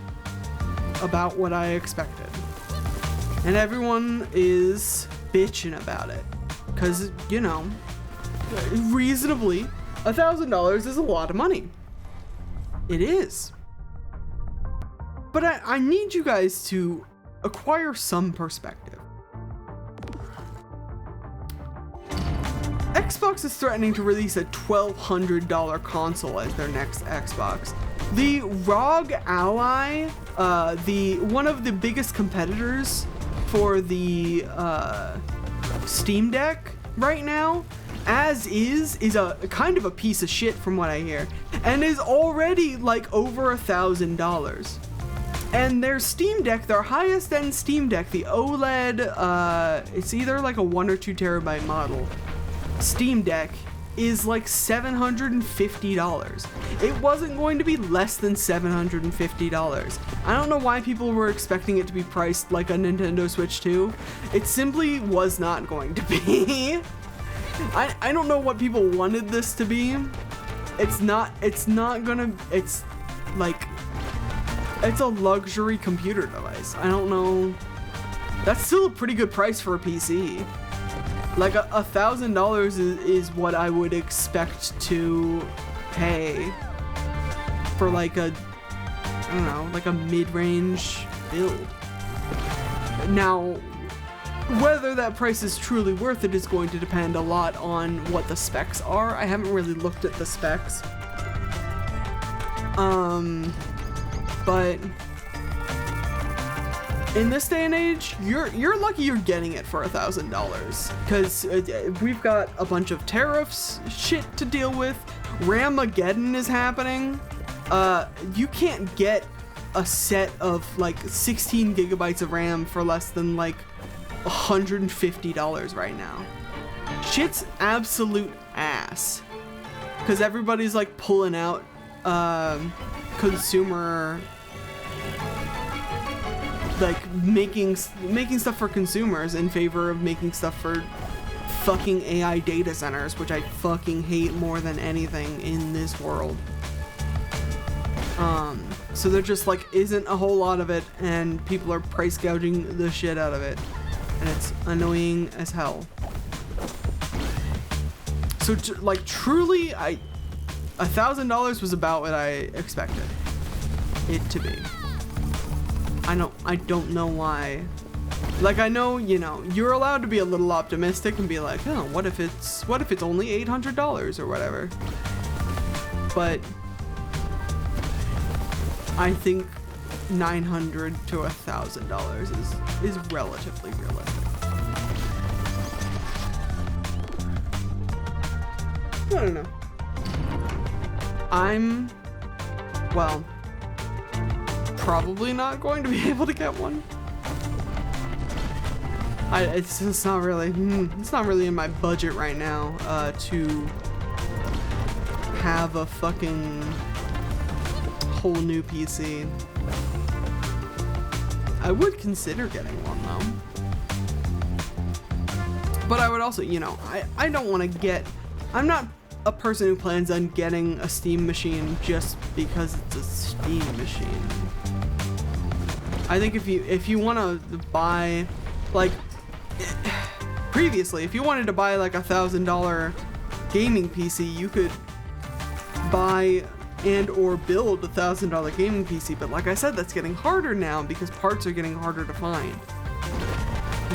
about what I expected. And everyone is bitching about it because, you know, reasonably, $1,000 is a lot of money. It is. But I need you guys to acquire some perspective. Xbox is threatening to release a $1,200 console as their next Xbox. The ROG Ally, one of the biggest competitors for the Steam Deck right now, as is a kind of a piece of shit from what I hear, and is already like over $1,000. And their Steam Deck, their highest end Steam Deck, the OLED, it's either like a 1 or 2 terabyte model Steam Deck, is like $750. It wasn't going to be less than $750. I don't know why people were expecting it to be priced like a Nintendo Switch 2. It simply was not going to be. I don't know what people wanted this to be, it's like, it's a luxury computer device. I don't know. That's still a pretty good price for a PC. Like $1,000 is what I would expect to pay for like a, I don't know, like a mid-range build. Now, whether that price is truly worth it is going to depend a lot on what the specs are. I haven't really looked at the specs. But in this day and age, you're lucky you're getting it for $1,000, because we've got a bunch of tariffs shit to deal with. Ramageddon is happening. You can't get a set of like 16 gigabytes of RAM for less than like $150 right now. Shit's absolute ass, because everybody's like pulling out consumer, like making stuff for consumers in favor of making stuff for fucking AI data centers, which I fucking hate more than anything in this world. So there just like isn't a whole lot of it, and people are price gouging the shit out of it, and it's annoying as hell. So like truly, $1,000 was about what I expected it to be. I don't know why. Like, I know, you know, you're allowed to be a little optimistic and be like, oh, what if it's only $800 or whatever. But I think $900 to $1,000 is relatively realistic. I don't know. I'm, well, probably not going to be able to get one. It's just not really, it's not really in my budget right now to have a fucking whole new PC. I would consider getting one though. But I would also, you know, I don't want to get, I'm not a person who plans on getting a Steam machine just because it's a Steam machine. I think if you want to buy, like, previously, if you wanted to buy like $1,000 gaming PC, you could buy and or build $1,000 gaming PC, but like I said, that's getting harder now because parts are getting harder to find.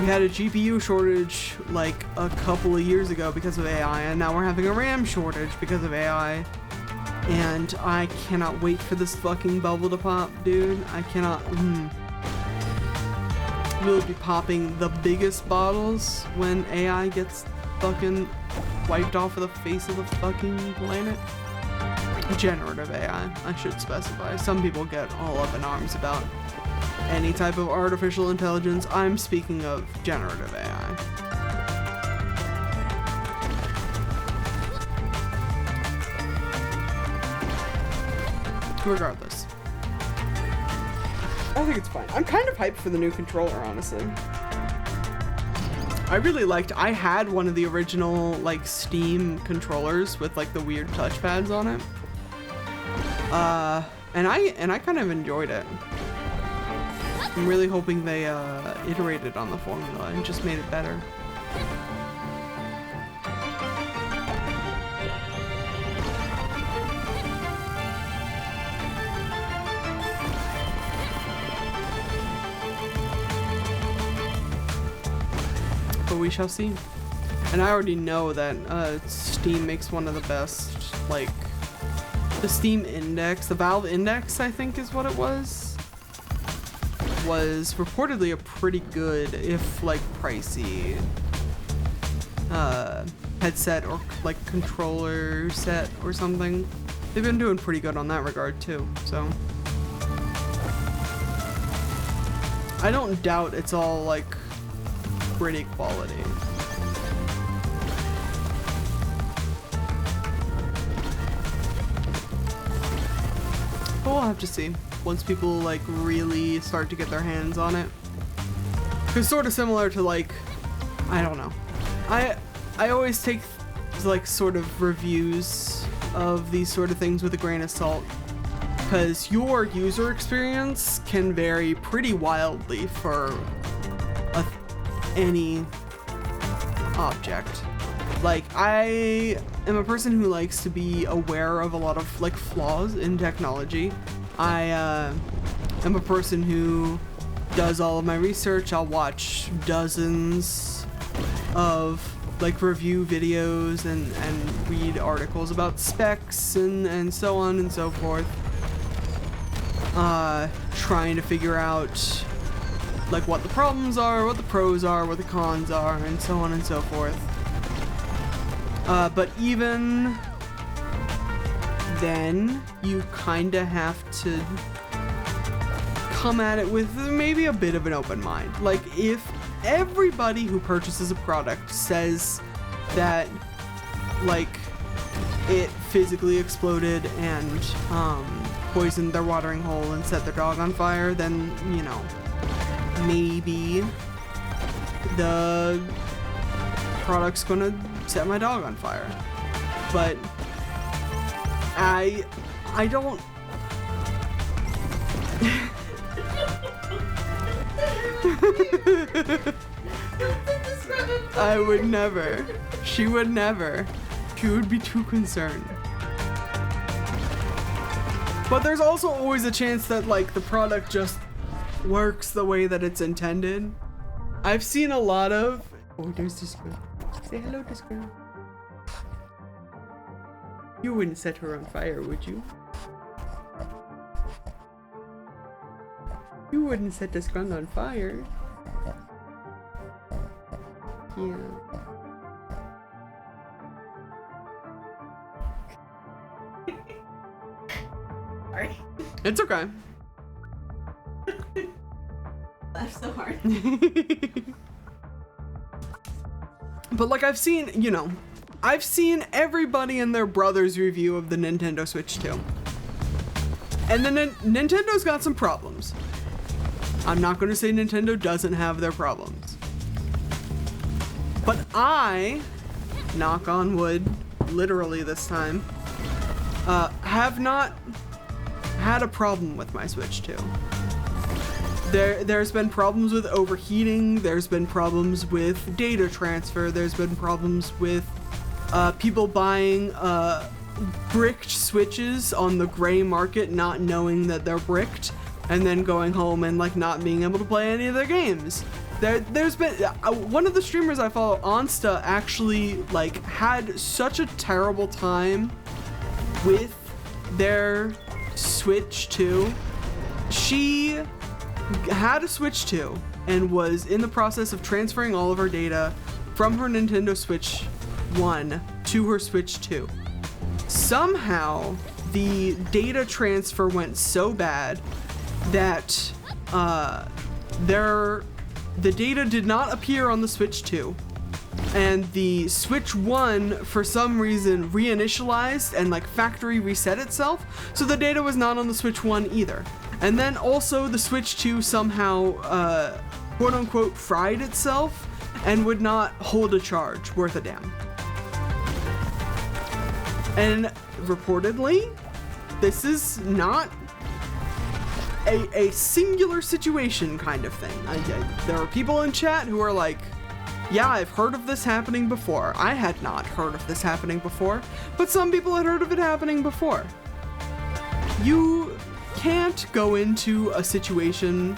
We had a GPU shortage like a couple of years ago because of AI, and now we're having a RAM shortage because of AI. And I cannot wait for this fucking bubble to pop, dude. I cannot. We'll be popping the biggest bottles when AI gets fucking wiped off of the face of the fucking planet. Generative AI, I should specify. Some people get all up in arms about any type of artificial intelligence. I'm speaking of generative AI. Regardless, I think it's fine. I'm kind of hyped for the new controller, honestly. I had one of the original like Steam controllers with like the weird touchpads on it. And I kind of enjoyed it. I'm really hoping they iterated on the formula and just made it better. But we shall see. And I already know that Steam makes one of the best, like, the Steam Index, the Valve Index, I think is what it was reportedly a pretty good, if like pricey, headset or like controller set or something. They've been doing pretty good on that regard too, so. I don't doubt it's all like pretty quality. But we'll have to see once people like really start to get their hands on it. Cause sort of similar to like, I don't know. I always take like sort of reviews of these sort of things with a grain of salt, because your user experience can vary pretty wildly for any object. Like, I am a person who likes to be aware of a lot of like flaws in technology. I am a person who does all of my research. I'll watch dozens of like review videos and read articles about specs and so on and so forth. Trying to figure out like what the problems are, what the pros are, what the cons are, and so on and so forth. But even then, you kinda have to come at it with maybe a bit of an open mind. Like, if everybody who purchases a product says that, like, it physically exploded and poisoned their watering hole and set their dog on fire, then, you know, maybe the product's gonna set my dog on fire. But I don't I would never. She would never. She would be too concerned. But there's also always a chance that like the product just works the way that it's intended. I've seen a lot of... Oh, there's this girl. Say hello to this girl. You wouldn't set her on fire, would you? You wouldn't set this gun on fire. Yeah. Sorry. It's okay. Laugh so hard. But like I've seen, you know, I've seen everybody and their brother's review of the Nintendo Switch 2. And then Nintendo's got some problems. I'm not going to say Nintendo doesn't have their problems. But I, knock on wood, literally this time, have not had a problem with my Switch 2. There's been problems with overheating, there's been problems with data transfer, there's been problems with people buying bricked Switches on the gray market not knowing that they're bricked, and then going home and like not being able to play any of their games. There's been one of the streamers I follow, Onsta, actually like had such a terrible time with their Switch 2. She had a Switch 2 and was in the process of transferring all of her data from her Nintendo Switch 1 to her Switch 2. Somehow the data transfer went so bad that the data did not appear on the Switch 2, and the Switch 1 for some reason reinitialized and like factory reset itself, so the data was not on the Switch 1 either. And then also the Switch 2 somehow quote unquote fried itself and would not hold a charge worth a damn. And reportedly, this is not a singular situation kind of thing. There are people in chat who are like, yeah, I've heard of this happening before. I had not heard of this happening before, but some people had heard of it happening before. You can't go into a situation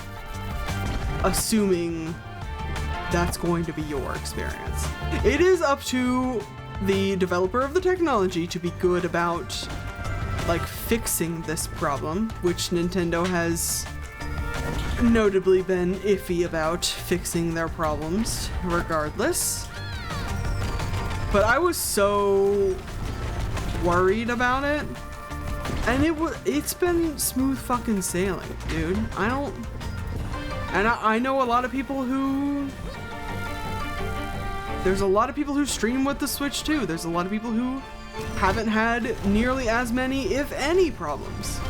assuming that's going to be your experience. It is up to the developer of the technology to be good about like fixing this problem, which Nintendo has notably been iffy about fixing their problems regardless. But I was so worried about it, and it's been smooth fucking sailing, dude. I know a lot of people who there's a lot of people who stream with the Switch 2. There's a lot of people who haven't had nearly as many, if any, problems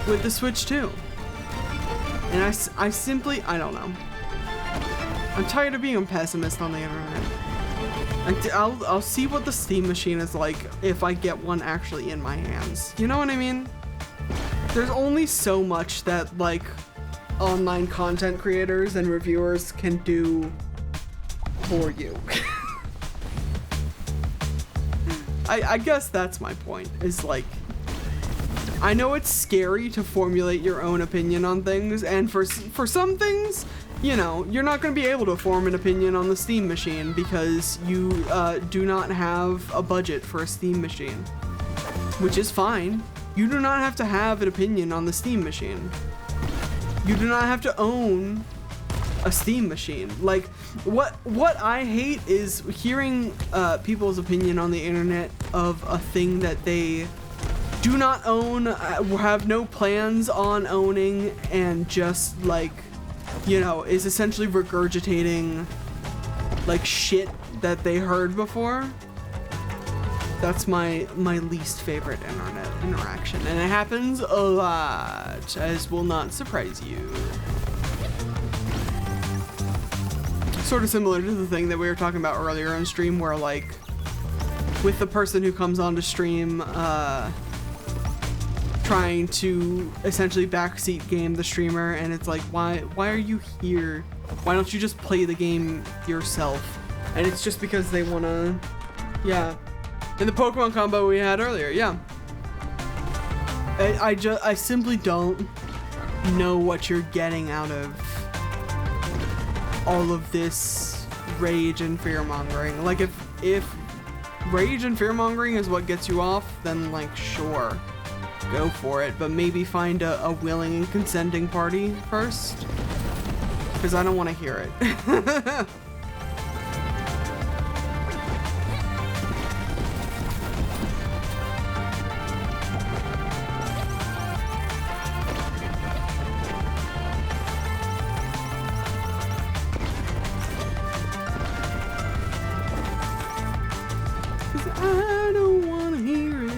with the Switch 2. And I simply, I don't know. I'm tired of being a pessimist on the internet. I'll see what the Steam machine is like if I get one actually in my hands. You know what I mean? There's only so much that like online content creators and reviewers can do for you. I guess that's my point, is like, I know it's scary to formulate your own opinion on things, and for some things, you know, you're not going to be able to form an opinion on the Steam machine because you do not have a budget for a Steam machine, which is fine. You do not have to have an opinion on the Steam machine. You do not have to own a Steam machine. Like, what I hate is hearing people's opinion on the internet of a thing that they do not own, have no plans on owning, and just like, you know, is essentially regurgitating like shit that they heard before. That's my least favorite internet interaction, and it happens a lot, as will not surprise you. Sort of similar to the thing that we were talking about earlier on stream, where like with the person who comes on to stream trying to essentially backseat game the streamer, and it's like, why are you here? Why don't you just play the game yourself? And it's just because they wanna, yeah. In the Pokemon combo we had earlier, yeah. I simply don't know what you're getting out of all of this rage and fear mongering. Like, if rage and fear mongering is what gets you off, then like, sure, go for it, but maybe find a willing and consenting party first, because I don't want to hear it. I don't want to hear it.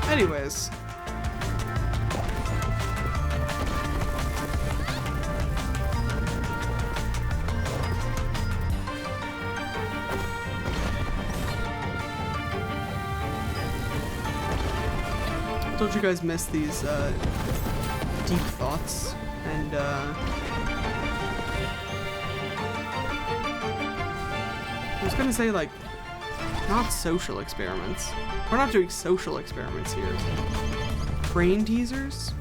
Okay. Anyways. Don't you guys miss these deep thoughts and I was gonna say, like, not social experiments. We're not doing social experiments here. Brain teasers?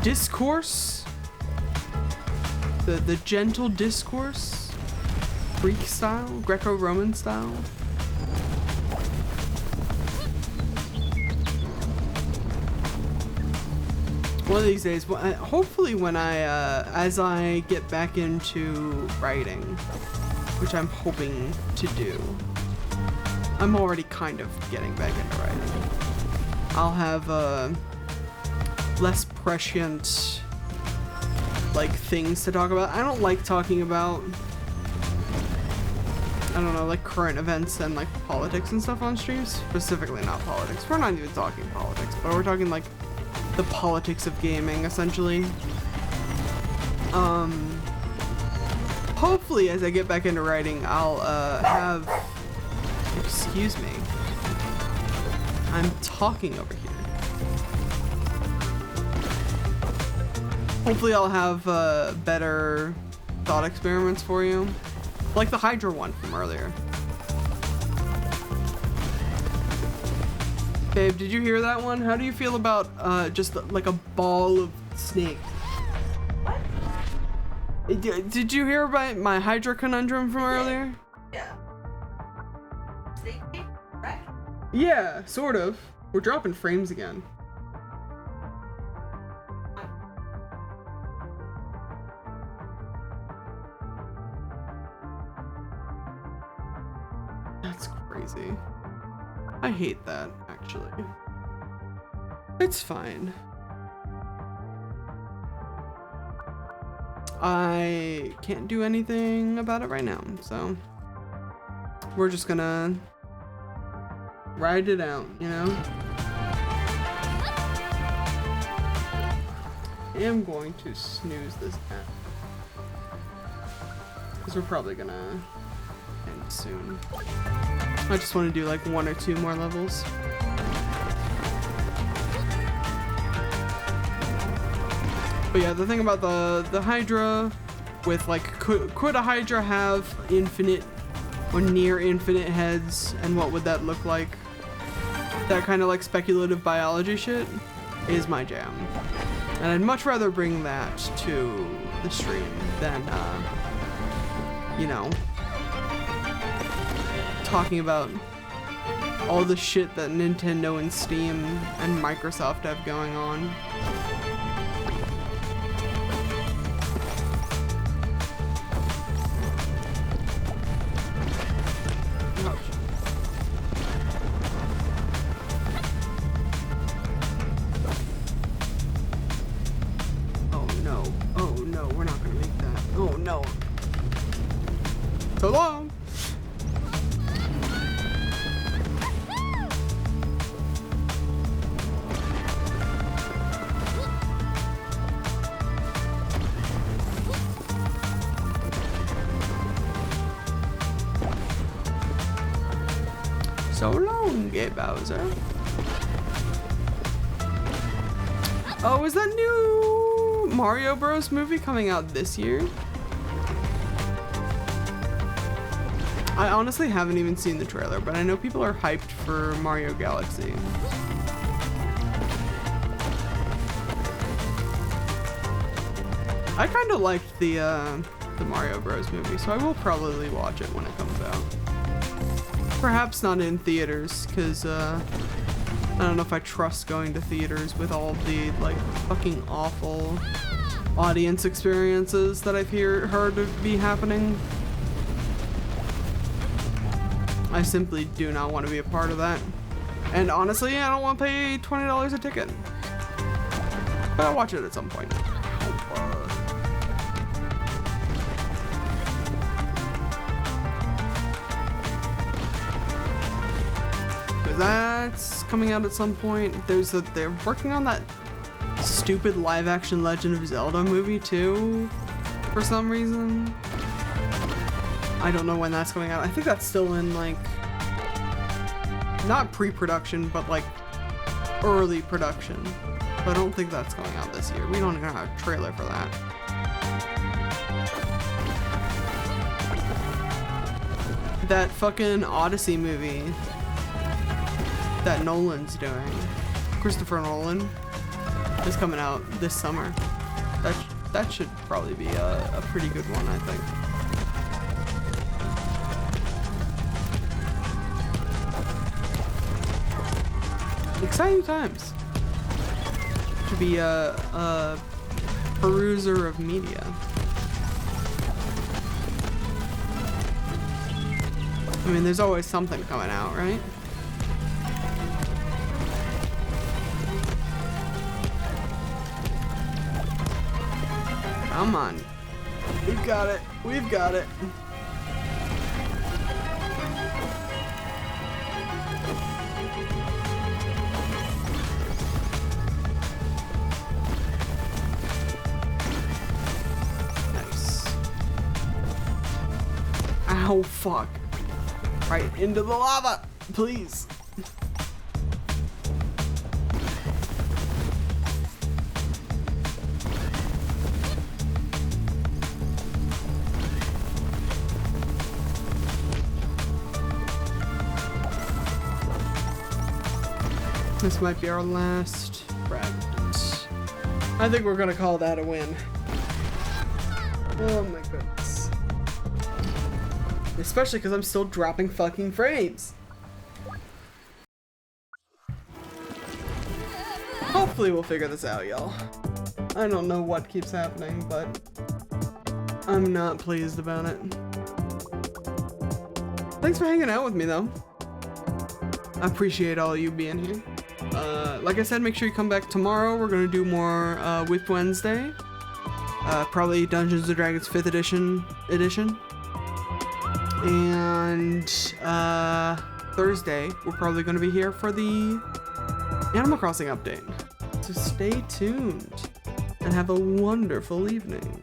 Discourse? The gentle discourse? Greek style? Greco-Roman style? One of these days, hopefully when as I get back into writing, which I'm hoping to do. I'm already kind of getting back into writing. I'll have less prescient, like, things to talk about. I don't like talking about, I don't know, like, current events and, like, politics and stuff on streams. Specifically not politics. We're not even talking politics, but we're talking, like, the politics of gaming, essentially. Hopefully as I get back into writing, I'll have, excuse me, I'm talking over here. Hopefully I'll have better thought experiments for you, like the Hydra one from earlier. Babe, did you hear that one? How do you feel about just like a ball of snake? What? Did you hear about my Hydra conundrum from earlier? Yeah. Snake, right? Yeah, sort of. We're dropping frames again. That's crazy. I hate that, actually. It's fine. I can't do anything about it right now, so we're just gonna Ride it out, you know? I am going to snooze this app. Because we're probably gonna end soon. I just want to do like 1 or 2 more levels. But yeah, the thing about the Hydra with like, could a Hydra have infinite or near infinite heads, and what would that look like? That kind of like speculative biology shit is my jam. And I'd much rather bring that to the stream than, you know, talking about all the shit that Nintendo and Steam and Microsoft have going on. So long! So long, Gay Bowser. Oh, is that new Mario Bros. Movie coming out this year? I honestly haven't even seen the trailer, but I know people are hyped for Mario Galaxy. I kind of liked the Mario Bros. Movie, so I will probably watch it when it comes out. Perhaps not in theaters, because I don't know if I trust going to theaters with all the like fucking awful audience experiences that I've heard be happening. I simply do not want to be a part of that. And honestly, I don't want to pay $20 a ticket. But I'll watch it at some point. Because that's coming out at some point. They're working on that stupid live-action Legend of Zelda movie too, for some reason. I don't know when that's coming out. I think that's still in like, not pre-production, but like early production. But I don't think that's coming out this year. We don't even have a trailer for that. That fucking Odyssey movie that Nolan's doing, Christopher Nolan, is coming out this summer. That should probably be a pretty good one, I think. Exciting times to be a peruser of media. I mean, there's always something coming out, right? Come on. We've got it. We've got it. Oh fuck. Right into the lava, please. This might be our last round. I think we're gonna call that a win. Oh my goodness. Especially because I'm still dropping fucking frames. Hopefully we'll figure this out, y'all. I don't know what keeps happening, but I'm not pleased about it. Thanks for hanging out with me, though. I appreciate all you being here. Like I said, make sure you come back tomorrow. We're gonna do more Whip Wednesday. Probably Dungeons & Dragons 5th edition. And Thursday, we're probably going to be here for the Animal Crossing update. So stay tuned and have a wonderful evening.